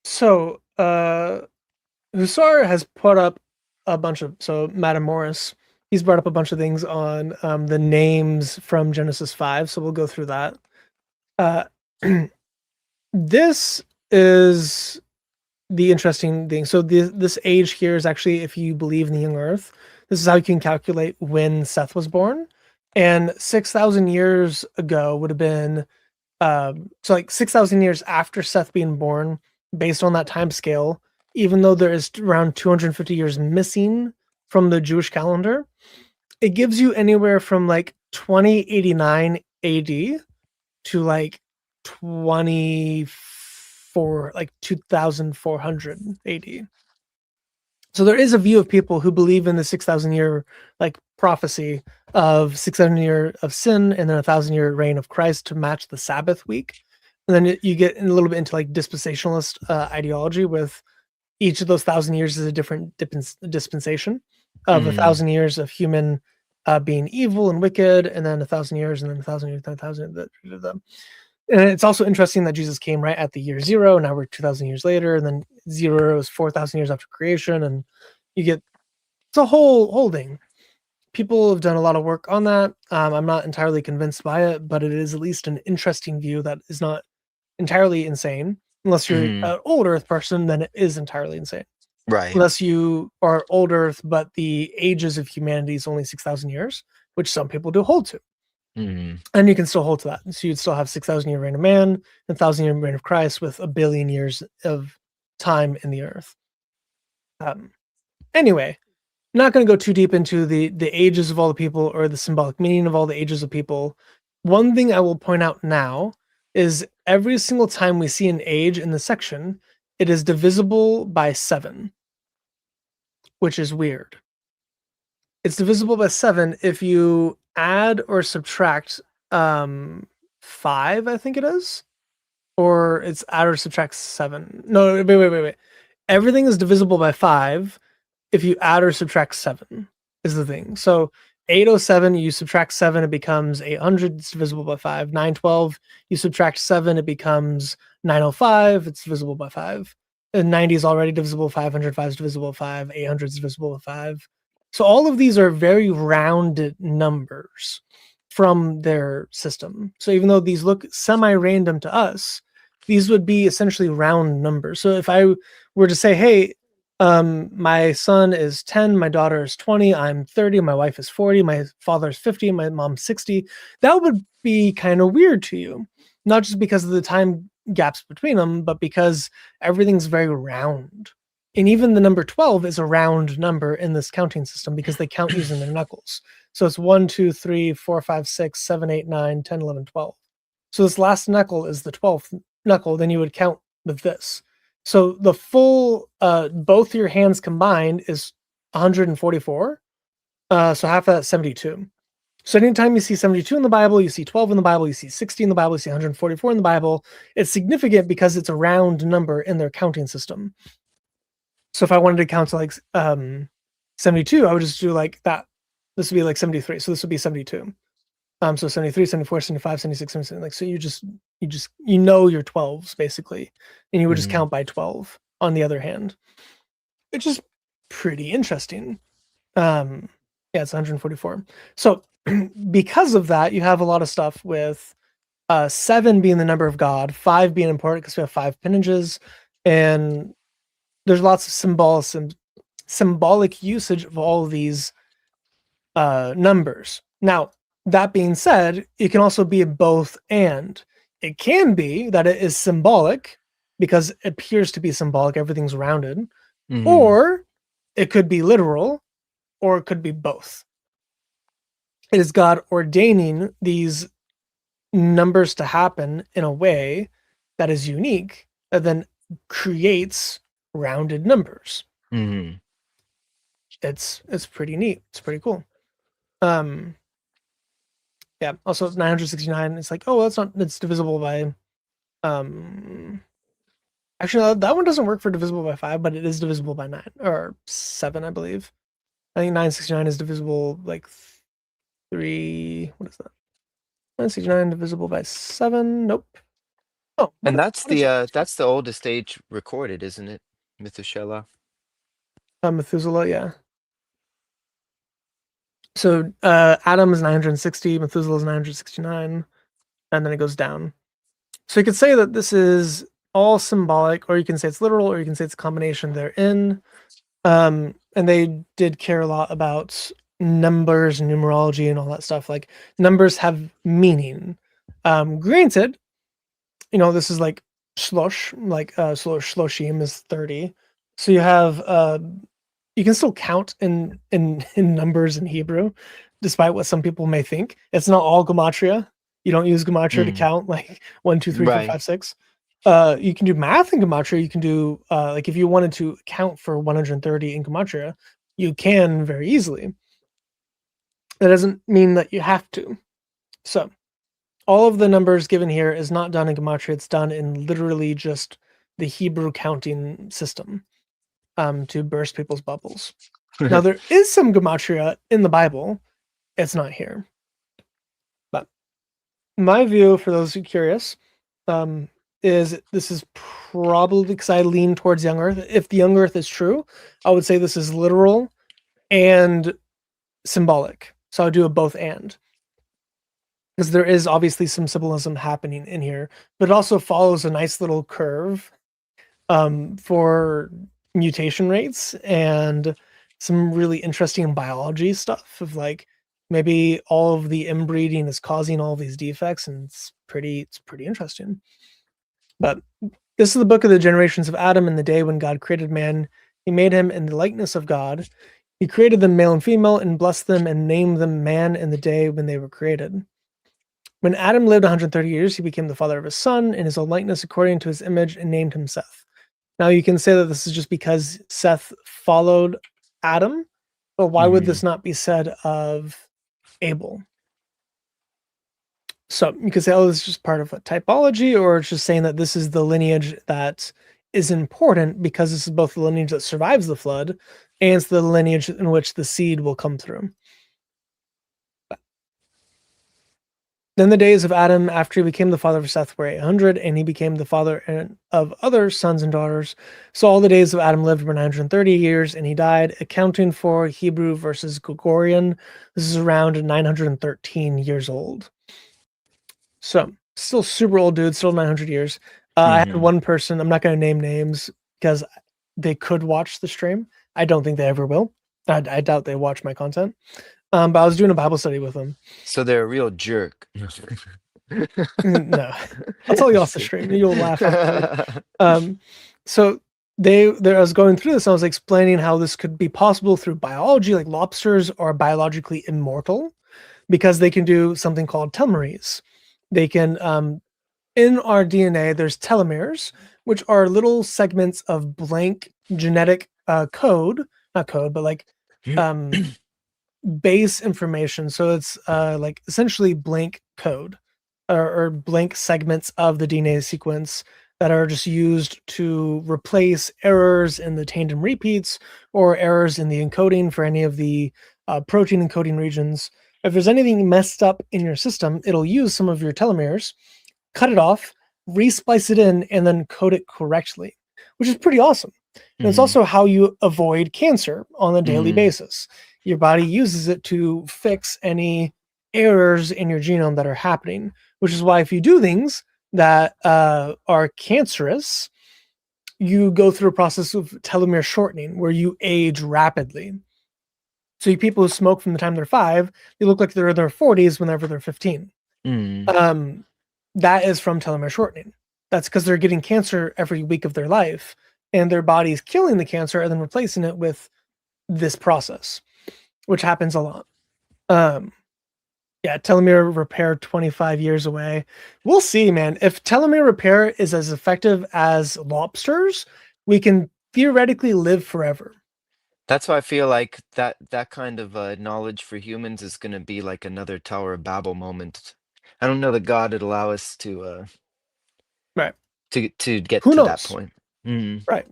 so Hussar has put up a bunch of, so Madam Morris, he's brought up a bunch of things on the names from Genesis 5. So we'll go through that. This is the interesting thing. So this age here is actually, if you believe in the young earth, this is how you can calculate when Seth was born. And 6,000 years ago would have been, so like 6,000 years after Seth being born, based on that time scale, even though there is around 250 years missing from the Jewish calendar, it gives you anywhere from like 2089 AD to like 2400 AD. So there is a view of people who believe in the 6,000 year like prophecy of 6,000 year of sin and then 1,000 year reign of Christ to match the Sabbath week. And then you get a little bit into like dispensationalist ideology with each of those 1,000 years is a different dispensation of 1,000 years of human being evil and wicked, and then 1,000 years, and then 1,000 years, 1,000. And it's also interesting that Jesus came right at the year 0. Now we're 2,000 years later, and then 0 is 4,000 years after creation, and you get it's a whole thing. People have done a lot of work on that. I'm not entirely convinced by it, but it is at least an interesting view that is not entirely insane. Unless you're an old Earth person, then it is entirely insane. Right. Unless you are old Earth, but the ages of humanity is only 6,000 years, which some people do hold to. And you can still hold to that. So you'd still have 6,000 year reign of man, and 1,000 year reign of Christ with 1 billion years of time in the earth. Anyway, not going to go too deep into the ages of all the people or the symbolic meaning of all the ages of people. One thing I will point out now is every single time we see an age in the section, it is divisible by 7, which is weird. It's divisible by 7 if you add or subtract 5, I think it is, or it's add or subtract 7. No, wait. Everything is divisible by 5 if you add or subtract 7 is the thing. So 807, you subtract 7, it becomes 800, it's divisible by 5. 912, you subtract 7, it becomes 905, it's divisible by 5. And 90 is already divisible by 5, 105 is divisible by 5, 800 is divisible by 5. So all of these are very rounded numbers from their system. So even though these look semi-random to us, these would be essentially round numbers. So if I were to say, hey, my son is 10, my daughter is 20, I'm 30, my wife is 40, my father is 50, my mom's 60, that would be kind of weird to you. Not just because of the time gaps between them, but because everything's very round. And even the number 12 is a round number in this counting system because they count using their knuckles. So it's 1, 2, 3, 4, 5, 6, 7, 8, 9, 10, 11, 12. So this last knuckle is the 12th knuckle, then you would count with this. So the full, both your hands combined is 144. So half of that 72. So anytime you see 72 in the Bible, you see 12 in the Bible, you see 60 in the Bible, you see 144 in the Bible, it's significant because it's a round number in their counting system. So if I wanted to count to like 72, I would just do like that. This would be like 73. So this would be 72. So 73, 74, 75, 76, 77. Like, so you know your 12s basically, and you would just count by 12 on the other hand, which is pretty interesting. Yeah, it's 144. So because of that, you have a lot of stuff with 7 being the number of God, 5 being important because we have 5 appendages, and there's lots of symbolic usage of all of these numbers. Now, that being said, it can also be both and. It can be that it is symbolic because it appears to be symbolic, everything's rounded, or it could be literal, or it could be both. It is God ordaining these numbers to happen in a way that is unique, that then creates rounded numbers. It's pretty neat. It's pretty cool. Yeah. Also, 969. It's like, oh, it's divisible by. Actually, that one doesn't work for divisible by 5, but it is divisible by 9 or 7, I believe. I think 969 is divisible like 3. What is that? 969 divisible by 7. Nope. Oh, and that's the oldest age recorded, isn't it? Methuselah. Methuselah, yeah. So Adam is 960, Methuselah is 969, and then it goes down. So you could say that this is all symbolic, or you can say it's literal, or you can say it's a combination therein. And they did care a lot about numbers and numerology and all that stuff. Like numbers have meaning. Granted, this is like shlosh, like shloshim is 30. So you have you can still count in numbers in Hebrew, despite what some people may think. It's not all gematria. You don't use gematria to count like 1, 2, 3, 4, Right. 5, 6. You can do math in gematria. You can do like if you wanted to count for 130 in gematria, you can very easily. That doesn't mean that you have to. So all of the numbers given here is not done in gematria. It's done in literally just the Hebrew counting system to burst people's bubbles. Now, there is some gematria in the Bible. It's not here. But my view, for those who are curious, is this is probably because I lean towards young Earth. If the young Earth is true, I would say this is literal and symbolic. So I would do a both and. Because there is obviously some symbolism happening in here, but it also follows a nice little curve for mutation rates and some really interesting biology stuff of like maybe all of the inbreeding is causing all these defects, and it's pretty interesting. But this is the book of the generations of Adam. In the day when God created man, he made him in the likeness of God. He created them male and female and blessed them and named them man in the day when they were created. When Adam lived 130 years, he became the father of his son in his own likeness according to his image and named him Seth. Now you can say that this is just because Seth followed Adam, but why would this not be said of Abel? So you could say, oh, this is just part of a typology, or it's just saying that this is the lineage that is important because this is both the lineage that survives the flood and it's the lineage in which the seed will come through. Then the days of Adam after he became the father of Seth were 800, and he became the father of other sons and daughters. So all the days of Adam lived were 930 years, and he died, accounting for Hebrew versus Gregorian. This is around 913 years old. So still super old dude, still 900 years. I had one person, I'm not going to name names because they could watch the stream. I don't think they ever will. I doubt they watch my content. But I was doing a Bible study with them. So they're a real jerk. No, I'll tell you off the stream. You'll laugh. So I was going through this. I was explaining how this could be possible through biology. Like lobsters are biologically immortal because they can do something called telomerase. They can, in our DNA, there's telomeres, which are little segments of blank genetic code, not code, but like base information. So it's like essentially blank code or blank segments of the DNA sequence that are just used to replace errors in the tandem repeats or errors in the encoding for any of the protein encoding regions. If there's anything messed up in your system, it'll use some of your telomeres, cut it off, resplice it in, and then code it correctly, which is pretty awesome. And it's also how you avoid cancer on a daily basis. Your body uses it to fix any errors in your genome that are happening, which is why if you do things that are cancerous, you go through a process of telomere shortening where you age rapidly. So people who smoke from the time they're 5, they look like they're in their 40s whenever they're 15. That is from telomere shortening. That's because they're getting cancer every week of their life, and their body's killing the cancer and then replacing it with this process, which happens a lot. Yeah, telomere repair 25 years away. We'll see, man. If telomere repair is as effective as lobsters, we can theoretically live forever. That's why I feel like that kind of knowledge for humans is going to be like another Tower of Babel moment. I don't know that God would allow us to right to get Who to knows? that point. Right.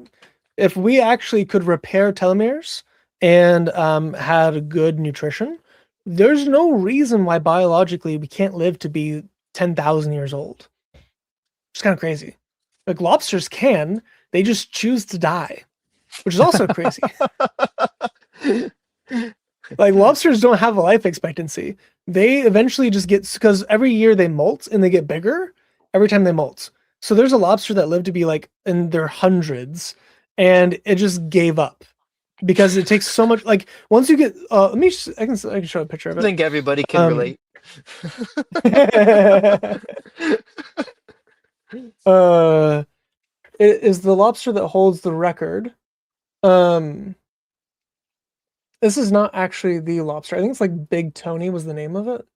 If we actually could repair telomeres and had good nutrition, there's no reason why biologically we can't live to be 10,000 years old. It's kind of crazy. Like lobsters can, they just choose to die, which is also crazy. Like lobsters don't have a life expectancy. They eventually just get, because every year they molt and they get bigger every time they molt. So there's a lobster that lived to be like in their hundreds and it just gave up because it takes so much. Like once you get, I can show a picture of I it. think everybody can relate. It is the lobster that holds the record. This is not actually the lobster. I think it's like Big Tony was the name of it.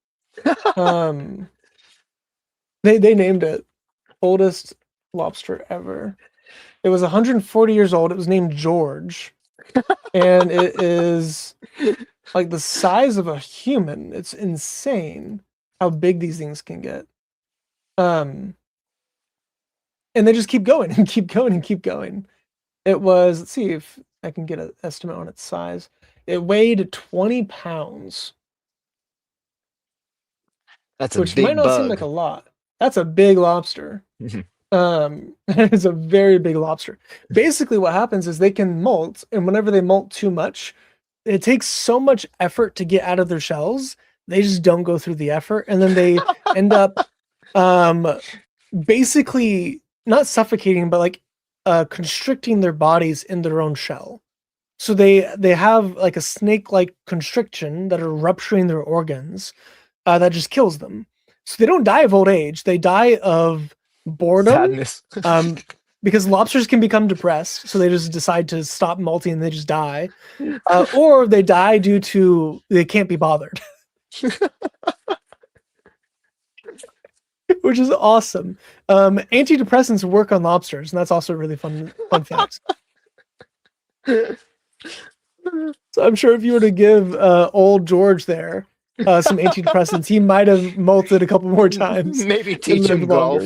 They named it oldest lobster ever. It was 140 years old. It was named George, and it is like the size of a human. It's insane how big these things can get. And they just keep going and keep going and keep going. It was, let's see if I can get an estimate on its size. It weighed 20 pounds. That's a Which big might not seem like a bug. lot. That's a big lobster. It's a very big lobster. Basically, what happens is they can molt, and whenever they molt too much, it takes so much effort to get out of their shells, they just don't go through the effort, and then they end up basically not suffocating, but like constricting their bodies in their own shell. So they have like a snake-like constriction that are rupturing their organs that just kills them. So they don't die of old age; they die of boredom. Sadness. Because lobsters can become depressed, so they just decide to stop molting and they just die, or they die due to they can't be bothered, which is awesome. Antidepressants work on lobsters, and that's also a really fun fact. So I'm sure if you were to give old George there some antidepressants, he might have molted a couple more times. Maybe teach him golf.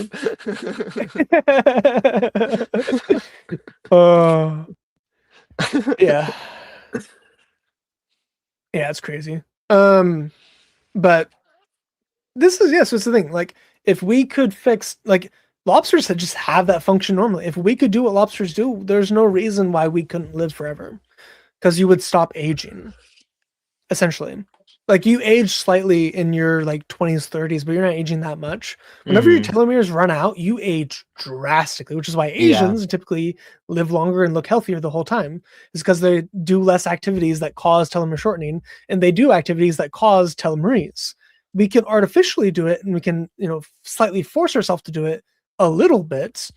Yeah. Yeah, it's crazy. But this is, so it's the thing. Like, if we could fix, like, lobsters that just have that function normally. If we could do what lobsters do, there's no reason why we couldn't live forever. Because you would stop aging, essentially. Like, you age slightly in your like 20s, 30s, but you're not aging that much. Whenever your telomeres run out, you age drastically, which is why Asians typically live longer and look healthier the whole time. Is because they do less activities that cause telomere shortening, and they do activities that cause telomeres. We can artificially do it, and we can, slightly force ourselves to do it a little bit.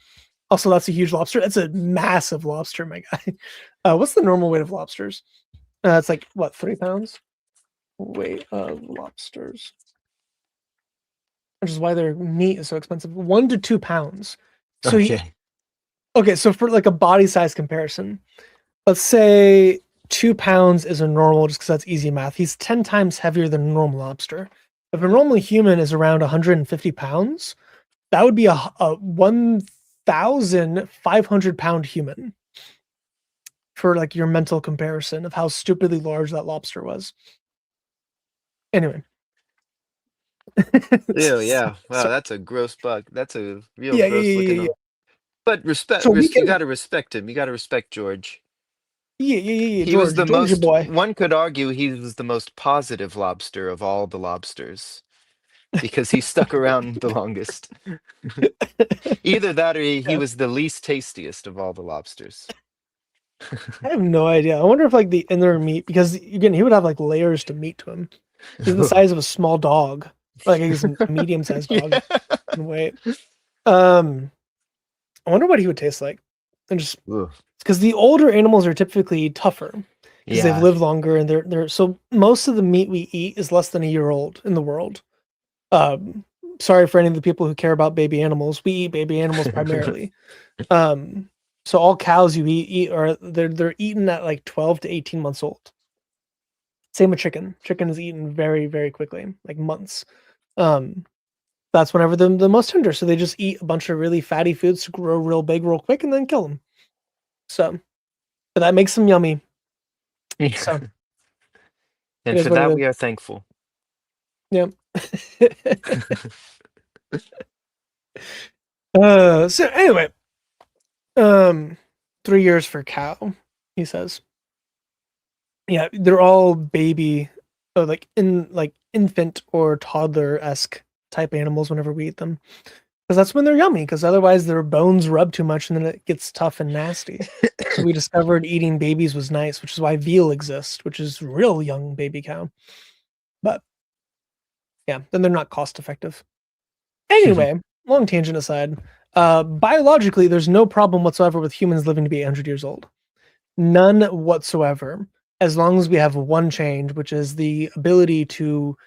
Also, that's a huge lobster. That's a massive lobster, my guy. What's the normal weight of lobsters? It's like, what, 3 pounds? Weight of lobsters, which is why their meat is so expensive. 1 to 2 pounds. So so for like a body size comparison, let's say 2 pounds is a normal, just because that's easy math. He's 10 times heavier than a normal lobster. If a normal human is around 150 pounds, that would be a 1,500 pound human. For like your mental comparison of how stupidly large that lobster was. Anyway. Ew, yeah. Wow, that's a gross bug. That's a real gross looking. But respect. So you got to respect him. You got to respect George. Yeah. He was the most. One could argue he was the most positive lobster of all the lobsters, because he stuck around the longest. Either that, or he was the least tastiest of all the lobsters. I have no idea. I wonder if like the inner meat, because again, he would have like layers to meat to him. He's the size of a small dog, like he's a medium-sized dog in weight. I wonder what he would taste like. And just because the older animals are typically tougher because they've lived longer, and they're so most of the meat we eat is less than a year old in the world. Sorry for any of the people who care about baby animals. We eat baby animals primarily. So all cows you eat are they're eaten at like 12 to 18 months old. Same with chicken. Chicken is eaten very, very quickly, like months. That's whenever they're the most tender. So they just eat a bunch of really fatty foods to grow real big, real quick, and then kill them. So, but that makes them yummy. So, and for that, we are thankful. Yeah. So anyway, 3 years for cow, he says. Yeah, they're all baby, like infant or toddler-esque type animals whenever we eat them, because that's when they're yummy. Because otherwise, their bones rub too much, and then it gets tough and nasty. So we discovered eating babies was nice, which is why veal exists, which is real young baby cow. But yeah, then they're not cost effective. Anyway, long tangent aside, biologically, there's no problem whatsoever with humans living to be 800 years old. None whatsoever. As long as we have one change, which is the ability to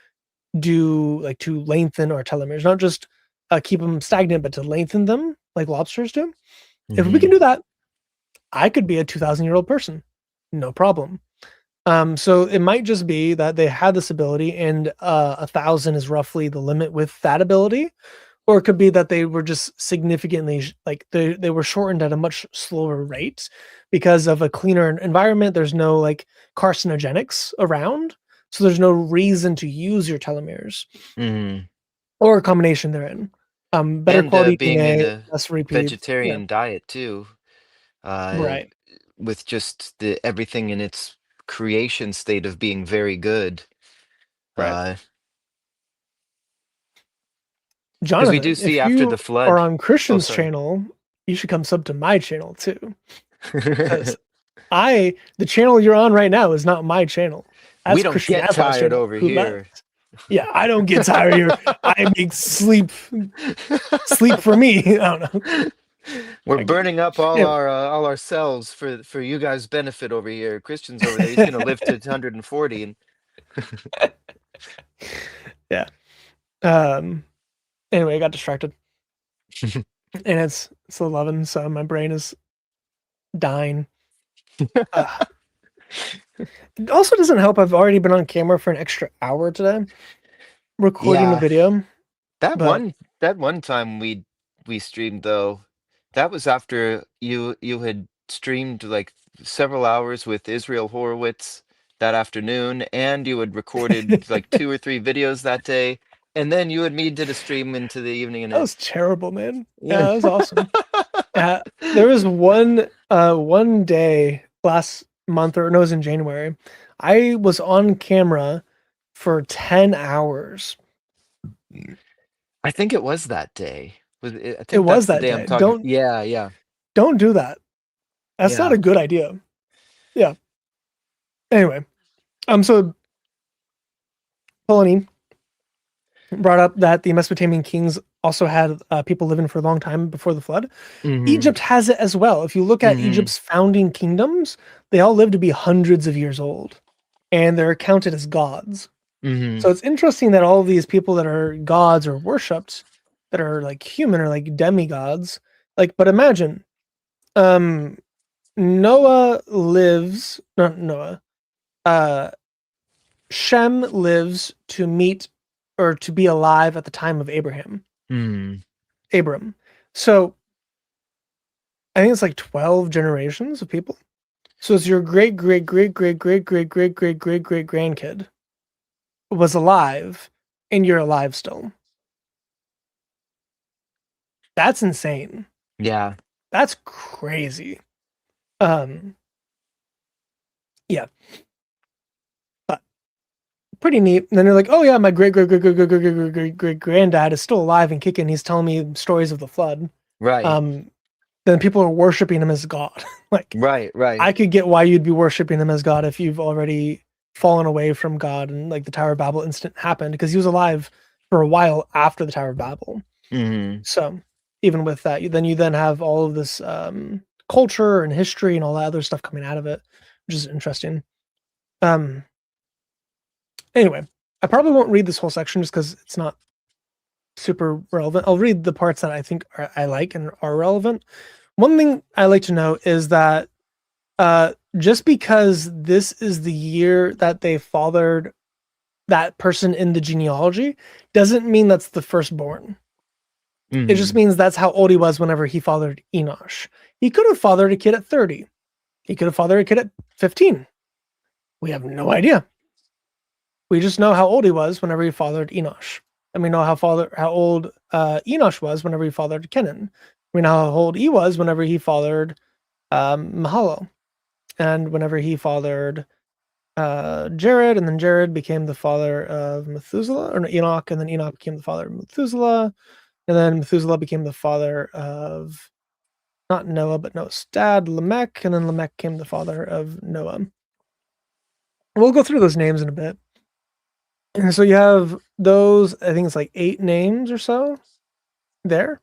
lengthen our telomeres, not just keep them stagnant, but to lengthen them like lobsters do. If we Mhm. can do that, I could be a 2,000-year-old person, no problem. So it might just be that they had this ability, and 1,000 is roughly the limit with that ability, or it could be that they were just significantly like they were shortened at a much slower rate because of a cleaner environment. There's no like carcinogenics around, so there's no reason to use your telomeres, Mhm. or a combination therein. Better And quality being in DNA, a less repeats. Yeah, vegetarian diet too, uh, right, with just the everything in its creation state of being very good. right. Because we do Jonathan, see if after the you are flood. on Oh, Christian's sorry. channel, you should come sub to my channel too. Because the channel you're on right now is not my channel. We That's don't Christian get Grandpa's tired channel, over who here. left. Yeah, I don't get tired here. I make sleep for me. I don't know. We're I get you. burning up Anyway, all our cells for you guys' benefit over here. Christian's over there. He's gonna live to 140 and yeah. Anyway, I got distracted. And it's 11, so my brain is dying. It also doesn't help. I've already been on camera for an extra hour today, recording a yeah. video. That But one time we streamed though, that was after you had streamed like several hours with Israel Horowitz that afternoon, and you had recorded like 2 or 3 videos that day, and then you and me did a stream into the evening, and that was terrible, man. yeah. Yeah, that was awesome. There was one day last month, or no, it was in January. I was on camera for 10 hours. I think it was that day. I It think was that's the that day I'm day. talking. Yeah, yeah, Don't do that. That's not yeah. a good idea. Yeah. Anyway, so Polony brought up that the Mesopotamian kings also had people living for a long time before the flood. Hmm. Egypt has it as well. If you look at Hmm. Egypt's founding kingdoms, they all live to be hundreds of years old, and they're counted as gods. Hmm. So it's interesting that all of these people that are gods or worshipped, that are like human or like demigods, like, but imagine, Noah lives, not Noah, uh, Shem lives to meet or to be alive at the time of Abram. So I think it's like 12 generations of people. So it's your great, great, great, great, great, great, great, great, great, great grandkid was alive and you're alive still. That's insane. Yeah. That's crazy. Yeah. But pretty neat. And then they're like, oh yeah, my great great great great great great great great great granddad is still alive and kicking. He's telling me stories of the flood. Right. Then people are worshiping him as God. Like, Right. Right. I could get why you'd be worshiping him as God if you've already fallen away from God and like the Tower of Babel incident happened, because he was alive for a while after the Tower of Babel. Hmm. So even with that, you then have all of this culture and history and all that other stuff coming out of it, which is interesting. Anyway, I probably won't read this whole section just because it's not super relevant. I'll read the parts that I think I like and are relevant. One thing I like to know is that just because this is the year that they fathered that person in the genealogy doesn't mean that's the firstborn. It just means that's how old he was whenever he fathered Enosh. He could have fathered a kid at 30. He could have fathered a kid at 15. We have no idea. We just know how old he was whenever he fathered Enosh. And we know how old Enosh was whenever he fathered Kenan. We know how old he was whenever he fathered Mahalo. And whenever he fathered Jared, and then Jared became the father of Methuselah, or no, Enoch, and then Enoch became the father of Methuselah, and then Methuselah became the father of not Noah, but Noah's dad, Lamech, and then Lamech became the father of Noah. We'll go through those names in a bit. And so you have those, I think it's like 8 names or so there,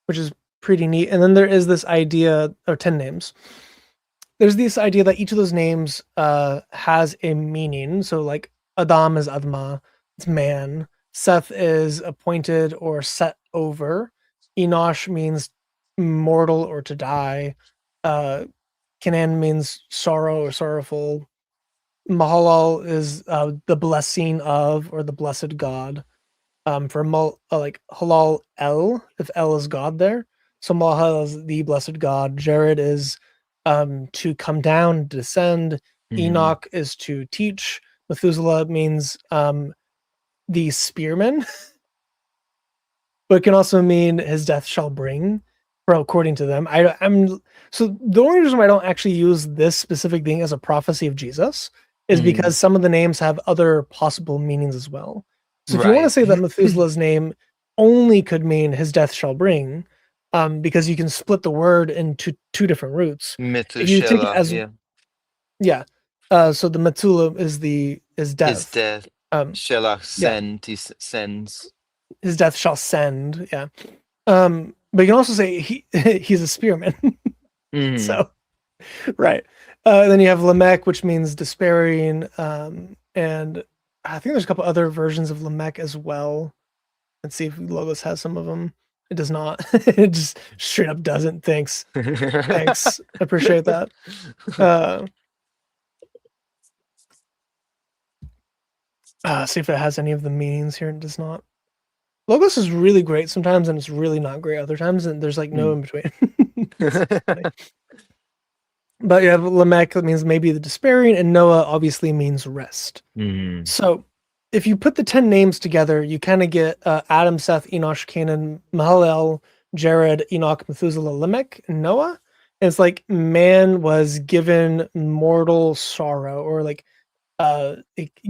which is pretty neat. And then there is this idea, or 10 names. There's this idea that each of those names has a meaning. So like Adam is Adma, it's man. Seth is appointed or set over. Enosh means mortal or to die. Canaan means sorrow or sorrowful. Mahalal is the blessing of or the blessed God. For like halal El, if El is God there. So Mahal is the blessed God. Jared is to come down, descend. Enoch is to teach. Methuselah means the spearman, but it can also mean his death shall bring, according to them. I'm so the only reason why I don't actually use this specific thing as a prophecy of Jesus is because some of the names have other possible meanings as well. So if you want to say that Methuselah's name only could mean his death shall bring, because you can split the word into two different roots. If you take it as so the Methulah is death. His death. Shelach send. He sends. His death shall send. Yeah. But you can also say he's a spearman. So, right. Then you have Lamech, which means despairing. And I think there's a couple other versions of Lamech as well. Let's see if Logos has some of them. It does not. It just straight up doesn't. Thanks. Thanks. I appreciate that. See if it has any of the meanings here. It does not. Logos is really great sometimes, and it's really not great other times, and there's like no in between. But you have Lamech, that means maybe the despairing, and Noah obviously means rest. So if you put the 10 names together, you kind of get Adam, Seth, Enosh, Canaan, Mahalalel, Jared, Enoch, Methuselah, Lamech, and Noah. And it's like man was given mortal sorrow, or like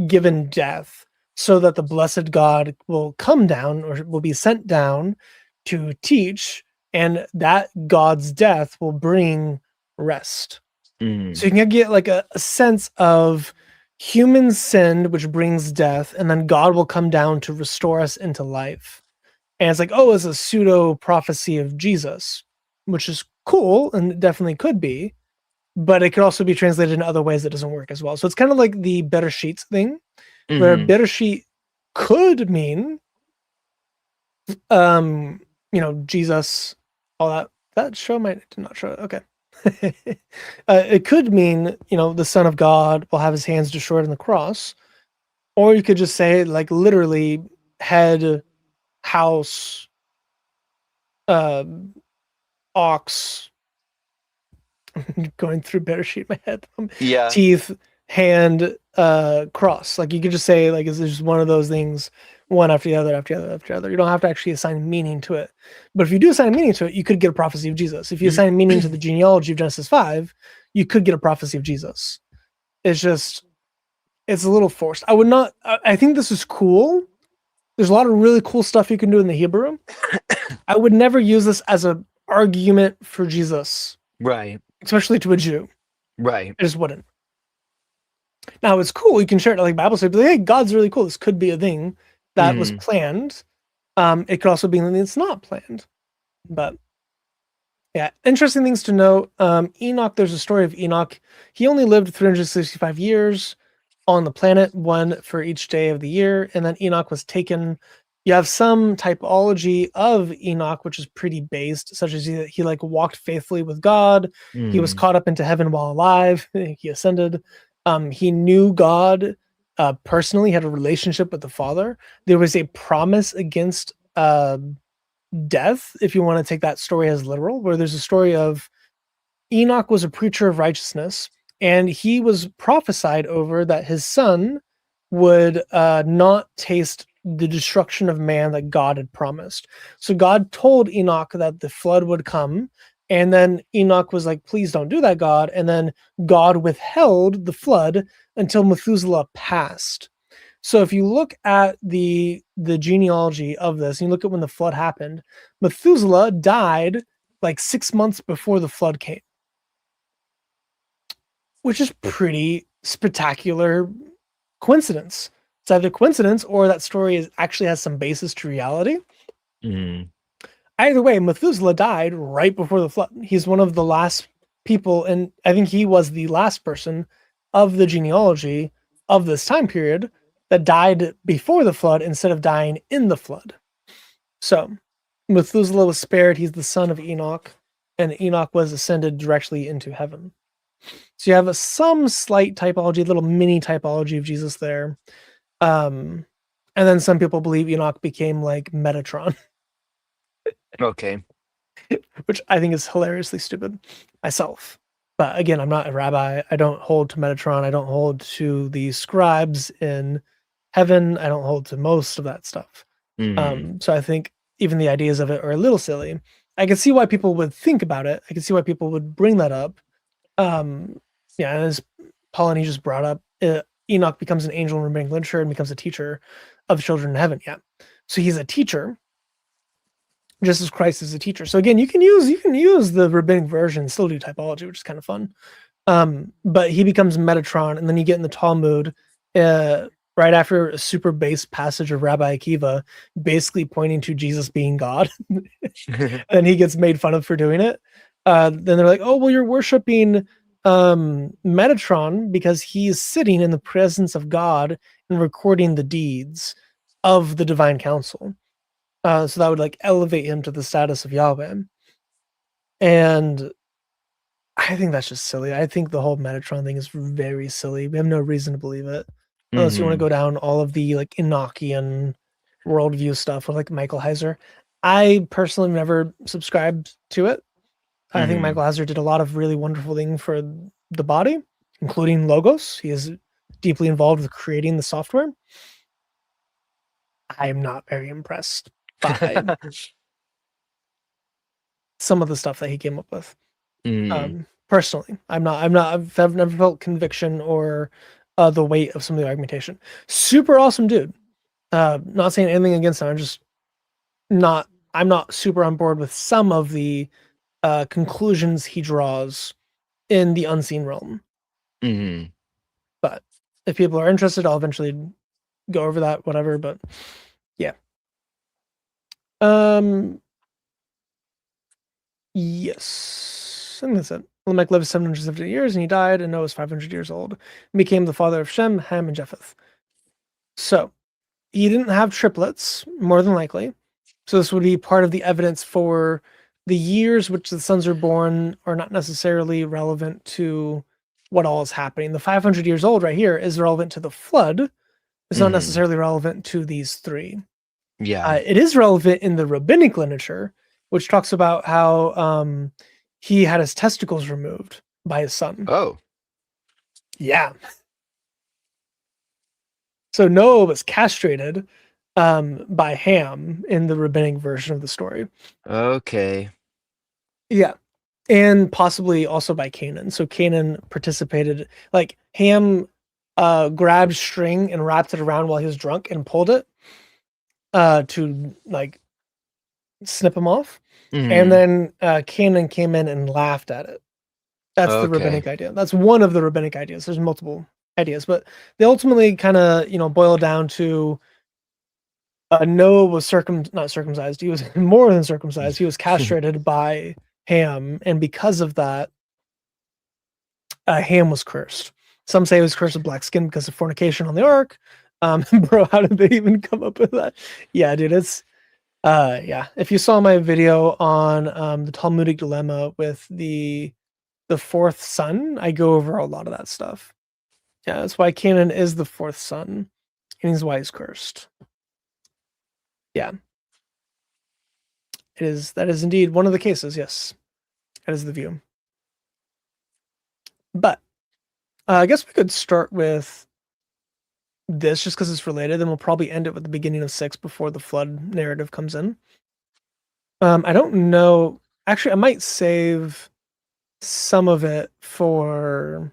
given death, so that the blessed God will come down or will be sent down to teach, and that God's death will bring rest. So you can get like a sense of humans sinned, which brings death, and then God will come down to restore us into life. And it's like, oh, it's a pseudo prophecy of Jesus, which is cool and it definitely could be, but it could also be translated in other ways that doesn't work as well. So it's kind of like the better sheets thing, where better sheet could mean Jesus, all that show might did not show it. Okay. It could mean the Son of God will have his hands destroyed on the cross, or you could just say like literally head, house, ox. Going through better sheet in my head. Teeth, hand, cross. Like you could just say like it's just one of those things, one after the other, after the other, after the other. You don't have to actually assign meaning to it. But if you do assign meaning to it, you could get a prophecy of Jesus. If you assign meaning to the genealogy of Genesis 5, you could get a prophecy of Jesus. It's a little forced. I think this is cool. There's a lot of really cool stuff you can do in the Hebrew. I would never use this as an argument for Jesus. Right. Especially to a Jew. Right. I just wouldn't. Now it's cool. You can share it like Bible study. Like, hey, God's really cool. This could be a thing that was planned. It could also be something that's not planned. But yeah, interesting things to note. Enoch, there's a story of Enoch. He only lived 365 years on the planet, one for each day of the year. And then Enoch was taken. You have some typology of Enoch, which is pretty based, such as he like walked faithfully with God. He was caught up into heaven while alive. He ascended. He knew God personally, had a relationship with the Father. There was a promise against death, if you want to take that story as literal, where there's a story of Enoch was a preacher of righteousness, and he was prophesied over that his son would not taste the destruction of man that God had promised. So God told Enoch that the flood would come, and then Enoch was like, please don't do that, God. And then God withheld the flood until Methuselah passed. So if you look at the genealogy of this, and you look at when the flood happened, Methuselah died like 6 months before the flood came, which is pretty spectacular coincidence. It's either coincidence or that story actually has some basis to reality. Either way, Methuselah died right before the flood. He's one of the last people, and I think he was the last person of the genealogy of this time period that died before the flood instead of dying in the flood. So Methuselah was spared. He's the son of Enoch, and Enoch was ascended directly into heaven. So you have some slight typology, little mini typology of Jesus there. And then some people believe Enoch became like Metatron, Okay. which I think is hilariously stupid myself. But again, I'm not a rabbi. I don't hold to Metatron. I don't hold to the scribes in heaven. I don't hold to most of that stuff. So I think even the ideas of it are a little silly. I can see why people would think about it. I can see why people would bring that up. Yeah, and as Pauline just brought up, Enoch becomes an angel in rabbinic literature and becomes a teacher of children in heaven. Yeah, so he's a teacher, just as Christ is a teacher. So again, you can use the rabbinic version, still do typology, which is kind of fun. But he becomes Metatron, and then you get in the Talmud, right after a super base passage of Rabbi Akiva, basically pointing to Jesus being God, and he gets made fun of for doing it. Then they're like, "Oh, well, you're worshiping Metatron because he's sitting in the presence of God and recording the deeds of the divine council. So that would like elevate him to the status of Yahweh." And I think that's just silly. I think the whole Metatron thing is very silly. We have no reason to believe it. Unless you want to go down all of the like Enochian worldview stuff with like Michael Heiser. I personally never subscribed to it. I think Michael Heiser did a lot of really wonderful things for the body, including logos. He is deeply involved with creating the software. I am not very impressed by some of the stuff that he came up with. Personally, I've never felt conviction or the weight of some of the argumentation. Super awesome dude. Not saying anything against him. I'm not super on board with some of the conclusions he draws in the unseen realm. But if people are interested, I'll eventually go over that, whatever. But yeah. Yes. I think that's it. Lamech lived 750 years and he died, and Noah was 500 years old and became the father of Shem, Ham, and Japheth. So he didn't have triplets, more than likely. So this would be part of the evidence for the years which the sons are born are not necessarily relevant to what all is happening. The 500 years old right here is relevant to the flood. It's not necessarily relevant to these three. Yeah. It is relevant in the rabbinic literature, which talks about how he had his testicles removed by his son. Oh. Yeah. So Noah was castrated by Ham in the rabbinic version of the story. Okay. Yeah. And possibly also by Canaan. So Canaan participated, like Ham grabbed string and wrapped it around while he was drunk and pulled it to like snip him off. And then Canaan came in and laughed at it. That's the rabbinic idea. That's one of the rabbinic ideas. There's multiple ideas, but they ultimately kind of, boil down to Noah was not circumcised. He was more than circumcised. He was castrated by Ham, and because of that, Ham was cursed. Some say he was cursed with black skin because of fornication on the ark. Bro, how did they even come up with that? Yeah, dude, it's yeah. If you saw my video on the Talmudic dilemma with the fourth son, I go over a lot of that stuff. Yeah, that's why Canaan is the fourth son, and he's why he's cursed. Yeah. That is indeed one of the cases, yes. That is the view. But I guess we could start with this just because it's related, and we'll probably end it with the beginning of 6 before the flood narrative comes in. I don't know. Actually, I might save some of it for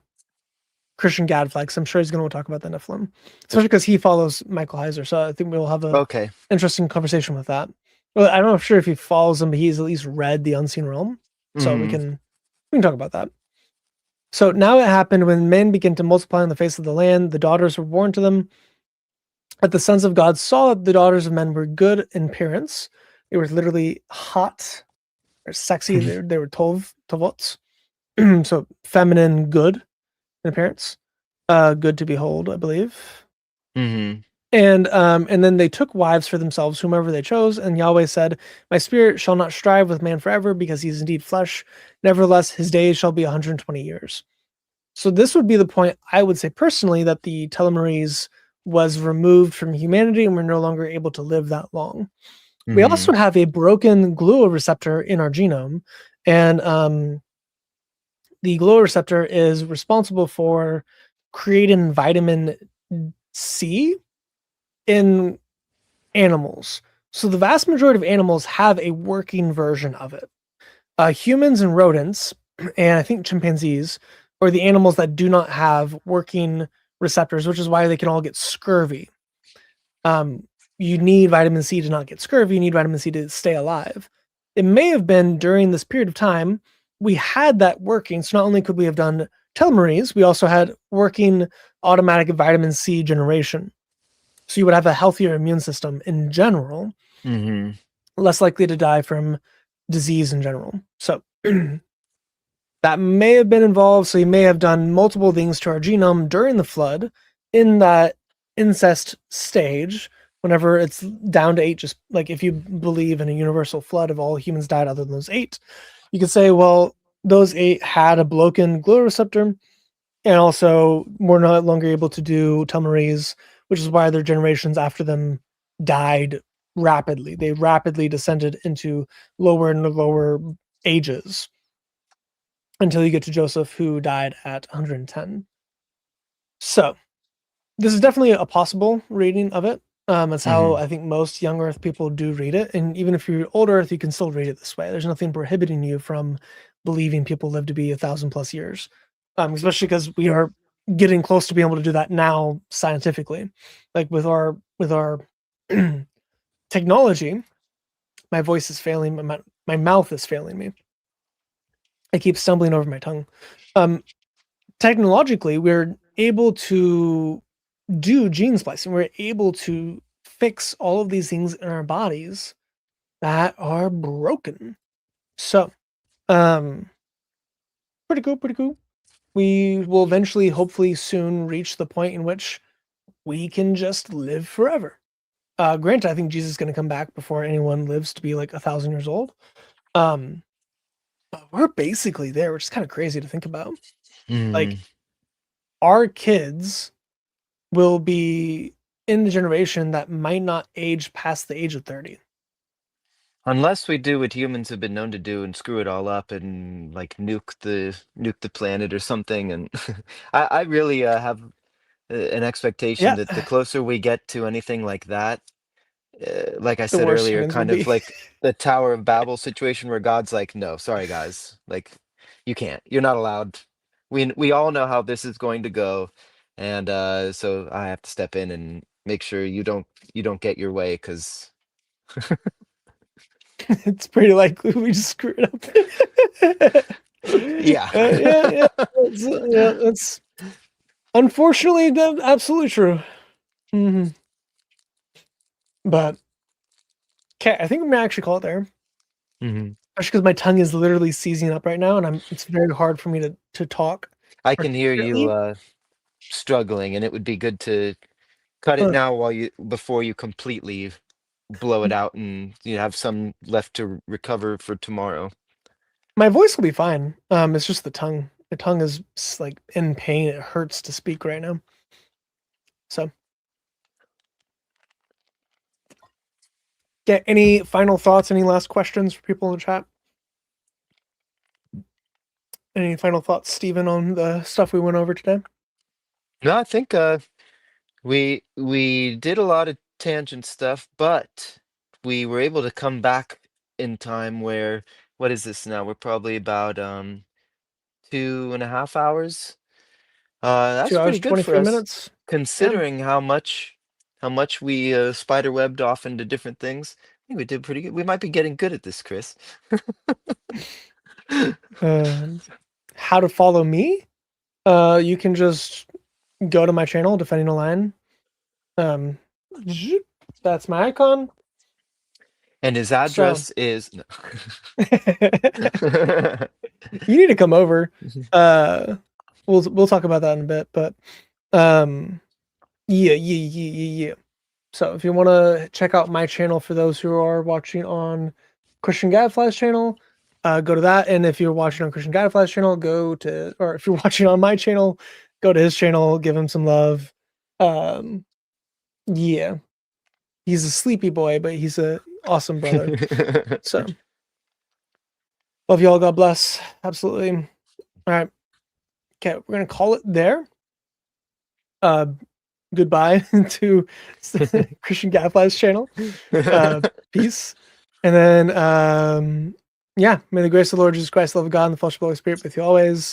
Christian Gadfly, because I'm sure he's going to talk about the Nephilim, especially because he follows Michael Heiser. So I think we'll have a interesting conversation with that. Well, I'm not sure if he follows him, but he's at least read the Unseen Realm, so we can talk about that. So now it happened when men began to multiply on the face of the land, the daughters were born to them. But the sons of God saw that the daughters of men were good in appearance. They were literally hot or sexy. They were tovots. So feminine, good in appearance. Good to behold, I believe. And then they took wives for themselves, whomever they chose. And Yahweh said, "My spirit shall not strive with man forever, because he is indeed flesh. Nevertheless, his days shall be 120 years." So this would be the point, I would say personally, that the telomerase was removed from humanity and we're no longer able to live that long. We also have a broken receptor in our genome, and the receptor is responsible for creating vitamin C in animals. So the vast majority of animals have a working version of it. Humans and rodents, and I think chimpanzees, are the animals that do not have working receptors, which is why they can all get scurvy. You need vitamin C to not get scurvy. You need vitamin C to stay alive. It may have been during this period of time we had that working. So not only could we have done telomerase, we also had working automatic vitamin C generation. So you would have a healthier immune system in general, less likely to die from disease in general. So that may have been involved. So you may have done multiple things to our genome during the flood in that incest stage. Whenever it's down to 8, just like if you believe in a universal flood of all humans died other than those 8, you could say, well, those 8 had a broken receptor, and also were no longer able to do telomerase, which is why their generations after them died rapidly. They rapidly descended into lower and lower ages until you get to Joseph, who died at 110. So this is definitely a possible reading of it. That's how I think most young Earth people do read it. And even if you're old Earth, you can still read it this way. There's nothing prohibiting you from believing people live to be 1,000+ years, especially because we are getting close to being able to do that now scientifically. Like with our technology, my voice is failing. My mouth is failing me. I keep stumbling over my tongue. Technologically, we're able to do gene splicing. We're able to fix all of these things in our bodies that are broken. So, pretty cool. We will eventually, hopefully soon, reach the point in which we can just live forever. Granted, I think Jesus is going to come back before anyone lives to be like 1,000 years old. But we're basically there, which is kind of crazy to think about. Like, our kids will be in the generation that might not age past the age of 30. Unless we do what humans have been known to do and screw it all up and like nuke the planet or something. And I really have an expectation that the closer we get to anything like that, like I The said worst earlier, humans will kind of be. like the Tower of Babel situation where God's like, no, sorry guys, like you can't, you're not allowed. We all know how this is going to go, and so I have to step in and make sure you don't get your way, because It's pretty likely we just screwed up. yeah. That's unfortunately absolutely true. But okay, I think I'm gonna actually call it there. Especially because my tongue is literally seizing up right now, and it's very hard for me to talk. I can hear you struggling, and it would be good to cut it now before you completely blow it out, and you have some left to recover for tomorrow. My voice will be fine. It's just the tongue. The tongue is like in pain. It hurts to speak right now. So, yeah. Any final thoughts? Any last questions for people in the chat? Any final thoughts, Stephen, on the stuff we went over today? No, I think we did a lot of tangent stuff, but we were able to come back in time where, what is this now? We're probably about 2.5 hours. 2 That's hours, pretty good for 23 us, minutes. considering how much we spider-webbed off into different things. I think we did pretty good. We might be getting good at this, Chris. How to follow me? You can just go to my channel, Defending a Line. That's my icon. And his address is no. You need to come over. We'll talk about that in a bit, but yeah. So if you want to check out my channel, for those who are watching on Christian Gadfly's channel, go to that. And if you're watching on Christian Gadfly's channel, or if you're watching on my channel, go to his channel, give him some love. Yeah, he's a sleepy boy, but he's a awesome brother. So love y'all. God bless. Absolutely. All right. Okay, we're gonna call it there. Goodbye to Christian Gadfly's channel. Peace. And then, yeah, may the grace of the Lord Jesus Christ, the love of God, and the fellowship of the Holy Spirit with you always.